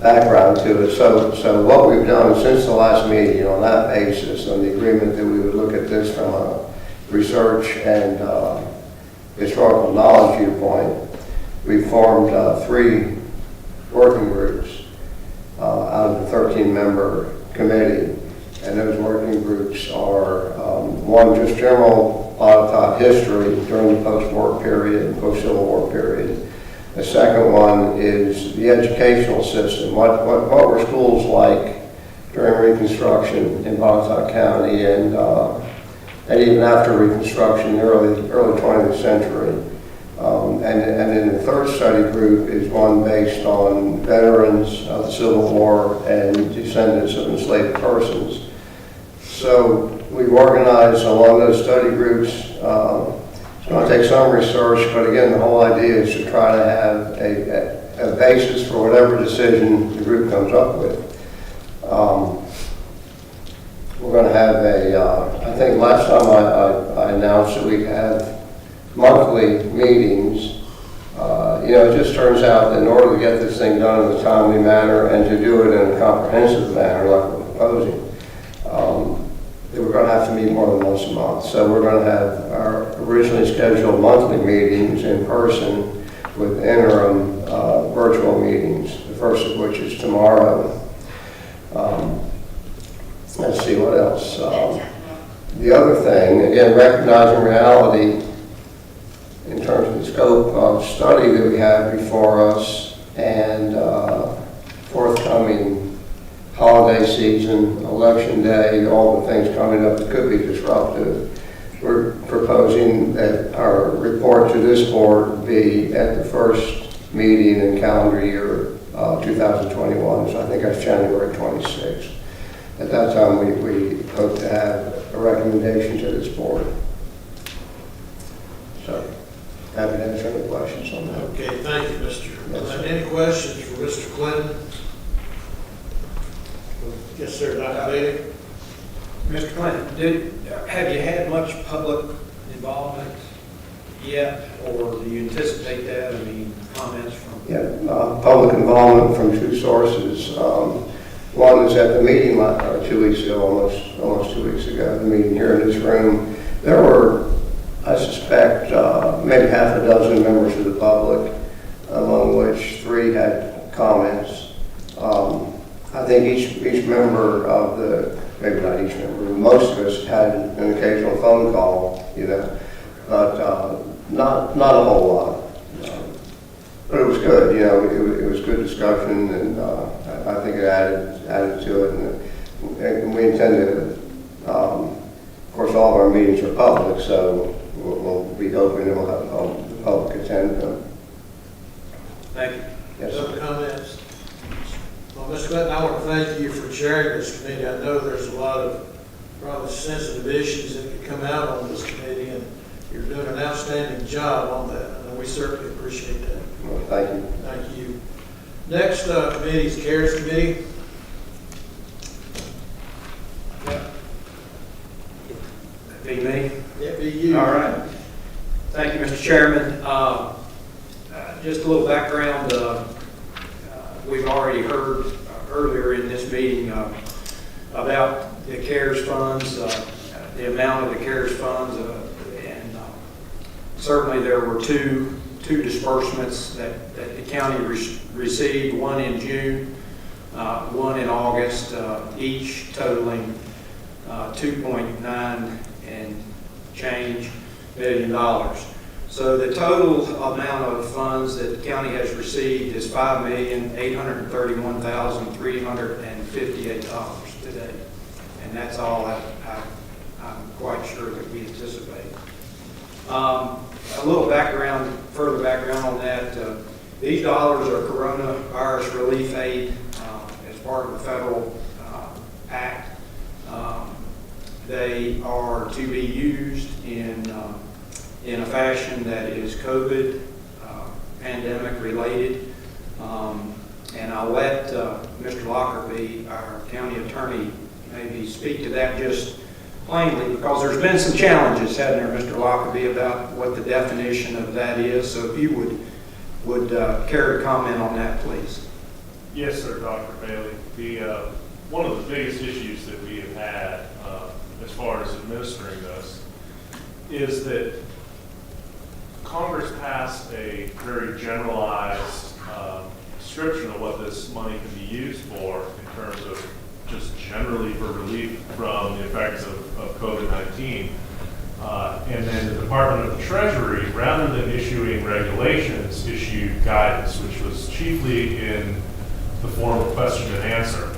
background to it. So what we've done since the last meeting on that basis, on the agreement that we would look at this from a research and historical knowledge viewpoint, we formed 3 working groups out of the 13-member committee. And those working groups are, one, just general Botetourt history during the post-war period, post-Civil War period. The second one is the educational system. What were schools like during Reconstruction in Botetourt County and even after Reconstruction in the early 20th century. And then the third study group is one based on veterans of the Civil War and descendants of enslaved persons. So we've organized along those study groups. It's going to take some research, but again, the whole idea is to try to have a basis for whatever decision the group comes up with. We're going to have I think last time I announced that we have monthly meetings. It just turns out that in order to get this thing done in a timely manner and to do it in a comprehensive manner like we're proposing, that we're going to have to meet more than once a month. So we're going to have our originally scheduled monthly meetings in person with interim virtual meetings, the first of which is tomorrow. Let's see what else. The other thing, again, recognizing reality in terms of the scope of study that we have before us and forthcoming holiday season, election day, all the things coming up that could be disruptive. We're proposing that our report to this board be at the first meeting in calendar year 2021, so I think that's January 26th. At that time, we hope to have a recommendation to this board. So, happy to answer any questions on that. Okay, thank you, Mr. Clinton. Any questions for Mr. Clinton? Yes, sir, Dr. Bailey. Mr. Clinton, have you had much public involvement yet, or do you anticipate that? I mean, comments from? Yeah, public involvement from two sources. One is at the meeting 2 weeks ago, almost 2 weeks ago, the meeting here in this room. There were, I suspect, maybe half a dozen members of the public, among which 3 had comments. I think each member of the, maybe not each member, most of us had an occasional phone call, but not a whole lot. But it was good, it was good discussion, and I think it added to it. And we intend to, of course, all of our meetings are public, so we'll be open and we'll have the public attend them. Thank you. Yes, Other sir. comments? Well, Mr. Clinton, I want to thank you for chairing this committee. I know there's a lot of probably sensitive issues that could come out on this committee, and you're doing an outstanding job on that, and we certainly appreciate that. Well, thank you. Thank you. Next committee is CARES Committee. That'd be me. Yeah, be you. All right. Thank you, Mr. Chairman. Just a little background. We've already heard earlier in this meeting about the CARES funds, the amount of the CARES funds, and certainly there were two disbursements that the county received, one in June, one in August, each totaling $2.9 and change $million. So the total amount of funds that the county has received is $5,831,358 today. And that's all I'm quite sure that we anticipate. A little further background on that. These dollars are coronavirus relief aid as part of the federal act. They are to be used in a fashion that is COVID pandemic related. And I'll let Mr. Lockerbie, our county attorney, maybe speak to that just plainly, because there's been some challenges, hasn't there, Mr. Lockerbie, about what the definition of that is. So if you would care to comment on that, please. Yes, sir, Dr. Bailey. One of the biggest issues that we have had as far as administering this is that Congress passed a very generalized description of what this money can be used for in terms of just generally for relief from the effects of COVID-19. And then the Department of the Treasury, rather than issuing regulations, issued guidance, which was chiefly in the form of question and answer.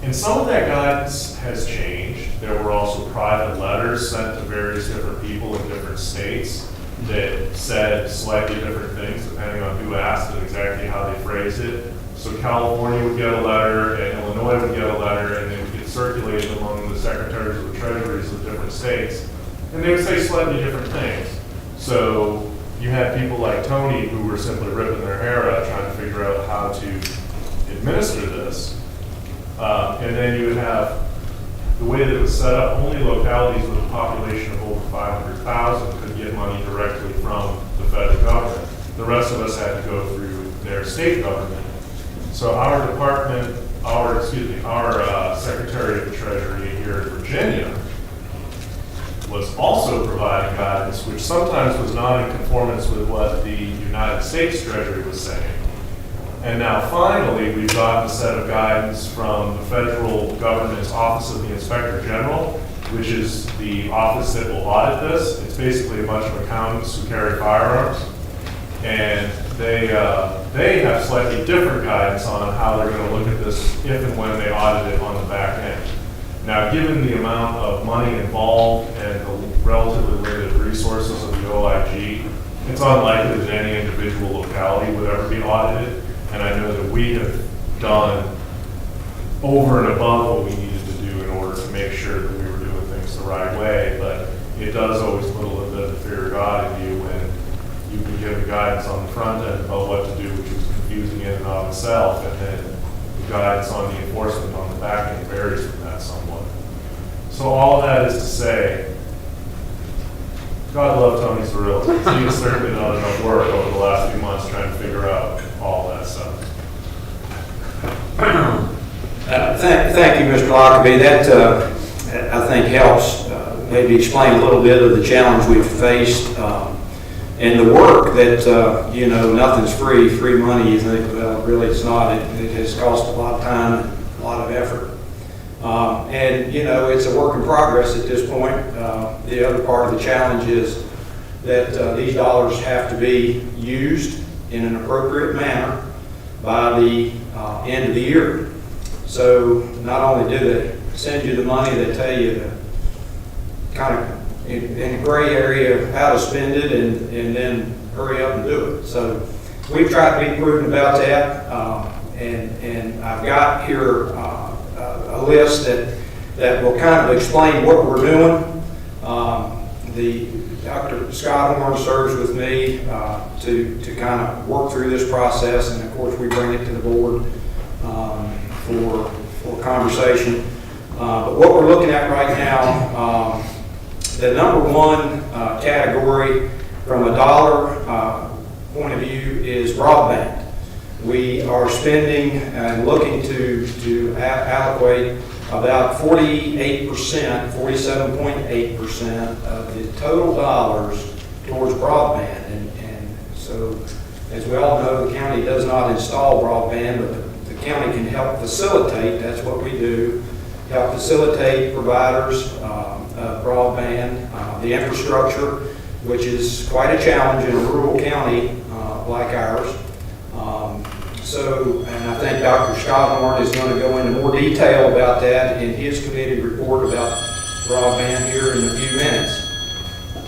And some of that guidance has changed. There were also private letters sent to various different people in different states that said slightly different things depending on who asked and exactly how they phrased it. So California would get a letter, and Illinois would get a letter, and they would get circulated among the secretaries of the treasuries of different states. And they would say slightly different things. So you had people like Tony who were simply ripping their hair out trying to figure out how to administer this. And then you would have the way that it was set up, only localities with a population of over 500,000 could get money directly from the federal government. The rest of us had to go through their state government. So our department, our Secretary of the Treasury here in Virginia was also providing guidance, which sometimes was not in conformance with what the United States Treasury was saying. And now finally, we've gotten a set of guidance from the federal government's Office of the Inspector General, which is the office that will audit this. It's basically a bunch of accountants who carry firearms. And they have slightly different guidance on how they're going to look at this if and when they audit it on the back end. Now, given the amount of money involved and the relatively limited resources of the OIG, it's unlikely that any individual locality would ever be audited. And I know that we have done over and above what we needed to do in order to make sure that we were doing things the right way. But it does always put a little bit of the fear of God in you when you've been given guidance on the front end about what to do, which was confusing in and of itself, and then the guidance on the enforcement on the back end very varies from that somewhat. So all that is to say, God love Tony Cirillo, because he's certainly done enough work over the last few months trying to figure out all that stuff. Thank you, Mr. Lockerbie. That, I think, helps maybe explain a little bit of the challenge we've faced and the work that, you know, nothing's free. Free money, you think, well, really it's not. It has cost a lot of time and a lot of effort. And, you know, it's a work in progress at this point. The other part of the challenge is that these dollars have to be used in an appropriate manner by the end of the year. So not only do they send you the money, they tell you to kind of in a gray area how to spend it and then hurry up and do it. So we've tried to be prudent about that. And I've got here a list that will kind of explain what we're doing. Dr. Scott Horn serves with me to kind of work through this process, and of course we bring it to the board for conversation. But what we're looking at right now, the number one category from a dollar point of view is broadband. We are spending and looking to allocate about 48%, 47.8% of the total dollars towards broadband. And so, as we all know, the county does not install broadband, but the county can help facilitate. That's what we do, help facilitate providers of broadband, the infrastructure, which is quite a challenge in a rural county like ours. And I think Dr. Scott Horn is going to go into more detail about that in his committee report about broadband here in a few minutes.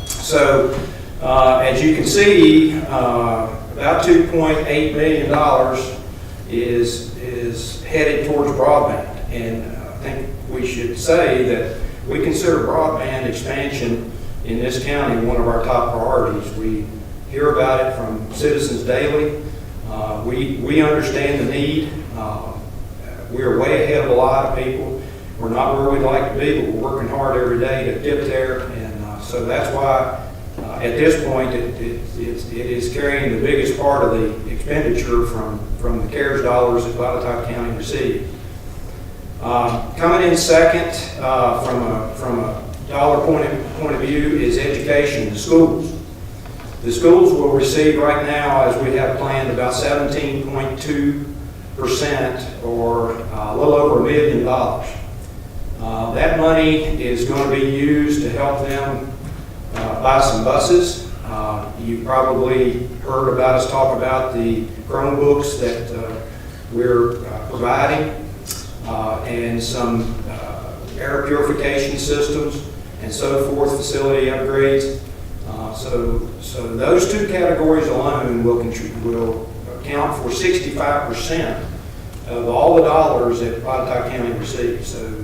So, as you can see, about $2.8 million is headed towards broadband. And I think we should say that we consider broadband expansion in this county one of our top priorities. We hear about it from citizens daily. We understand the need. We're way ahead of a lot of people. We're not where we'd like to be, but we're working hard every day to get there. And so that's why at this point it is carrying the biggest part of the expenditure from the CARES dollars that Botetourt County received. Coming in second from a dollar point of view is education, the schools. The schools will receive right now, as we have planned, about 17.2% or a little over $1 million. That money is going to be used to help them buy some buses. You probably heard about us talk about the Chromebooks that we're providing and some air purification systems and so forth, facility upgrades. So those two categories alone will account for 65% of all the dollars that Botetourt County receives. So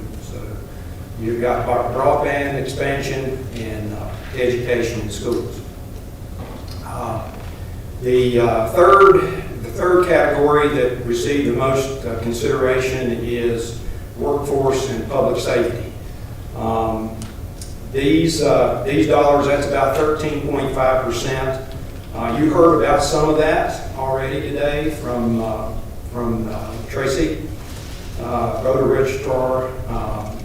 you've got broadband expansion and education in schools. The third category that received the most consideration is workforce and public safety. These dollars, that's about 13.5%. You heard about some of that already today from Tracy, voter registrar,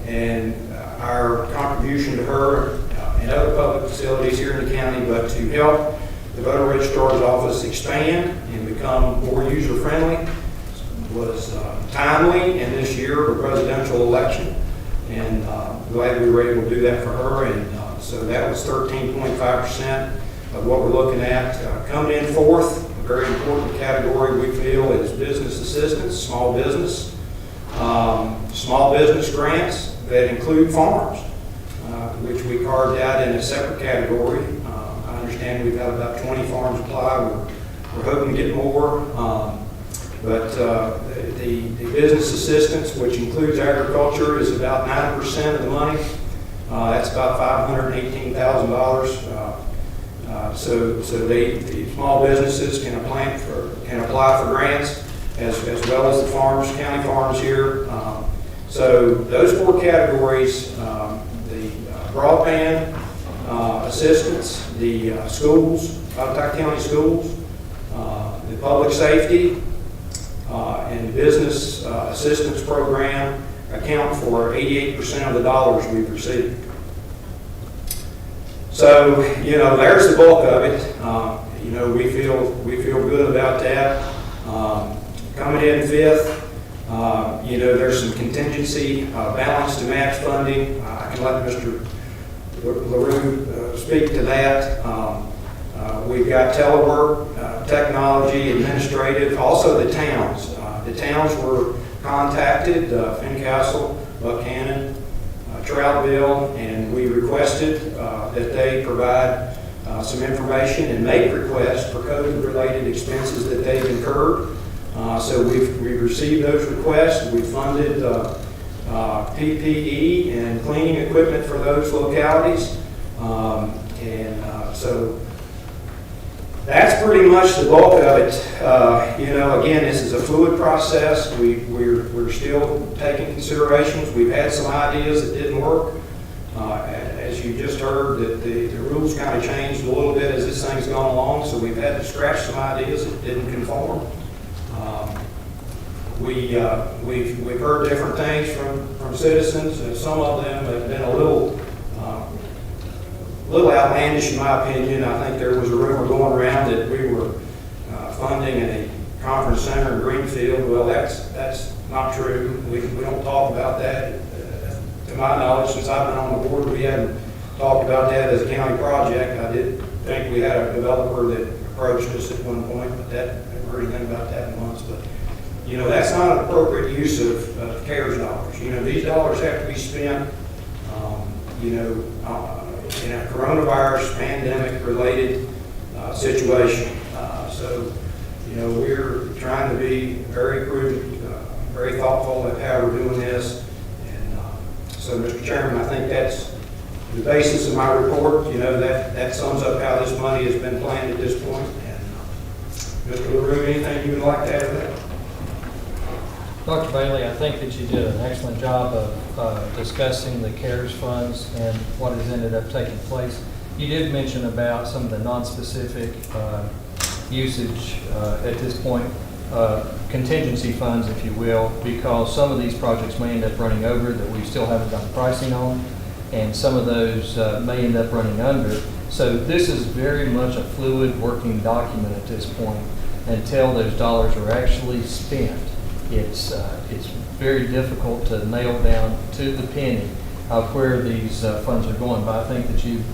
and our contribution to her and other public facilities here in the county, but to help the voter registrar's office expand and become more user-friendly was timely in this year of a presidential election. And glad we were able to do that for her. And so that was 13.5% of what we're looking at. Coming in fourth, a very important category we feel is business assistance, small business grants that include farms, which we carved out in a separate category. I understand we've got about 20 farms apply. We're hoping to get more. But the business assistance, which includes agriculture, is about 9% of the money. That's about $518,000. So the small businesses can apply for grants as well as the farms, county farms here. So those 4 categories, the broadband assistance, the schools, Pontotoc County schools, the public safety, and business assistance program account for 88% of the dollars we've received. So, there's the bulk of it. We feel good about that. Coming in 5th, there's some contingency balance to match funding. I can let Mr. LaRue speak to that. We've got telework, technology, administrative, also the towns. The towns were contacted, Fincastle, Buchanan, Troutville, and we requested that they provide some information and make requests for COVID-related expenses that they've incurred. So we've received those requests. We funded PPE and cleaning equipment for those localities. So that's pretty much the bulk of it. Again, this is a fluid process. We're still taking considerations. We've had some ideas that didn't work. As you just heard, that the rules kind of changed a little bit as this thing's gone along, so we've had to scratch some ideas that didn't conform. We've heard different things from citizens, and some of them have been a little outlandish in my opinion. I think there was a rumor going around that we were funding a conference center in Greenfield. Well, that's not true. We don't talk about that. To my knowledge, since I've been on the board, we haven't talked about that as a county project. I did think we had a developer that approached us at one point, but I haven't heard anything about that in months. But that's not an appropriate use of CARES dollars. These dollars have to be spent, in a coronavirus pandemic-related situation. So, we're trying to be very prudent, very thoughtful at how we're doing this. And so, Mr. Chairman, I think that's the basis of my report. That sums up how this money has been planned at this point. And Mr. LaRue, anything you would like to add to that? Dr. Bailey, I think that you did an excellent job of discussing the CARES funds and what has ended up taking place. You did mention about some of the non-specific usage at this point, contingency funds, if you will, because some of these projects may end up running over that we still haven't got pricing on, and some of those may end up running under. So this is very much a fluid working document at this point until those dollars are actually spent. It's very difficult to nail down to the penny of where these funds are going. But I think that you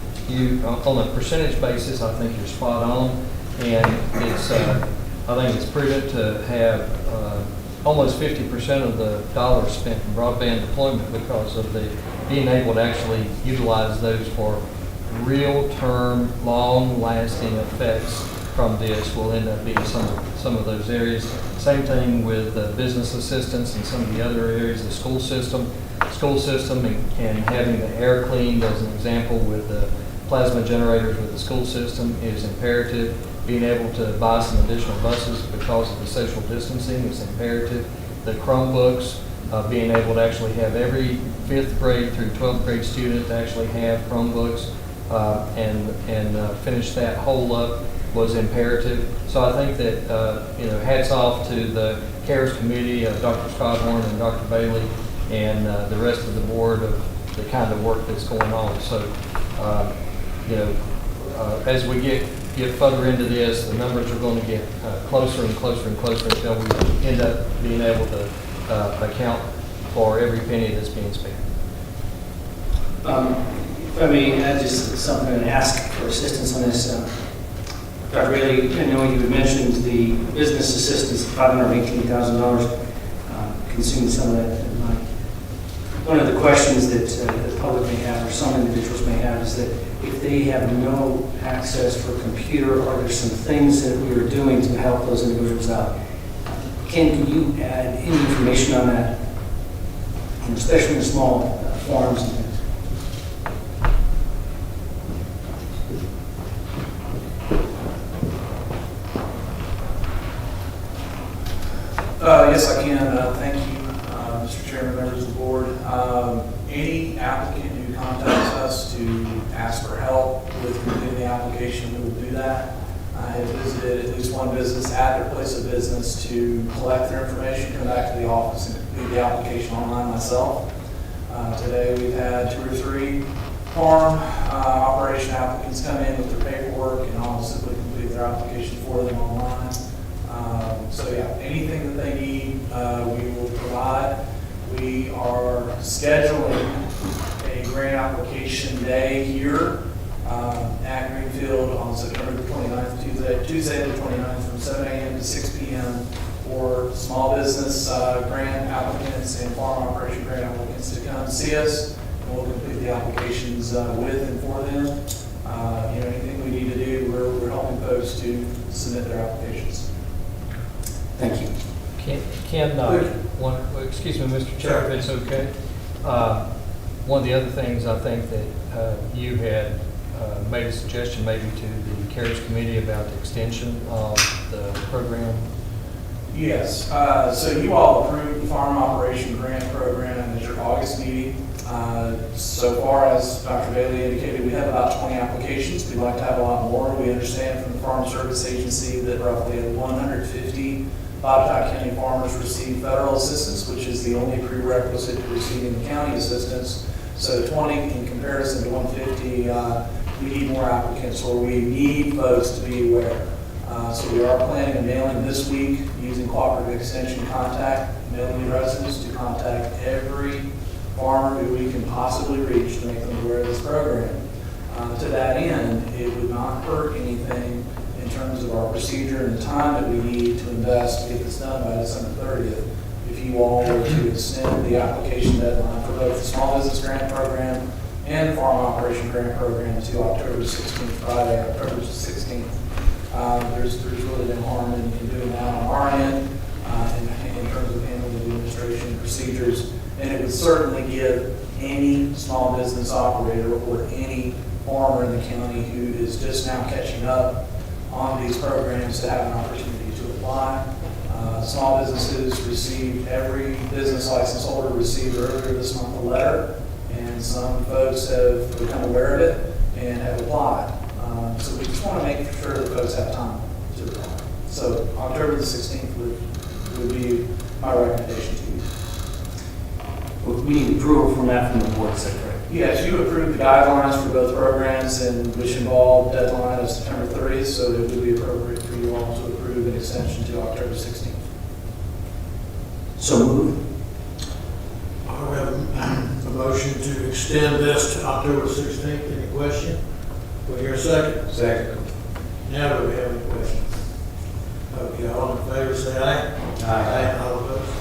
on a percentage basis, I think you're spot on, and I think it's prudent to have almost 50% of the dollars spent in broadband deployment because of the being able to actually utilize those for real-term, long-lasting effects from this will end up being some of those areas. Same thing with business assistance and some of the other areas of the school system and having the air cleaned as an example with the plasma generators with the school system is imperative. Being able to buy some additional buses because of the social distancing is imperative. The Chromebooks, being able to actually have every 5th grade through 12th grade student to actually have Chromebooks and finish that whole up was imperative. So I think that, hats off to the CARES committee, Dr. Scott Horn and Dr. Bailey, and the rest of the board of the kind of work that's going on. So, as we get further into this, the numbers are going to get closer and closer and closer until we end up being able to account for every penny that's being spent. I mean, just something to ask for assistance on this. Dr. Bailey, I know you had mentioned the business assistance, $518,000, consumed some of that. One of the questions that the public may have, or some individuals may have, is that if they have no access for a computer, are there some things that we are doing to help those individuals out? Ken, can you add any information on that, especially in small farms and things? Yes, I can. Thank you, Mr. Chairman, members of the board. Any applicant who contacts us to ask for help with completing the application, we will do that. I have visited at least one business at their place of business to collect their information, come back to the office and complete the application online myself. Today we've had 2 or 3 farm operation applicants come in with their paperwork, and I'll simply complete their application for them online. So yeah, anything that they need, we will provide. We are scheduling a grant application day here at Greenfield on September the 29th, Tuesday the 29th, from 7 a.m. to 6 p.m. for small business grant applicants and farm operation grant applicants to come see us, and we'll complete the applications with and for them. Anything we need to do, we're helping folks to submit their applications. Thank you. Excuse me, Mr. Chair, if it's okay. One of the other things I think that you had made a suggestion maybe to the CARES committee about the extension of the program. Yes, so you all approved the Farm Operation Grant Program at your August meeting. So far, as Dr. Bailey indicated, we have about 20 applications. We'd like to have a lot more. We understand from the Farm Service Agency that roughly 150 Botetourt County farmers receive federal assistance, which is the only prerequisite to receiving county assistance. So 20 in comparison to 150, we need more applicants, or we need folks to be aware. So we are planning a mailing this week using Cooperative Extension Contact, mailing residents to contact every farmer who we can possibly reach to make them aware of this program. To that end, it would not hurt anything in terms of our procedure and the time that we need to invest to get this done by December 30th. If you all were to extend the application deadline for both the Small Business Grant Program and the Farm Operation Grant Program to October 16th, Friday, October 16th. There's really no harm in doing that on our end in terms of handling the administration and procedures. And it would certainly give any small business operator or any farmer in the county who is just now catching up on these programs to have an opportunity to apply. Small businesses received, every business license holder received earlier this month a letter, and some folks have become aware of it and have applied. So we just want to make sure that folks have time to apply. So October the 16th would be my recommendation to you. We need approval from that from the board, is that correct? Yes, you approved the guidelines for both programs, and which involved deadline of September 30th, so it would be appropriate for you all to approve an extension to October 16th. So moved. I have a motion to extend this to October 16th. Any question? Do we hear a second? Second. Now do we have any questions? Okay, all in favor say aye. Aye. All opposed?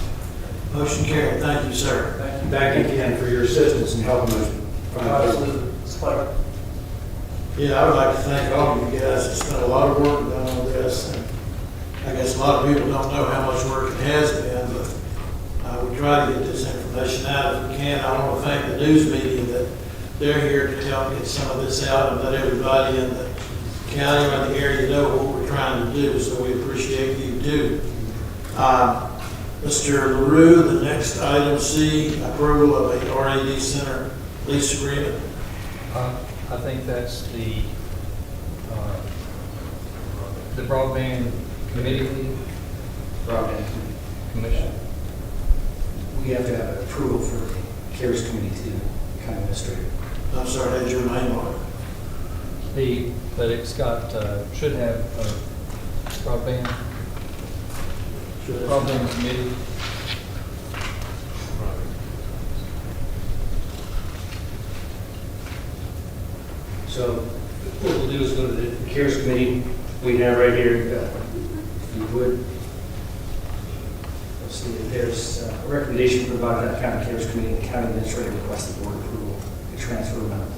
Motion carried. Thank you, sir. Thank you. Thank you again for your assistance in helping us. Absolutely. It's a pleasure. Yeah, I would like to thank all of you guys. It's been a lot of work done on this. And I guess a lot of people don't know how much work it has been, but we try to get this information out if we can. I want to thank the news media that they're here to help get some of this out and let everybody in the county or the area know what we're trying to do, so we appreciate you too. Mr. LaRue, the next item C, approval of a RAD Center lease agreement. I think that's the broadband committee, Broadband. commission. We have to have approval for the CARES committee to kind of administrator. I'm sorry, that's your name on it. But it's got, should have broadband committee. So what we'll do is go to the CARES committee. We have right here, if you would. Let's see, there's a recommendation provided by the County CARES Committee, the county administrator requests the board approval to transfer amount.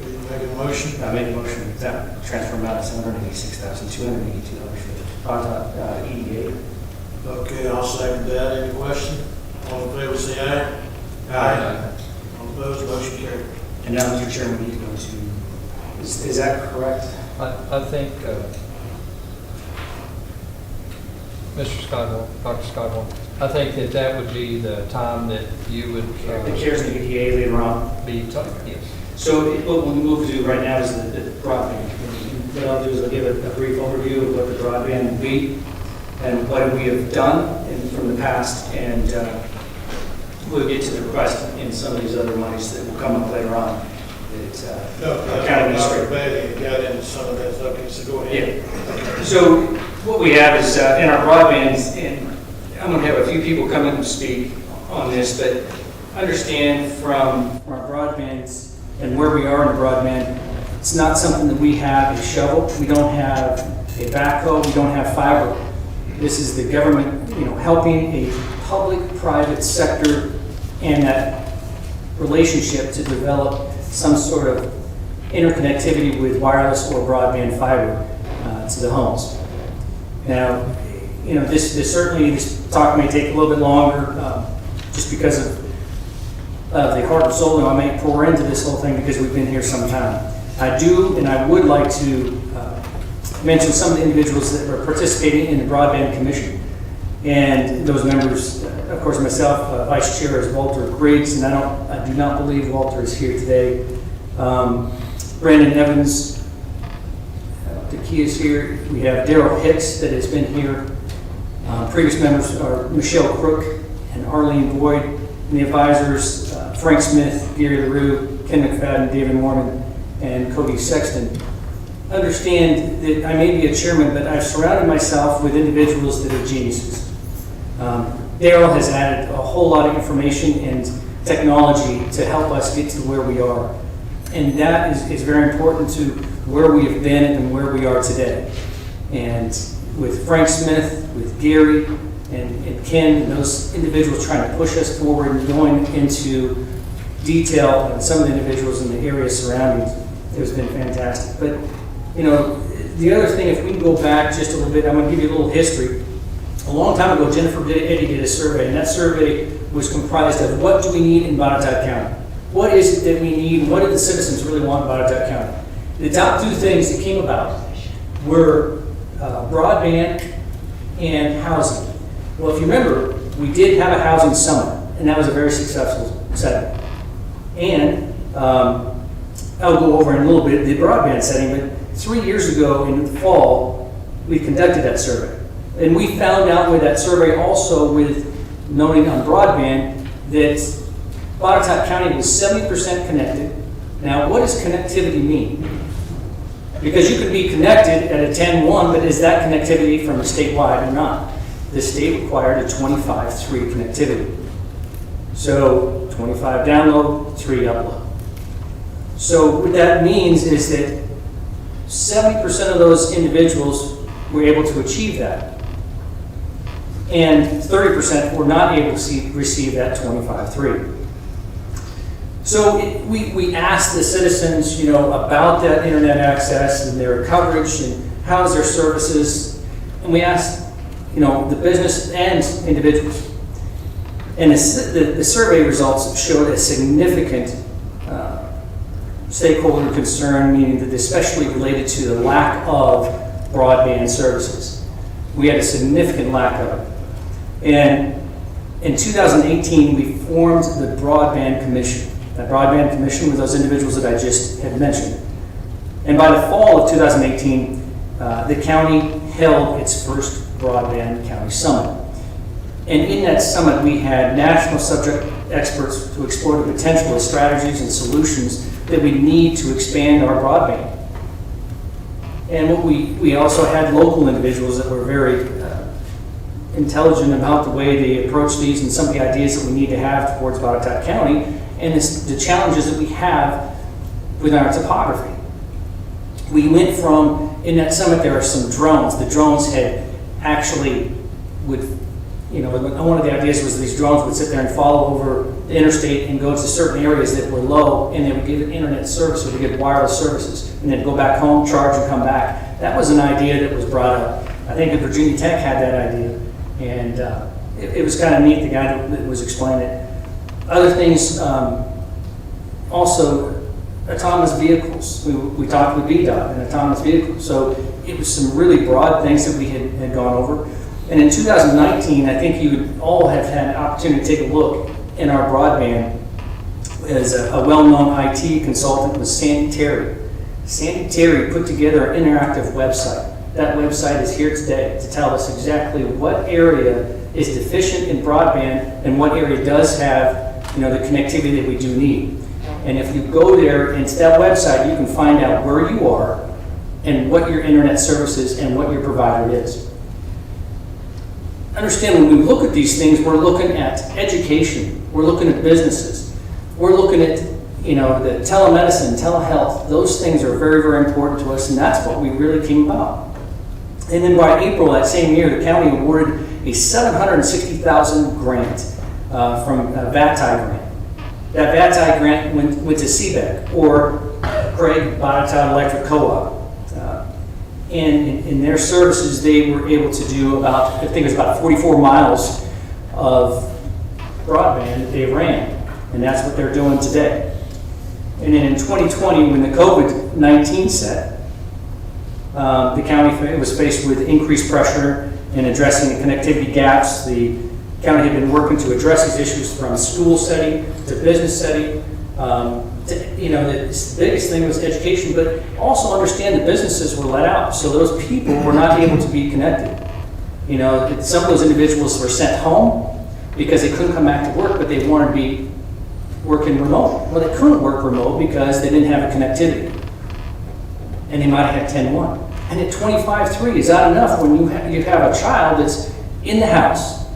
Can you make a motion? I made a motion that transfer amount of $786,282 for the EDA. Okay, I'll second that. Any question? All in favor, say aye. Aye. All opposed, motion carried. And now, Mr. Chairman, we need to go to, is that correct? I think Mr. Scott, Dr. Scott, I think that that would be the time that you would. The CARES and EDA later on. Be talking, yes. So what we move to do right now is the broadband. What I'll do is I'll give a brief overview of what the broadband will be and what we have done from the past, and we'll get to the request in some of these other monies that will come up later on. Dr. Bailey got into some of that subject, so go ahead. Yeah. So what we have is in our broadband, and I'm going to have a few people come in and speak on this, but understand from our broadbands and where we are in the broadband, it's not something that we have a shovel. We don't have a backhoe. We don't have fiber. This is the government, helping a public-private sector and that relationship to develop some sort of interconnectivity with wireless or broadband fiber to the homes. Now, this talk may take a little bit longer just because of the heart and soul, and I may pour into this whole thing because we've been here some time. I do, and I would like to mention some of the individuals that were participating in the Broadband Commission. And those members, of course, myself, Vice Chair is Walter Griggs, and I do not believe Walter is here today. Brandon Evans, Key is here. We have Daryl Hicks that has been here. Previous members are Michelle Crook and Arlene Boyd. And the advisors, Frank Smith, Gary LaRue, Ken McFadden, David Mormon, and Cody Sexton. Understand that I may be a chairman, but I've surrounded myself with individuals that are geniuses. Daryl has added a whole lot of information and technology to help us get to where we are. And that is very important to where we have been and where we are today. And with Frank Smith, with Gary, and Ken, and those individuals trying to push us forward and going into detail on some of the individuals in the area surrounding, it has been fantastic. But, the other thing, if we can go back just a little bit, I'm going to give you a little history. A long time ago, Jennifer Eddy did a survey, and that survey was comprised of what do we need in Botetourt County? What is it that we need, and what do the citizens really want in Botetourt County? The top two things that came about were broadband and housing. Well, if you remember, we did have a housing summit, and that was a very successful setting. And I'll go over in a little bit the broadband setting, but 3 years ago in the fall, we conducted that survey. And we found out with that survey also with noting on broadband that Botetourt County was 70% connected. Now, what does connectivity mean? Because you could be connected at a 10-1, but is that connectivity from a statewide or not? The state required a 25-3 connectivity. So 25 download, 3 upload. So what that means is that 70% of those individuals were able to achieve that. And 30% were not able to receive that 25-3. So we asked the citizens, about that internet access and their coverage and how's their services. And we asked, the business and individuals. And the survey results showed a significant stakeholder concern, meaning that especially related to the lack of broadband services. We had a significant lack of it. And in 2018, we formed the Broadband Commission. That Broadband Commission with those individuals that I just had mentioned. And by the fall of 2018, the county held its first Broadband County Summit. And in that summit, we had national subject experts to explore the potential of strategies and solutions that we need to expand our broadband. And we also had local individuals that were very intelligent about the way they approach these and some of the ideas that we need to have towards Botetourt County and the challenges that we have with our topography. We went from, in that summit there are some drones. The drones had actually one of the ideas was these drones would sit there and follow over the interstate and go to certain areas that were low, and they would give internet service, or they would give wireless services, and then go back home, charge, and come back. That was an idea that was brought up. I think that Virginia Tech had that idea, and it was kind of neat, the guy that was explaining it. Other things, also autonomous vehicles. We talked with VDOT and autonomous vehicles, so it was some really broad things that we had gone over. And in 2019, I think you would all have had an opportunity to take a look in our broadband. As a well-known IT consultant was Sandy Terry. Sandy Terry put together an interactive website. That website is here today to tell us exactly what area is deficient in broadband and what area does have, the connectivity that we do need. And if you go there into that website, you can find out where you are and what your internet service is and what your provider is. Understand, when we look at these things, we're looking at education, we're looking at businesses, we're looking at the telemedicine, telehealth. Those things are very, very important to us, and that's what we really came about. And then by April that same year, the county awarded a $760,000 grant from a VATI grant. That VATI grant went to CBEC, or Craig Botetown Electric Co-op. And in their services, they were able to do about 44 miles of broadband that they ran. And that's what they're doing today. And then in 2020, when the COVID-19 set, the county was faced with increased pressure in addressing the connectivity gaps. The county had been working to address these issues from school setting to business setting. The biggest thing was education, but also understand that businesses were let out, so those people were not able to be connected. Some of those individuals were sent home because they couldn't come back to work, but they wanted to be working remote. Well, they couldn't work remote because they didn't have a connectivity, and they might have had 10-1. And at 25.3, is that enough when you have a child that's in the house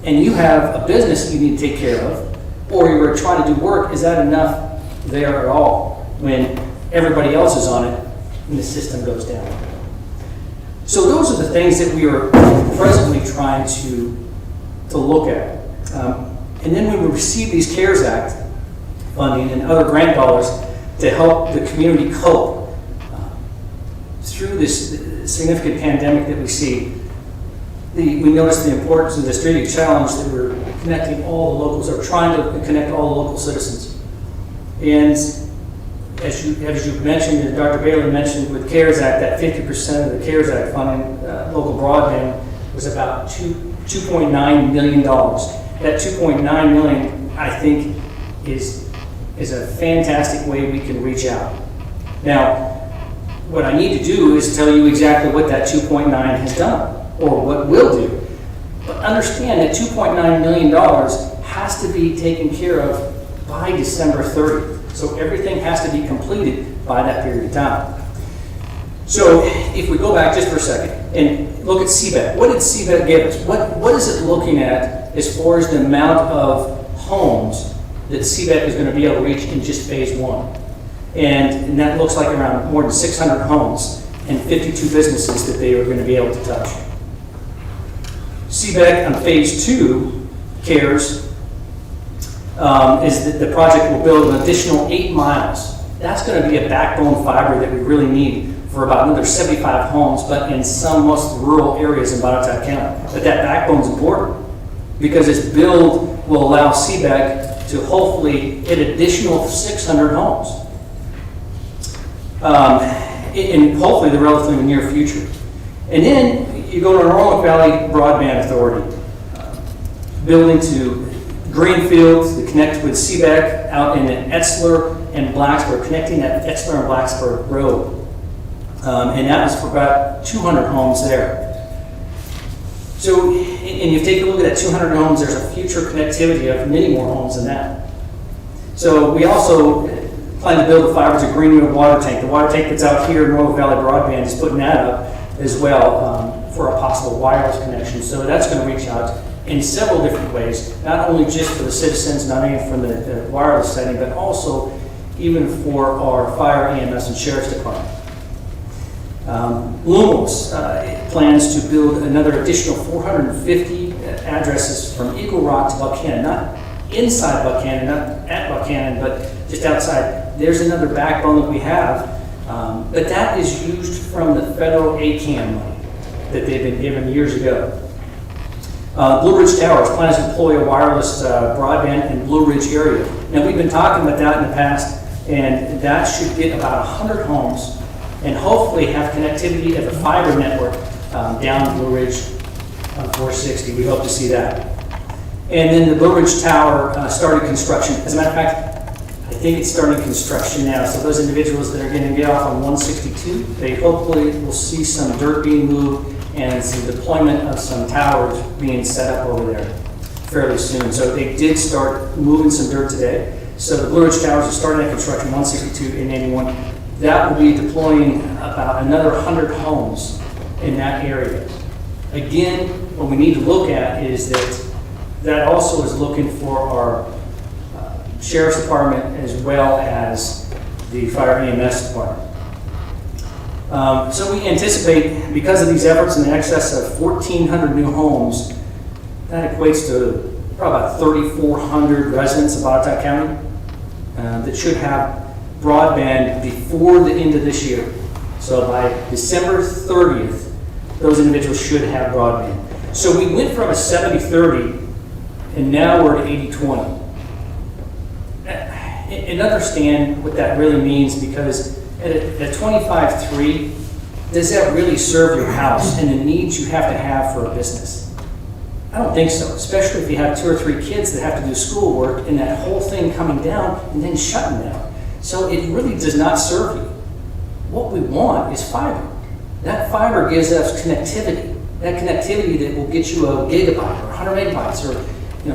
and you have a business you need to take care of, or you're trying to do work? Is that enough there at all when everybody else is on it and the system goes down? So those are the things that we are presently trying to look at. And then when we receive these CARES Act funding and other grant dollars to help the community cope through this significant pandemic that we see, we notice the importance of the strategic challenge that we're connecting all the locals, or trying to connect all the local citizens. And as you mentioned, and Dr. Bailey mentioned with CARES Act, that 50% of the CARES Act funding, local broadband, was about $2.9 million. That $2.9 million, I think, is a fantastic way we can reach out. Now, what I need to do is tell you exactly what that 2.9 has done, or what will do. But understand that $2.9 million has to be taken care of by December 30th. So everything has to be completed by that period of time. So if we go back just for a second and look at CBEC, what did CBEC give us? What is it looking at as far as the amount of homes that CBEC is going to be able to reach in just phase one? And that looks like around more than 600 homes and 52 businesses that they are going to be able to touch. CBEC on phase 2, CARES, is that the project will build an additional 8 miles. That's going to be a backbone fiber that we really need for about another 75 homes, but in some most rural areas in Botetourt County. But that backbone is important because this build will allow CBEC to hopefully hit additional 600 homes. In hopefully the relatively near future. And then you go to Roanoke Valley Broadband Authority, building to Greenfield to connect with CBEC out in Etzler and Blacksburg, connecting that Etzler and Blacksburg Road. And that was for about 200 homes there. So, and you take a look at that 200 homes, there's a future connectivity of many more homes than that. So we also plan to build the fiber to Greenwood water tank. The water tank that's out here in Roanoke Valley Broadband is putting that up as well for a possible wireless connection. So that's going to reach out in several different ways, not only just for the citizens, not only from the wireless setting, but also even for our fire, EMS, and sheriff's department. Lumos plans to build another additional 450 addresses from Eagle Rock to Buchanan, not inside Buchanan, not at Buchanan, but just outside. There's another backbone that we have, but that is used from the federal ACAM money that they've been given years ago. Blue Ridge Towers plans to deploy a wireless broadband in Blue Ridge area. Now, we've been talking about that in the past, and that should get about 100 homes and hopefully have connectivity of a fiber network down Blue Ridge on 460. We hope to see that. And then the Blue Ridge Tower started construction. As a matter of fact, I think it's starting construction now. So those individuals that are going to get off on 162, they hopefully will see some dirt being moved and some deployment of some towers being set up over there fairly soon. So they did start moving some dirt today. So the Blue Ridge Towers are starting that construction, 162 and 81. That will be deploying about another 100 homes in that area. Again, what we need to look at is that also is looking for our Sheriff's Department as well as the Fire EMS Department. So we anticipate, because of these efforts, in excess of 1,400 new homes. That equates to probably about 3,400 residents of Botetourt County that should have broadband before the end of this year. So by December 30th, those individuals should have broadband. So we went from a 70-30 and now we're at 80-20. And understand what that really means, because at a 25-3, does that really serve your house and the needs you have to have for a business? I don't think so, especially if you have 2 or 3 kids that have to do schoolwork and that whole thing coming down and then shutting down. So it really does not serve you. What we want is fiber. That fiber gives us connectivity. That connectivity that will get you a gigabyte or 100 megabytes or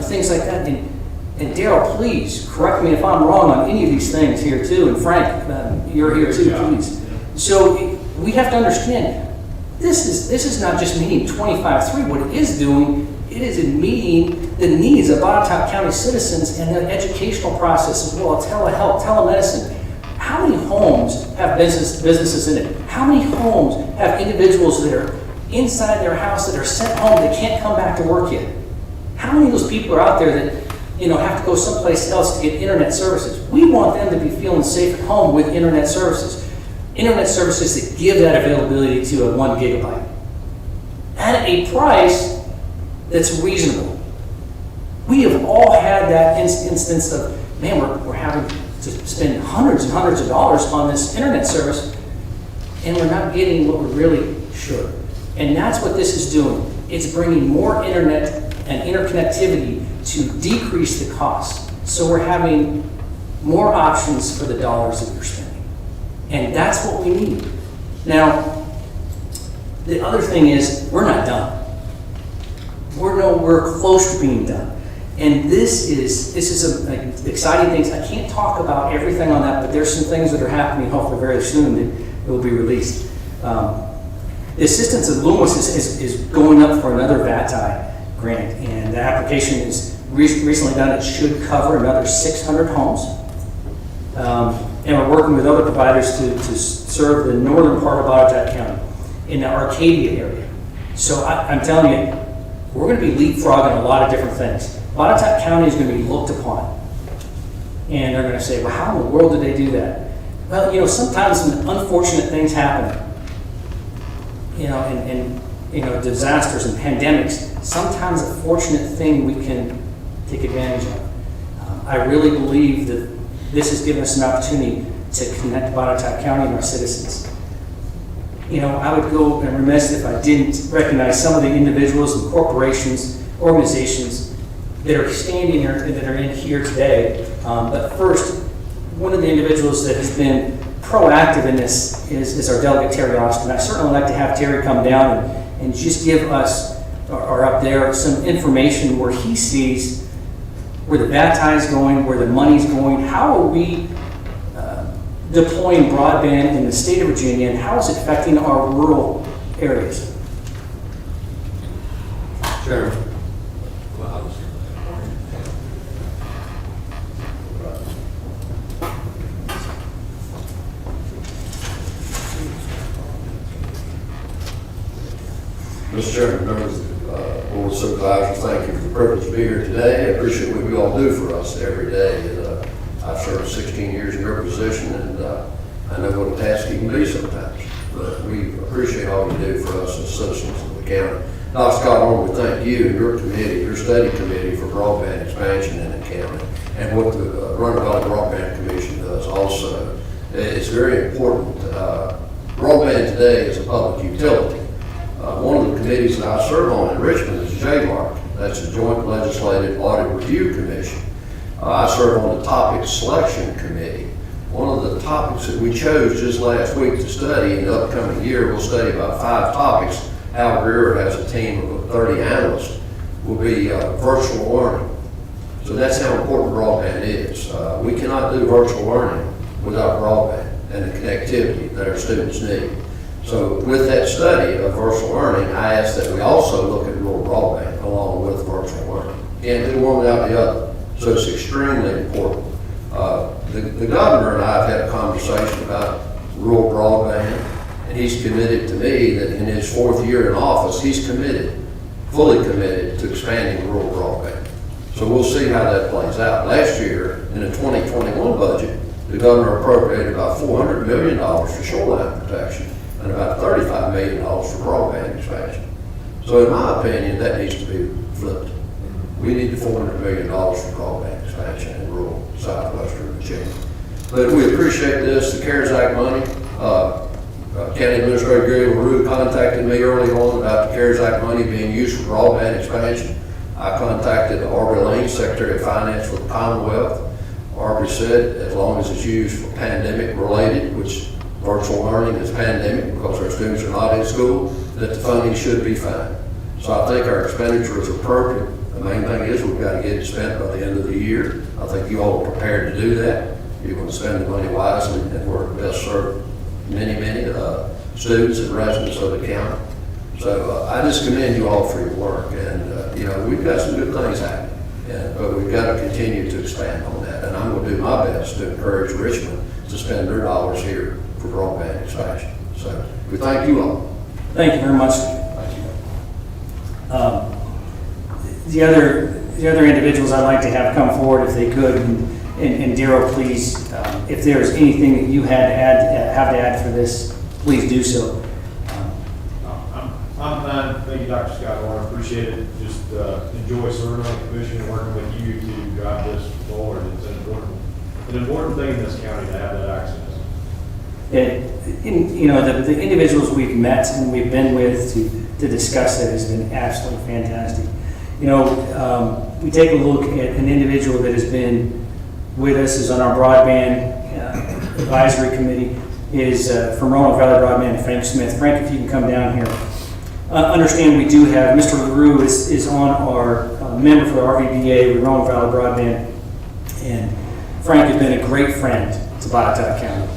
things like that. And Daryl, please correct me if I'm wrong on any of these things here too. And Frank, you're here too, please. So we have to understand, this is not just meeting 25-3. What it is doing, it is in meeting the needs of Botetourt County citizens and the educational process as well, telehealth, telemedicine. How many homes have businesses in it? How many homes have individuals that are inside their house that are sent home that can't come back to work yet? How many of those people are out there that have to go someplace else to get internet services? We want them to be feeling safe at home with internet services. Internet services that give that availability to a 1 gigabyte at a price that's reasonable. We have all had that instance of, man, we're having to spend hundreds and hundreds of dollars on this internet service, and we're not getting what we really should. And that's what this is doing. It's bringing more internet and interconnectivity to decrease the cost. So we're having more options for the dollars that we're spending. And that's what we need. Now, the other thing is, we're not done. We're close to being done. And this is some exciting things. I can't talk about everything on that, but there's some things that are happening hopefully very soon that will be released. The assistance of Loomis is going up for another VATI grant, and the application is recently done. It should cover another 600 homes. And we're working with other providers to serve the northern part of Botetourt County in the Arcadia area. So I'm telling you, we're going to be leapfrogging a lot of different things. Botetourt County is going to be looked upon. And they're going to say, well, how in the world did they do that? Well, sometimes unfortunate things happen. And disasters and pandemics. Sometimes a fortunate thing we can take advantage of. I really believe that this has given us an opportunity to connect Botetourt County and our citizens. I would go and remiss if I didn't recognize some of the individuals and corporations, organizations that are standing here, that are in here today. But first, one of the individuals that has been proactive in this is our delegate, Terry Austin. I certainly like to have Terry come down and just give us, or up there, some information where he sees where the VATI is going, where the money's going, how are we deploying broadband in the state of Virginia, and how is it affecting our rural areas? Chairman. Mr. Chairman, members of the Board of Supervisors, thank you for the privilege to be here today. I appreciate what you all do for us every day. I've served 16 years in your position, and I know what a task it can be sometimes. But we appreciate all you do for us as citizens of the county. Now, Scott, I want to thank you and your committee, your study committee, for broadband expansion in the county, and what the Roanoke Valley Broadband Commission does also. It's very important. Broadband today is a public utility. One of the committees that I serve on in Richmond is JLARC. That's the Joint Legislative Audit Review Commission. I serve on the Topic Selection Committee. One of the topics that we chose just last week to study in the upcoming year, we'll study about 5 topics. Al Greer has a team of 30 analysts, will be virtual learning. So that's how important broadband is. We cannot do virtual learning without broadband and the connectivity that our students need. So with that study of virtual learning, I asked that we also look at rural broadband along with virtual learning. Can't do one without the other. So it's extremely important. The governor and I have had a conversation about rural broadband, and he's committed to me that in his 4th year in office, he's committed, fully committed to expanding rural broadband. So we'll see how that plays out. Last year, in the 2021 budget, the governor appropriated about $400 million for shoreline protection and about $35 million for broadband expansion. So in my opinion, that needs to be flipped. We need the $400 million for broadband expansion in rural southwestern Virginia. But we appreciate this, the CARES Act money. County Administrator Gary LaRue contacted me early on about the CARES Act money being used for broadband expansion. I contacted Aubrey Lane, Secretary of Finance for the Commonwealth. Aubrey said as long as it's used for pandemic related, which virtual learning is pandemic because our students are not in school, that the funding should be fine. So I think our expenditure is appropriate. The main thing is we've got to get it spent by the end of the year. I think you all are prepared to do that. You're going to spend the money wisely and we're best serve many students and residents of the county. So I just commend you all for your work, and we've got some good things happening, but we've got to continue to expand on that. And I'm going to do my best to encourage Richmond to spend their dollars here for broadband expansion. So we thank you all. Thank you very much. The other individuals I'd like to have come forward if they could, and Darryl, please, if there's anything that you have to add for this, please do so. I'm fine. Thank you, Dr. Scott. I appreciate it. Just enjoy serving on the commission and working with you to drive this forward. It's an important thing in this county to have that access. The individuals we've met and we've been with to discuss it has been absolutely fantastic. We take a look at an individual that has been with us, is on our broadband advisory committee, is from Roanoke Valley Broadband, Frank Smith. Frank, if you can come down here. Understand we do have, Mr. LaRue is on our member for the RVBA with Roanoke Valley Broadband, and Frank has been a great friend to Botetourt County.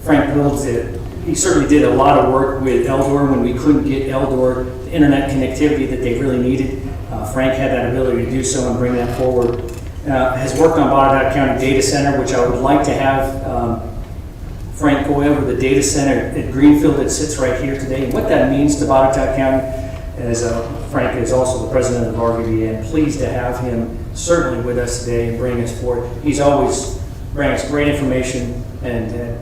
Frank he certainly did a lot of work with Eldor when we couldn't get Eldor the internet connectivity that they really needed. Frank had that ability to do so and bring that forward. Has worked on Botetourt County Data Center, which I would like to have Frank go over the data center at Greenfield that sits right here today, and what that means to Botetourt County. As Frank is also the president of RVBA, and pleased to have him certainly with us today and bring us forward. He's always bringing us great information and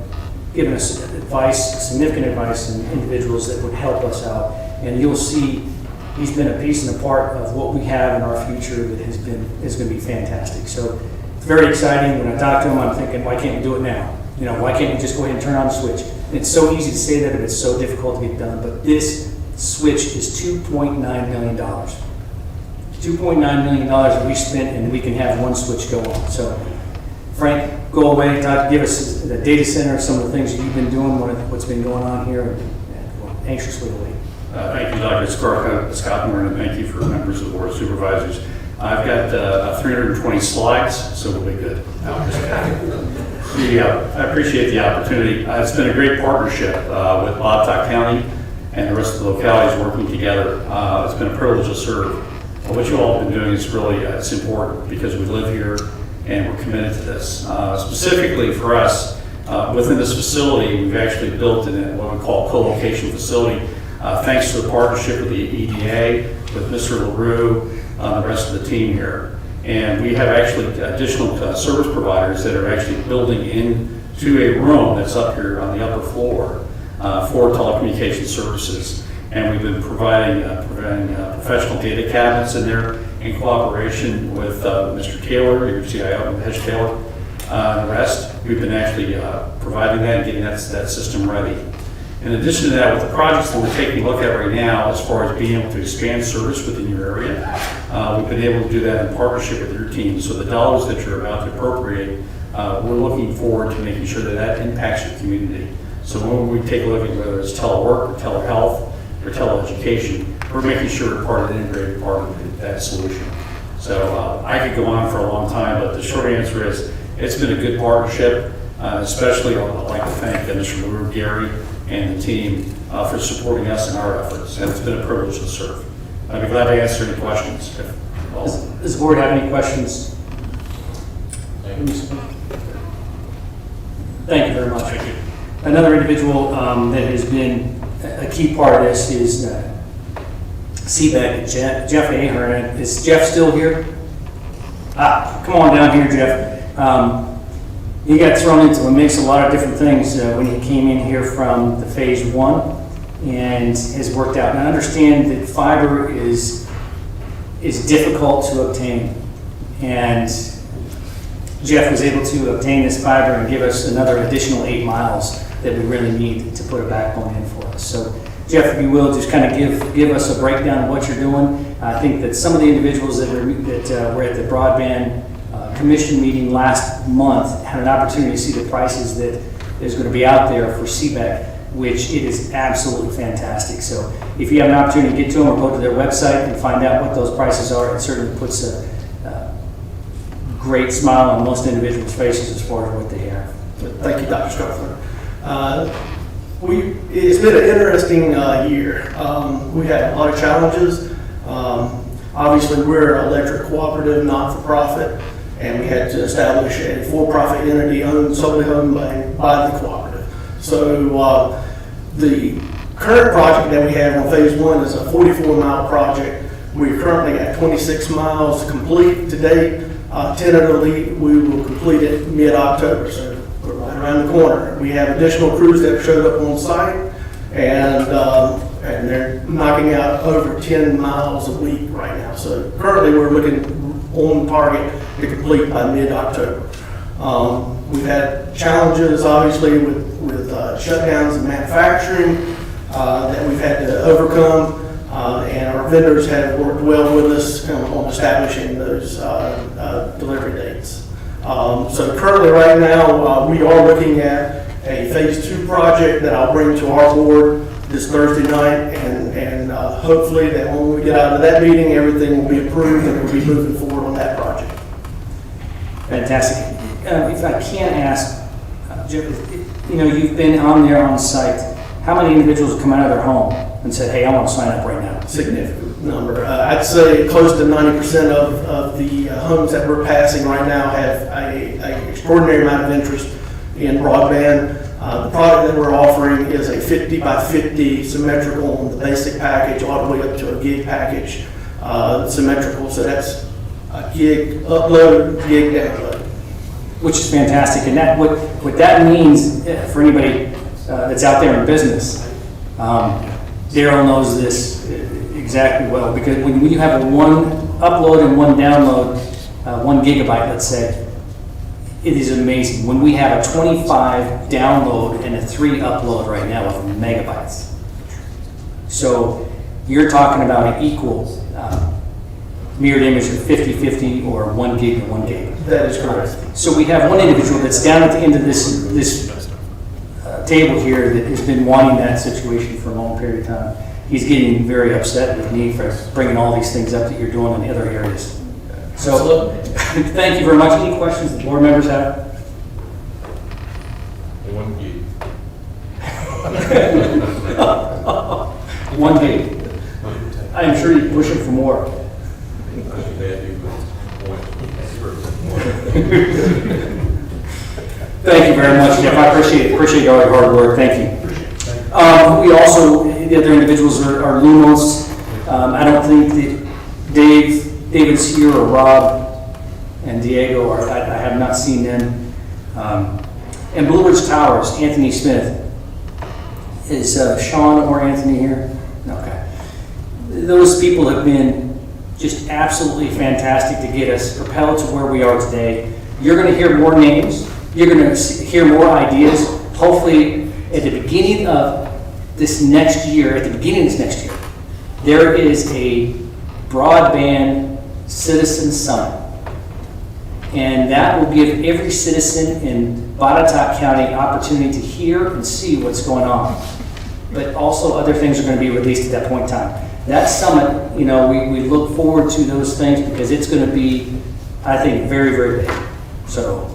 given us advice, significant advice, and individuals that would help us out. And you'll see he's been a piece and a part of what we have in our future that is going to be fantastic. So it's very exciting. When I talk to him, I'm thinking, why can't we do it now? Why can't we just go ahead and turn on the switch? And it's so easy to say that, but it's so difficult to get done. But this switch is $2.9 million. $2.9 million that we spent, and we can have one switch go on. So, Frank, go away, give us the data center, some of the things that you've been doing, what's been going on here, and we'll anxiously await. Thank you, Dr. Scott Moore, and thank you for members of the Board of Supervisors. I've got 320 slides, so we'll be good. I appreciate the opportunity. It's been a great partnership with Botetourt County and the rest of the localities working together. It's been a privilege to serve. What you all have been doing is really it's important because we live here and we're committed to this. Specifically for us, within this facility, we've actually built in what we call co-location facility. Thanks to the partnership with the EDA, with Mr. LaRue, the rest of the team here. And we have actually additional service providers that are actually building into a room that's up here on the upper floor for telecommunication services. And we've been providing professional data cabinets in there in cooperation with Mr. Taylor, your CIO, Hedge Taylor, and the rest. We've been actually providing that and getting that system ready. In addition to that, with the projects that we're taking a look at right now, as far as being able to expand service within your area, we've been able to do that in partnership with your team. So the dollars that you're about to appropriate, we're looking forward to making sure that that impacts your community. So when we take a look at whether it's telework or telehealth or teleeducation, we're making sure we're part of the integrated part of that solution. So I could go on for a long time, but the short answer is it's been a good partnership. Especially, I'd like to thank Mr. Lure, Gary, and the team for supporting us in our efforts, and it's been a privilege to serve. I'd be glad to answer any questions. Does the board have any questions? Thank you very much. Thank you. Another individual that has been a key part of this is CBEC, Jeff Ahern. Is Jeff still here? Come on down here, Jeff. He got thrown into a mix of a lot of different things when he came in here from the phase 1 and has worked out. And I understand that fiber is difficult to obtain. And Jeff was able to obtain this fiber and give us another additional 8 miles that we really need to put a backbone in for us. So Jeff, if you will, just kind of give us a breakdown of what you're doing. I think that some of the individuals that were at the broadband commission meeting last month had an opportunity to see the prices that is going to be out there for CBEC, which it is absolutely fantastic. So if you have an opportunity to get to them or go to their website and find out what those prices are, it certainly puts a great smile on most individuals' faces as far as what they have. Thank you, Dr. Scarfler. It's been an interesting year. We had a lot of challenges. Obviously, we're an electric cooperative, not-for-profit, and we had to establish a for-profit entity solely owned by the cooperative. So the current project that we have on phase 1 is a 44-mile project. We're currently at 26 miles complete to date. Tentatively, we will complete it mid-October, so we're right around the corner. We have additional crews that have showed up on site, and they're knocking out over 10 miles a week right now. So currently, we're looking on target to complete by mid-October. We've had challenges, obviously, with shutdowns in manufacturing that we've had to overcome. And our vendors have worked well with us on establishing those delivery dates. So currently right now, we are looking at a phase 2 project that I'll bring to our board this Thursday night, and hopefully that when we get out of that meeting, everything will be approved and we'll be moving forward on that project. Fantastic. If I can ask, Jeff, you've been on there on site. How many individuals have come out of their home and said, hey, I want to sign up right now? Significant number. I'd say close to 90% of the homes that we're passing right now have an extraordinary amount of interest in broadband. The product that we're offering is a 50 by 50 symmetrical on the basic package all the way up to a gig package symmetrical. So that's a gig upload, gig download. Which is fantastic. And that what that means for anybody that's out there in business, Daryl knows this exactly well, because when you have a 1 upload and 1 download, 1 gigabyte, let's say, it is amazing. When we have a 25 download and a 3 upload right now with megabytes. So you're talking about an equal mirrored image of 50-50 or 1 gig to 1 gig. That is correct. So we have one individual that's down at the end of this table here that has been wanting that situation for a long period of time. He's getting very upset with me for bringing all these things up that you're doing in the other areas. So thank you very much. Any questions the board members have? 1 gig. 1 gig. I am sure you push it for more. Thank you very much, Jeff. I appreciate all your hard work. Thank you. We also, the other individuals are Lumos. I don't think that David's here, or Rob and Diego, or I have not seen them. And Blue Ridge Towers, Anthony Smith. Is Sean or Anthony here? Okay. Those people have been just absolutely fantastic to get us propelled to where we are today. You're going to hear more names. You're going to hear more ideas. Hopefully, at the beginning of this next year, at the beginning of this next year, there is a broadband citizen summit. And that will give every citizen in Botetourt County opportunity to hear and see what's going on. But also other things are going to be released at that point in time. That summit, you know, we look forward to those things because it's going to be, I think, very, very big. So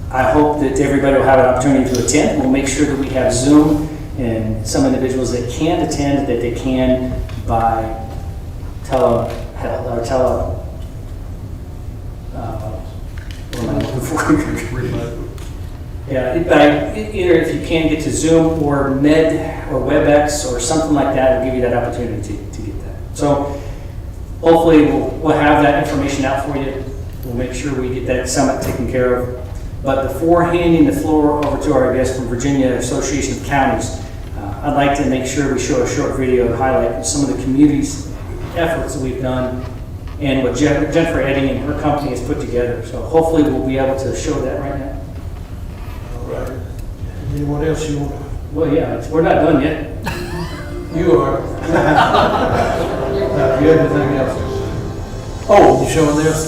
I hope that everybody will have an opportunity to attend. We'll make sure that we have Zoom and some individuals that can attend, that they can by what am I looking for? Yeah, either if you can get to Zoom or Med or WebEx or something like that, it'll give you that opportunity to get that. So hopefully we'll have that information out for you. We'll make sure we get that summit taken care of. But before handing the floor over to our guest from Virginia Association of Counties, I'd like to make sure we show a short video to highlight some of the community's efforts that we've done and what Jennifer Eddy and her company has put together. So hopefully we'll be able to show that right now. All right. Anyone else you want to? Well, yeah, we're not done yet. You are. Do you have anything else? Oh, you showing this?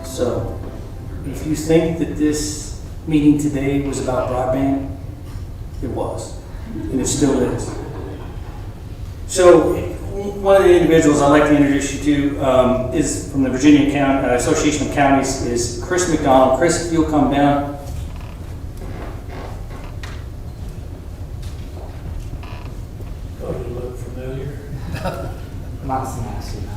So if you think that this meeting today was about broadband, it was, and it still is. So one of the individuals I'd like to introduce you to is from the Virginia Association of Counties, is Chris McDonald. Chris, if you'll come down. Oh, you look familiar. Lots of nice, you know.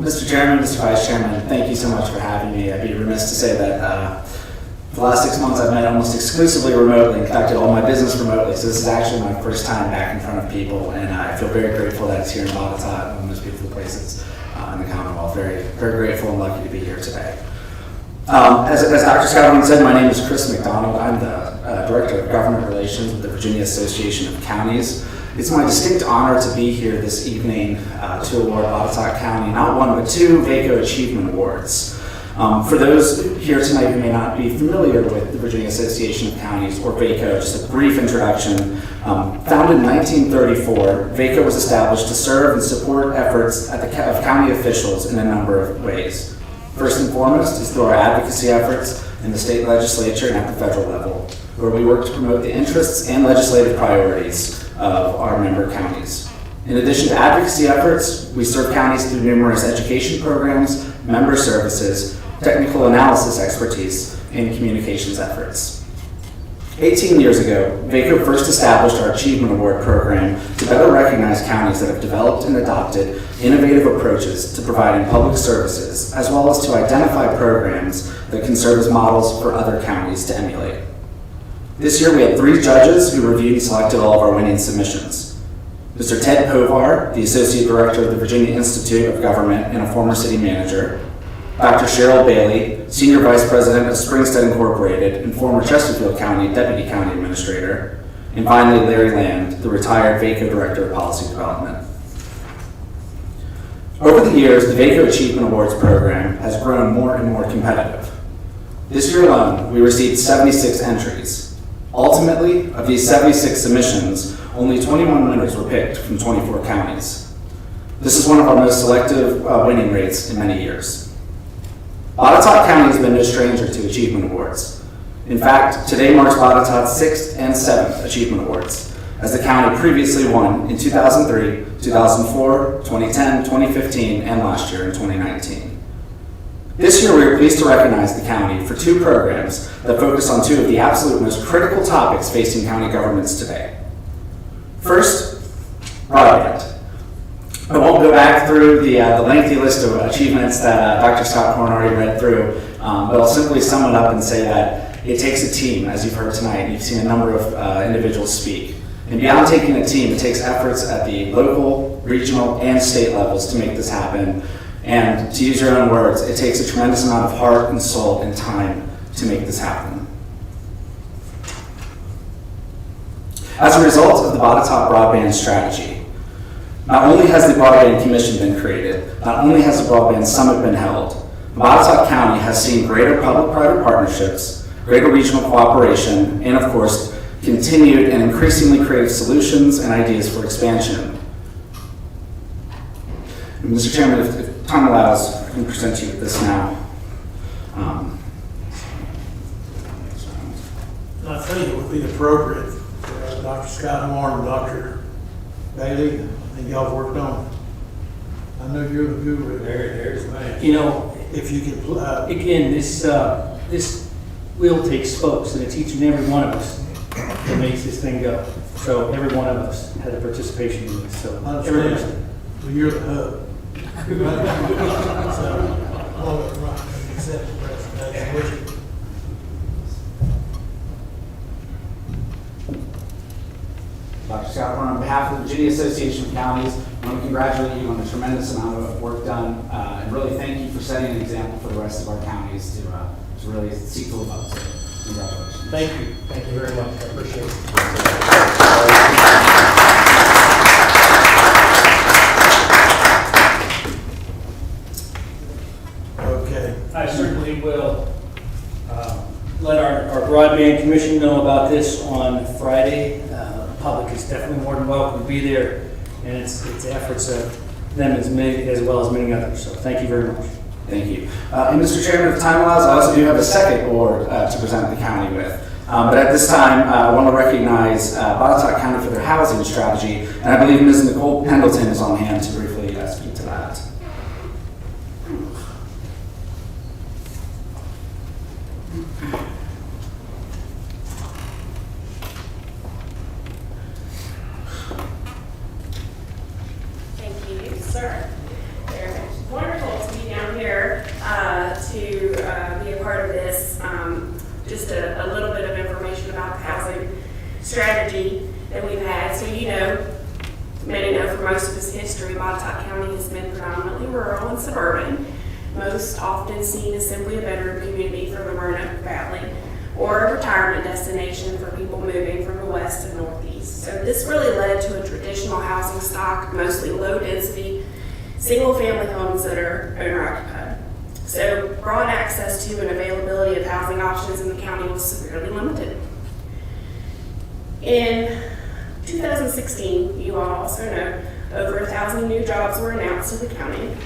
Mr. Chairman, Mr. Vice Chairman, thank you so much for having me. I'd be remiss to say that the last 6 months I've met almost exclusively remotely, in fact, all my business remotely, so this is actually my first time back in front of people, and I feel very grateful that it's here in Botetourt, one of the most beautiful places in the Commonwealth. Very, very grateful and lucky to be here today. As Dr. Scott said, my name is Chris McDonald. I'm the Director of Government Relations with the Virginia Association of Counties. It's my distinct honor to be here this evening to award Botetourt County not one but two VACO Achievement Awards. For those here tonight who may not be familiar with the Virginia Association of Counties, or VACO, just a brief introduction. Founded in 1934, VACO was established to serve and support efforts of county officials in a number of ways. First and foremost is through our advocacy efforts in the state legislature and at the federal level, where we work to promote the interests and legislative priorities of our member counties. In addition to advocacy efforts, we serve counties through numerous education programs, member services, technical analysis expertise, and communications efforts. 18 years ago, VACO first established our Achievement Award program to better recognize counties that have developed and adopted innovative approaches to providing public services, as well as to identify programs that can serve as models for other counties to emulate. This year we had 3 judges who reviewed and selected all of our winning submissions. Mr. Ted Povar, the Associate Director of the Virginia Institute of Government and a former city manager, Dr. Cheryl Bailey, Senior Vice President of Springstead Incorporated and former Chesterfield County Deputy County Administrator, and finally Larry Land, the retired VACO Director of Policy Development. Over the years, the VACO Achievement Awards program has grown more and more competitive. This year alone, we received 76 entries. Ultimately, of these 76 submissions, only 21 winners were picked from 24 counties. This is one of our most selective winning rates in many years. Botetourt County has been no stranger to Achievement Awards. In fact, today marks Botetourt's 6th and 7th Achievement Awards, as the county previously won in 2003, 2004, 2010, 2015, and last year in 2019. This year, we are pleased to recognize the county for 2 programs that focus on 2 of the absolute most critical topics facing county governments today. First, broadband. I won't go back through the lengthy list of achievements that Dr. Scott Horn already read through, but I'll simply sum it up and say that it takes a team, as you've heard tonight. You've seen a number of individuals speak. And beyond taking a team, it takes efforts at the local, regional, and state levels to make this happen. And to use your own words, it takes a tremendous amount of heart and soul and time to make this happen. As a result of the Botetourt Broadband Strategy, not only has the Broadband Commission been created, not only has the Broadband Summit been held, Botetourt County has seen greater public-private partnerships, greater regional cooperation, and of course, continued and increasingly creative solutions and ideas for expansion. And Mr. Chairman, if time allows, I can present you with this now. I think it would be appropriate for Dr. Scott Horn and Dr. Bailey, I think y'all have worked on it. I know you're the guru. There's man. You know, if you could, again, this wheel takes spokes, and it's each and every one of us that makes this thing go. So every one of us had a participation in this. So well, you're the hub. So, I'll let Ron accept the presentation. Would you? Dr. Scott Horn, on behalf of the Virginia Association of Counties, I want to congratulate you on the tremendous amount of work done, and really thank you for setting an example for the rest of our counties to really seek to live up to. Congratulations. Thank you. Thank you very much. I appreciate it. Okay. I certainly will let our broadband commission know about this on Friday. The public is definitely more than welcome to be there, and it's efforts of them as well as many others. So thank you very much. Thank you. And Mr. Chairman, if time allows, I also do have a second award to present the county with. But at this time, I want to recognize Botetourt County for their housing strategy, and I believe Ms. Nicole Pendleton is on hand to briefly speak to that. Thank you, sir. It's wonderful to be down here to be a part of this. Just a little bit of information about the housing strategy that we've had. So many know for most of its history, Botetourt County has been predominantly rural and suburban, most often seen as simply a bedroom community for the Roanoke Valley, or a retirement destination for people moving from the west and northeast. So this really led to a traditional housing stock, mostly low-density, single-family homes that are owner-occupied. So broad access to and availability of housing options in the county was severely limited. In 2016, you all also know, over 1,000 new jobs were announced in the county,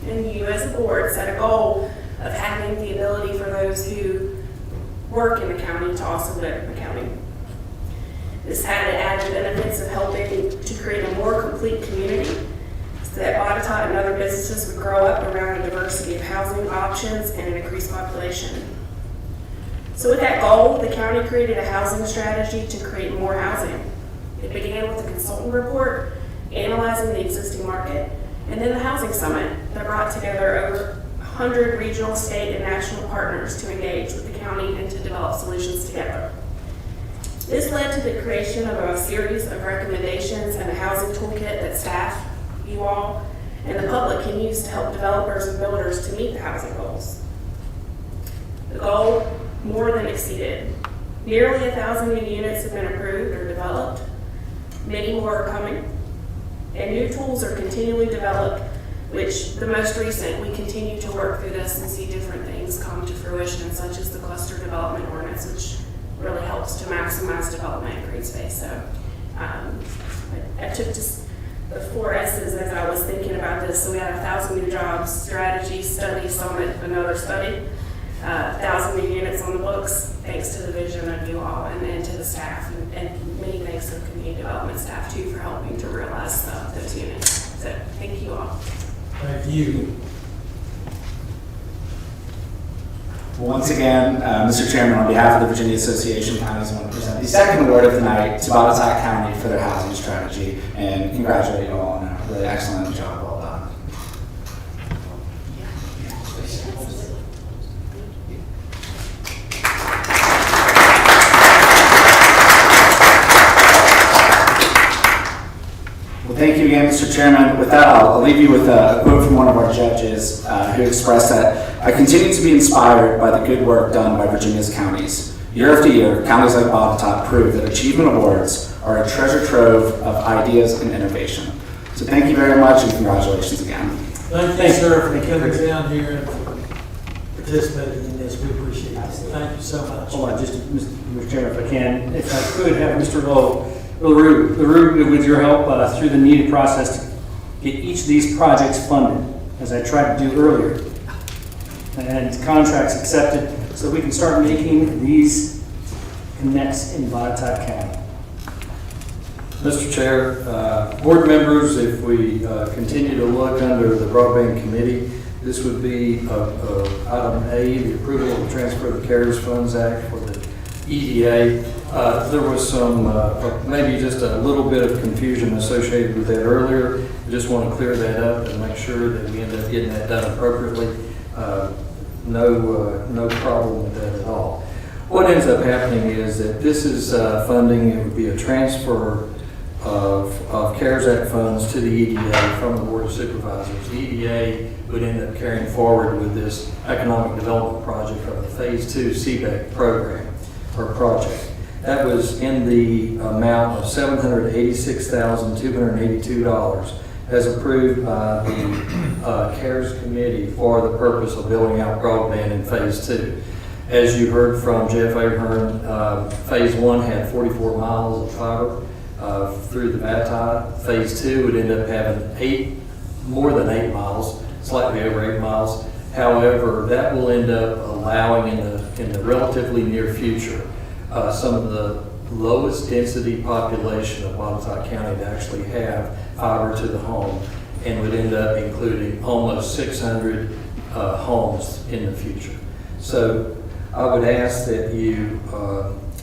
and you as a board set a goal of having the ability for those who work in the county to also live in the county. This had added benefits of helping to create a more complete community so that Botetourt and other businesses would grow up around a diversity of housing options and an increased population. So with that goal, the county created a housing strategy to create more housing. It began with a consultant report analyzing the existing market, and then the housing summit that brought together over 100 regional, state, and national partners to engage with the county and to develop solutions together. This led to the creation of a series of recommendations and a housing toolkit that staff, you all, and the public can use to help developers and builders to meet the housing goals. The goal more than exceeded. Nearly 1,000 new units have been approved or developed. Many more are coming. And new tools are continually developed, which the most recent, we continue to work through this and see different things come to fruition, such as the cluster development ordinance, which really helps to maximize development in green space. So I took just the 4 S's as I was thinking about this. So we had 1,000 new jobs, strategy, study, summit, another study, 1,000 new units on the books, thanks to the vision of you all and to the staff, and many thanks to the community development staff too for helping to realize those units. So thank you all. Thank you. Once again, Mr. Chairman, on behalf of the Virginia Association of Counties, I want to present the second award of the night to Botetourt County for their housing strategy and congratulate you all on a really excellent job. Well done. Well, thank you again, Mr. Chairman. With that, I'll leave you with a quote from one of our judges who expressed that, "I continue to be inspired by the good work done by Virginia's counties. Year after year, counties like Botetourt prove that achievement awards are a treasure trove of ideas and innovation." So thank you very much and congratulations again. Thank you, sir, for coming down here and participating in this. We appreciate it. Thank you so much. Hold on, just, Mr. Chairman, if I can, if I could have Mr. LaRue, with your help through the needed process to get each of these projects funded, as I tried to do earlier, and contracts accepted, so we can start making these connects in Botetourt County. Mr. Chair, board members, if we continue to look under the broadband committee, this would be item A, the approval of the transfer of the CARES Funds Act for the EDA. There was some, maybe just a little bit of confusion associated with that earlier. I just want to clear that up and make sure that we end up getting that done appropriately. No problem with that at all. What ends up happening is that this is funding, it would be a transfer of CARES Act funds to the EDA from the Board of Supervisors. The EDA would end up carrying forward with this economic development project of the Phase 2 CBEC program or project. That was in the amount of $786,282 as approved by the CARES Committee for the purpose of building out broadband in Phase 2. As you heard from Jeff Ahern, Phase 1 had 44 miles of fiber through the Bati. Phase 2 would end up having more than 8 miles, slightly over 8 miles. However, that will end up allowing in the relatively near future some of the lowest density population of Botetourt County to actually have fiber to the home, and would end up including almost 600 homes in the future. So I would ask that you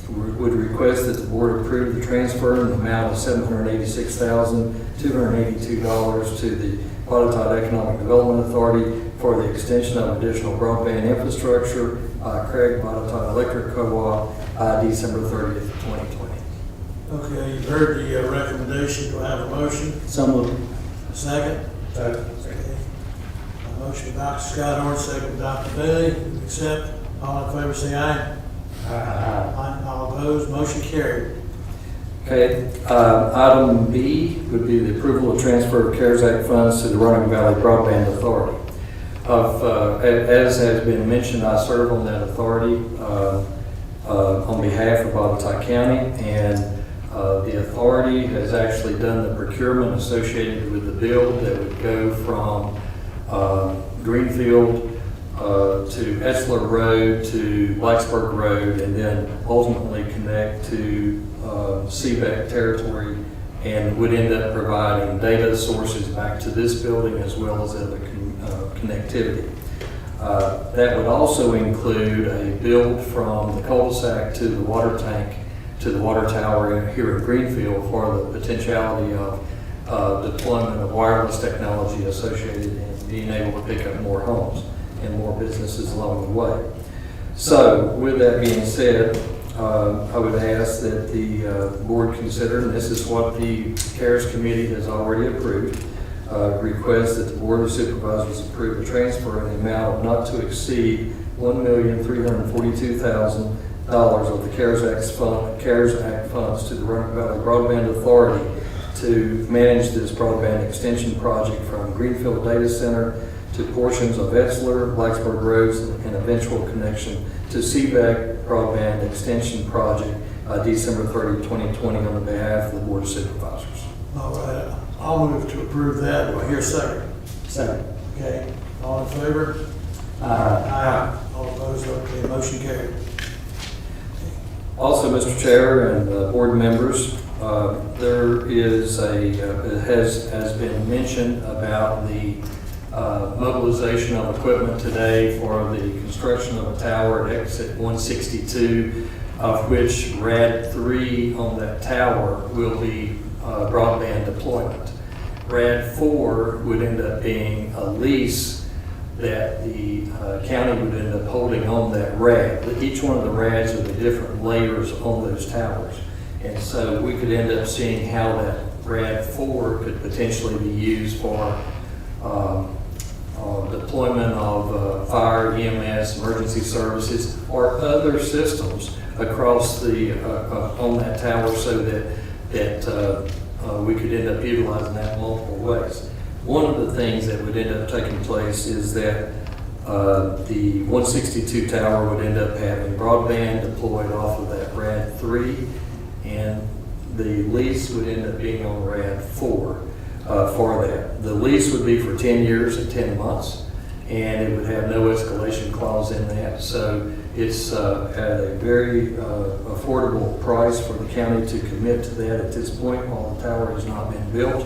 would request that the board approve the transfer in the amount of $786,282 to the Botetourt Economic Development Authority for the extension of additional broadband infrastructure by Craig Botetourt Electric Co-op December 30th, 2020. Okay, you've heard the recommendation. Do I have a motion? So moved. Second? Second. Okay. A motion by Dr. Scott Orange, second by Dr. Bailey. Accept. All in favor say aye. Aye. All opposed, motion carried. Okay, item B would be the approval of transfer of CARES Act funds to the Roanoke Valley Broadband Authority. As has been mentioned, I serve on that authority on behalf of Botetourt County, and the authority has actually done the procurement associated with the build that would go from Greenfield to Etzler Road to Blacksburg Road, and then ultimately connect to CBEC territory, and would end up providing data sources back to this building as well as other connectivity. That would also include a build from the cul-de-sac to the water tank to the water tower here at Greenfield for the potentiality of deployment of wireless technology associated in being able to pick up more homes and more businesses along the way. So with that being said, I would ask that the board consider, and this is what the CARES Committee has already approved, request that the Board of Supervisors approve a transfer in the amount of not to exceed $1,342,000 of the CARES Act funds to the Roanoke Valley Broadband Authority to manage this broadband extension project from Greenfield Data Center to portions of Etzler, Blacksburg Roads, and eventual connection to CVAC Broadband Extension Project December 30, 2020 on behalf of the Board of Supervisors. All right, I'll move to approve that. Do I hear a second? Second. Okay, all in favor? Aye. All opposed, okay, motion carried. Also, Mr. Chair and board members, there is it has been mentioned about the mobilization of equipment today for the construction of a tower at exit 162, of which RAD 3 on that tower will be broadband deployment. RAD 4 would end up being a lease that the county would end up holding on that RAD. Each one of the RADs are the different layers on those towers. And so we could end up seeing how that RAD 4 could potentially be used for deployment of fire, EMS, emergency services, or other systems across the on that tower, so that we could end up utilizing that in multiple ways. One of the things that would end up taking place is that the 162 tower would end up having broadband deployed off of that RAD 3, and the lease would end up being on RAD 4 for that. The lease would be for 10 years and 10 months, and it would have no escalation clause in that. So it's at a very affordable price for the county to commit to that at this point while the tower has not been built.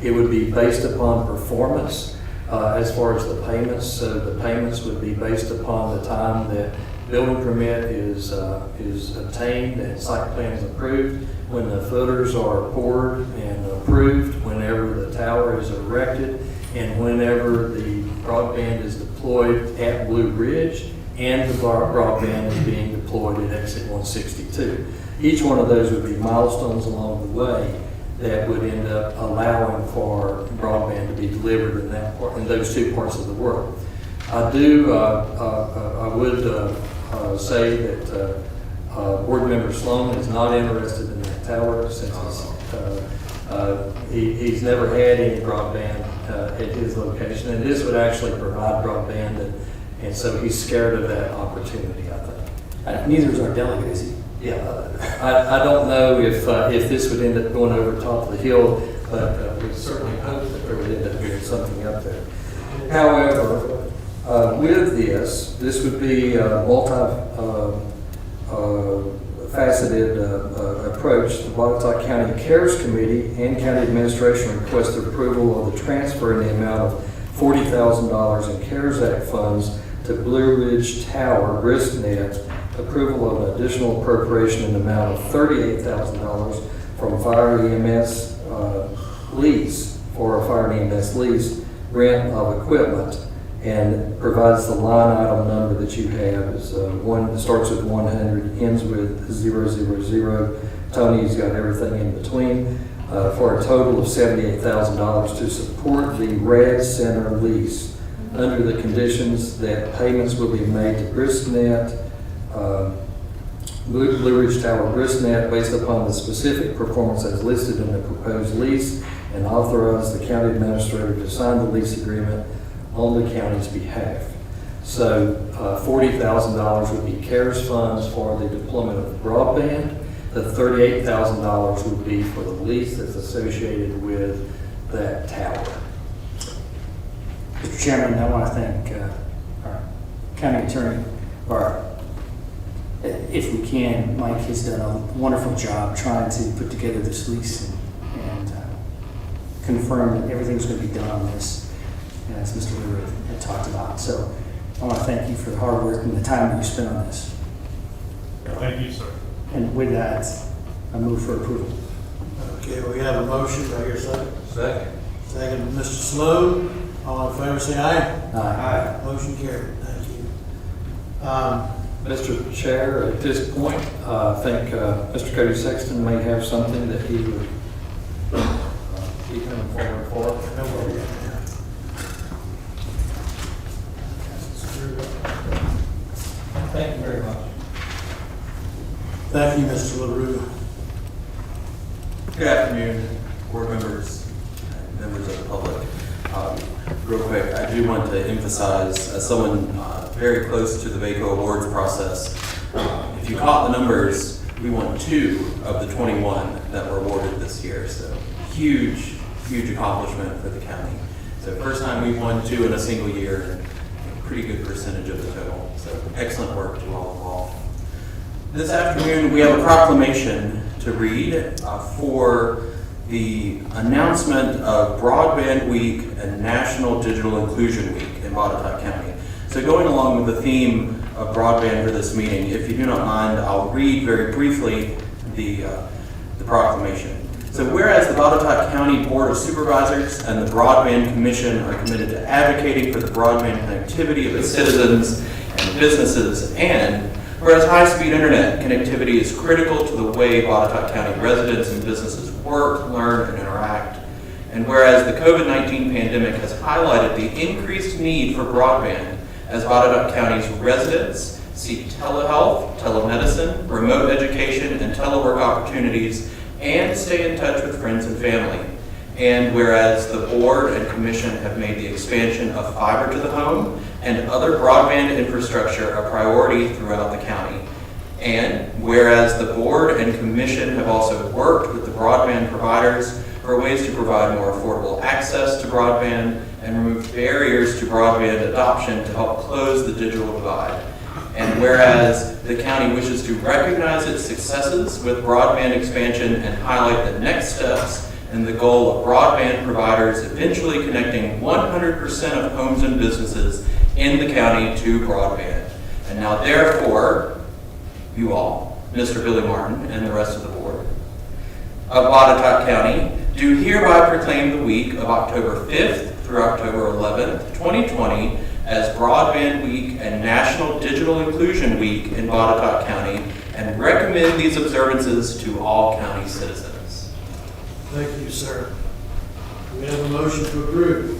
It would be based upon performance as far as the payments. So the payments would be based upon the time that building permit is obtained and site plan is approved, when the footers are poured and approved, whenever the tower is erected, and whenever the broadband is deployed at Blue Ridge and the broadband is being deployed at exit 162. Each one of those would be milestones along the way that would end up allowing for broadband to be delivered in that part, in those two parts of the world. I would say that Board Member Sloan is not interested in that tower, since he's never had any broadband at his location, and this would actually provide broadband, and so he's scared of that opportunity, I think. Neither is our delegate, is he? Yeah, I don't know if this would end up going over top of the hill, but we certainly hope that there would end up being something up there. However, with this would be a multi-faceted approach. The Botetourt County CARES Committee and County Administration requested approval of the transfer in the amount of $40,000 in CARES Act funds to Blue Ridge Tower, BriskNet, approval of an additional appropriation in the amount of $38,000 from fire EMS lease, for a fire EMS lease, rent of equipment, and provides the line item number that you have is one that starts with 100, ends with 000. Tony's got everything in between, for a total of $78,000 to support the RAD Center lease under the conditions that payments will be made to BriskNet, Blue Ridge Tower BriskNet, based upon the specific performance as listed in the proposed lease, and authorize the county administrator to sign the lease agreement on the county's behalf. So $40,000 would be CARES funds for the deployment of the broadband. The $38,000 would be for the lease that's associated with that tower. Mr. Chairman, I want to thank our county attorney, if we can, Mike has done a wonderful job trying to put together this lease and confirm that everything's going to be done on this, as Mr. Leary had talked about. So I want to thank you for the hard work and the time that you spent on this. Thank you, sir. And with that, I move for approval. Okay, we have a motion. Do I hear a second? Second. Second, Mr. Slow. All in favor, say aye. Aye. Motion carried. Thank you. Mr. Chair, at this point, I think Mr. Cody Sexton may have something that he would be coming forward for. Thank you very much. Thank you, Mr. LaRue. Good afternoon, board members, members of the public. Real quick, I do want to emphasize, as someone very close to the VACO awards process, if you caught the numbers, we won 2 of the 21 that were awarded this year. So huge, huge accomplishment for the county. So first time we've won 2 in a single year, and a pretty good percentage of the total. So excellent work to all involved. This afternoon, we have a proclamation to read for the announcement of Broadband Week and National Digital Inclusion Week in Botetourt County. So going along with the theme of broadband for this meeting, if you do not mind, I'll read very briefly the proclamation. So whereas the Botetourt County Board of Supervisors and the Broadband Commission are committed to advocating for the broadband connectivity of its citizens and businesses, and whereas high-speed internet connectivity is critical to the way Botetourt County residents and businesses work, learn, and interact, and whereas the COVID-19 pandemic has highlighted the increased need for broadband as Botetourt County's residents seek telehealth, telemedicine, remote education, and telework opportunities, and stay in touch with friends and family. And whereas the board and commission have made the expansion of fiber to the home and other broadband infrastructure a priority throughout the county. And whereas the board and commission have also worked with the broadband providers for ways to provide more affordable access to broadband and remove barriers to broadband adoption to help close the digital divide. And whereas the county wishes to recognize its successes with broadband expansion and highlight the next steps in the goal of broadband providers eventually connecting 100% of homes and businesses in the county to broadband. And now therefore, you all, Mr. Billy Martin and the rest of the board of Botetourt County, do hereby proclaim the week of October 5th through October 11th, 2020 as Broadband Week and National Digital Inclusion Week in Botetourt County, and recommend these observances to all county citizens. Thank you, sir. We have a motion to approve.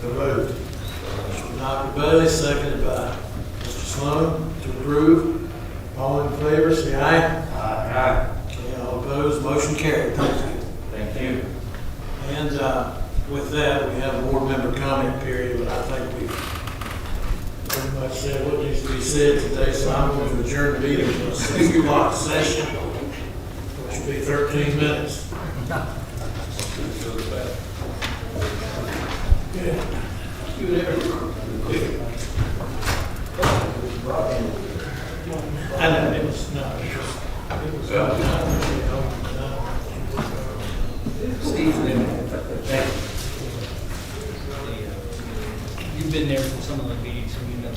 So moved. Mr. Dr. Bailey, seconded by Mr. Sloan to approve. All in favor, say aye. Aye. Any all opposed, motion carried. Thank you. Thank you. And with that, we have a board member comment period, but I think we've pretty much said what needs to be said today, so I'm going to adjourn the meeting to a 6 o'clock session, which will be 13 minutes. I know, it was not. You've been there for some of the meetings, so you know.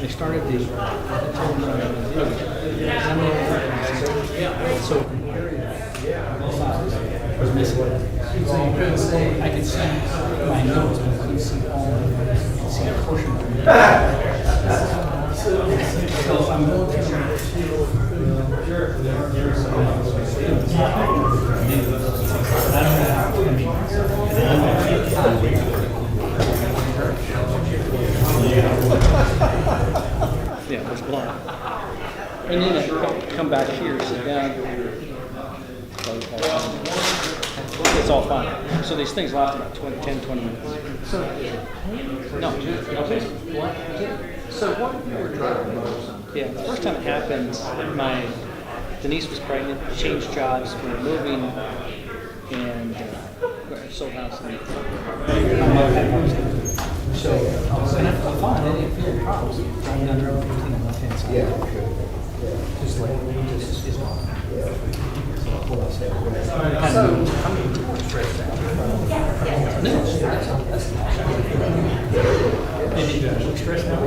They started the was missing. I could see my notes, but I couldn't see all of it. I could see a portion of it. So I'm going yeah, it was blocked. And then I come back here, sit down. It's all fine. So these things last about 10, 20 minutes. So, no. So what you were driving? Yeah, the first time it happened, Denise was pregnant, changed jobs, we were moving, and So nice to meet you. So, I'm fine, I didn't feel problems. I'm under everything on the left hand side. Yeah. Just like, it's fine. What I said. I'm stressed out. No, that's not. Maybe you look stressed out? No,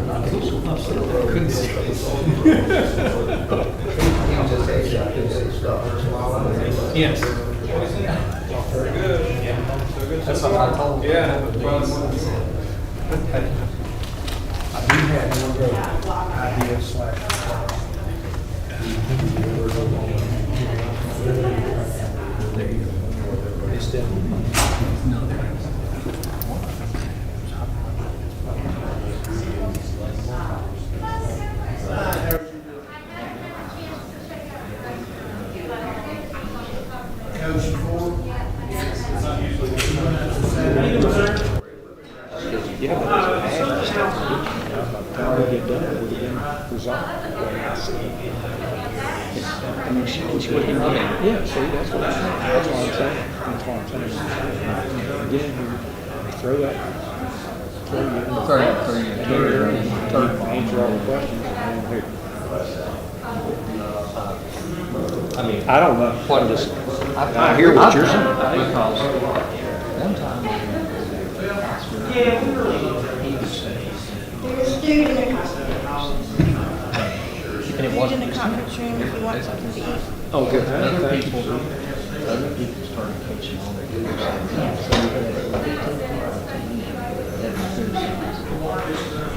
not cool. I'm sitting there, couldn't see. Yes. Very good. Yeah. So good. That's what I told him. Yeah. I do have one other idea slash. There you go. It's definitely. No, there is. Yeah, but it's bad. How we get done, we get resolved. I mean, she wouldn't even get it. Yeah, see, that's what I'm saying. That's what I'm saying. That's what I'm saying. Get in here, throw that, throw you in the answer all the questions, and then here. I mean, I don't know. what does, I hear what you're saying. Because one time, he was saying, and it wasn't just him. Oh, good. Other people started catching on their good side.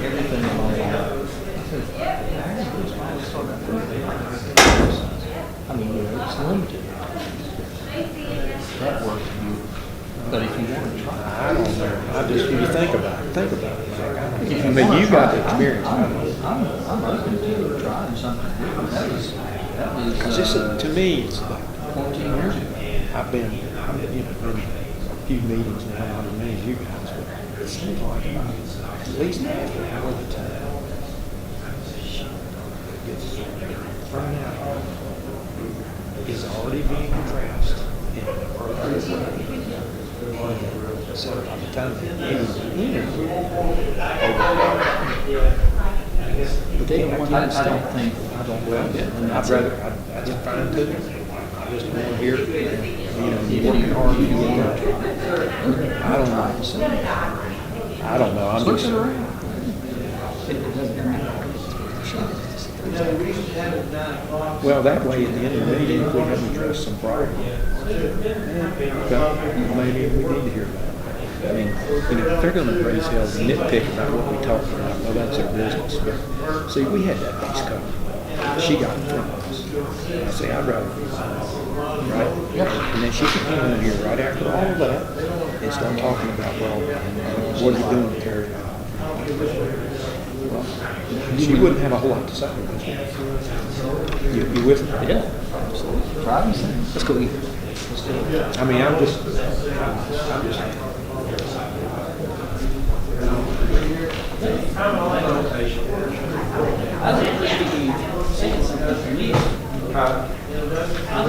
Everything along the way. I mean, it's limited. That works beautiful. But if you want to try. I don't know. I just, you think about it. Think about it. I mean, you got the experience. I'm open to trying something different. That was, Just, to me, it's like 14 years ago. I've been in a few meetings now, not as many as you guys, but it seems like about at least half an hour of the time gets thrown out is already being addressed in an appropriate way. So by the time the interview, but they don't want to I don't think. well, yeah, I'd rather, that's fine too. I just want to hear, you know, working hard, you work. I don't know. I don't know, I'm just. Well, that way at the end of the meeting, if we have addressed some problems, maybe we need to hear about it. I mean, if they're going to raise hell and nitpick about what we talked about, well, that's their business. But see, we had that piece covered. She got in front of us. I say, I'd rather, right? Yep. And then she could come in here right after all of that and start talking about, well, what are you doing to carry it out? Well, she wouldn't have a whole lot to say. You with me? Yeah, absolutely. Try these things. Let's go eat. Let's do it. I mean, I'm just. I appreciate you saying something for me. I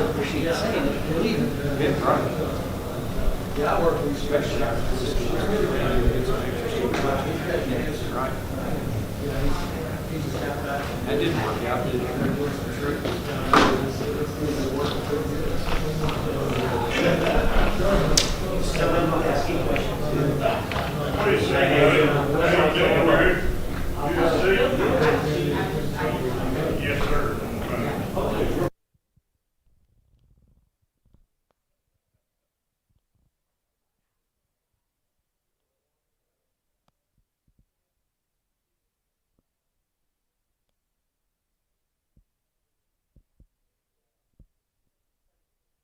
appreciate you saying it. Believe it. Yeah, I work with special right. That didn't work out, did it?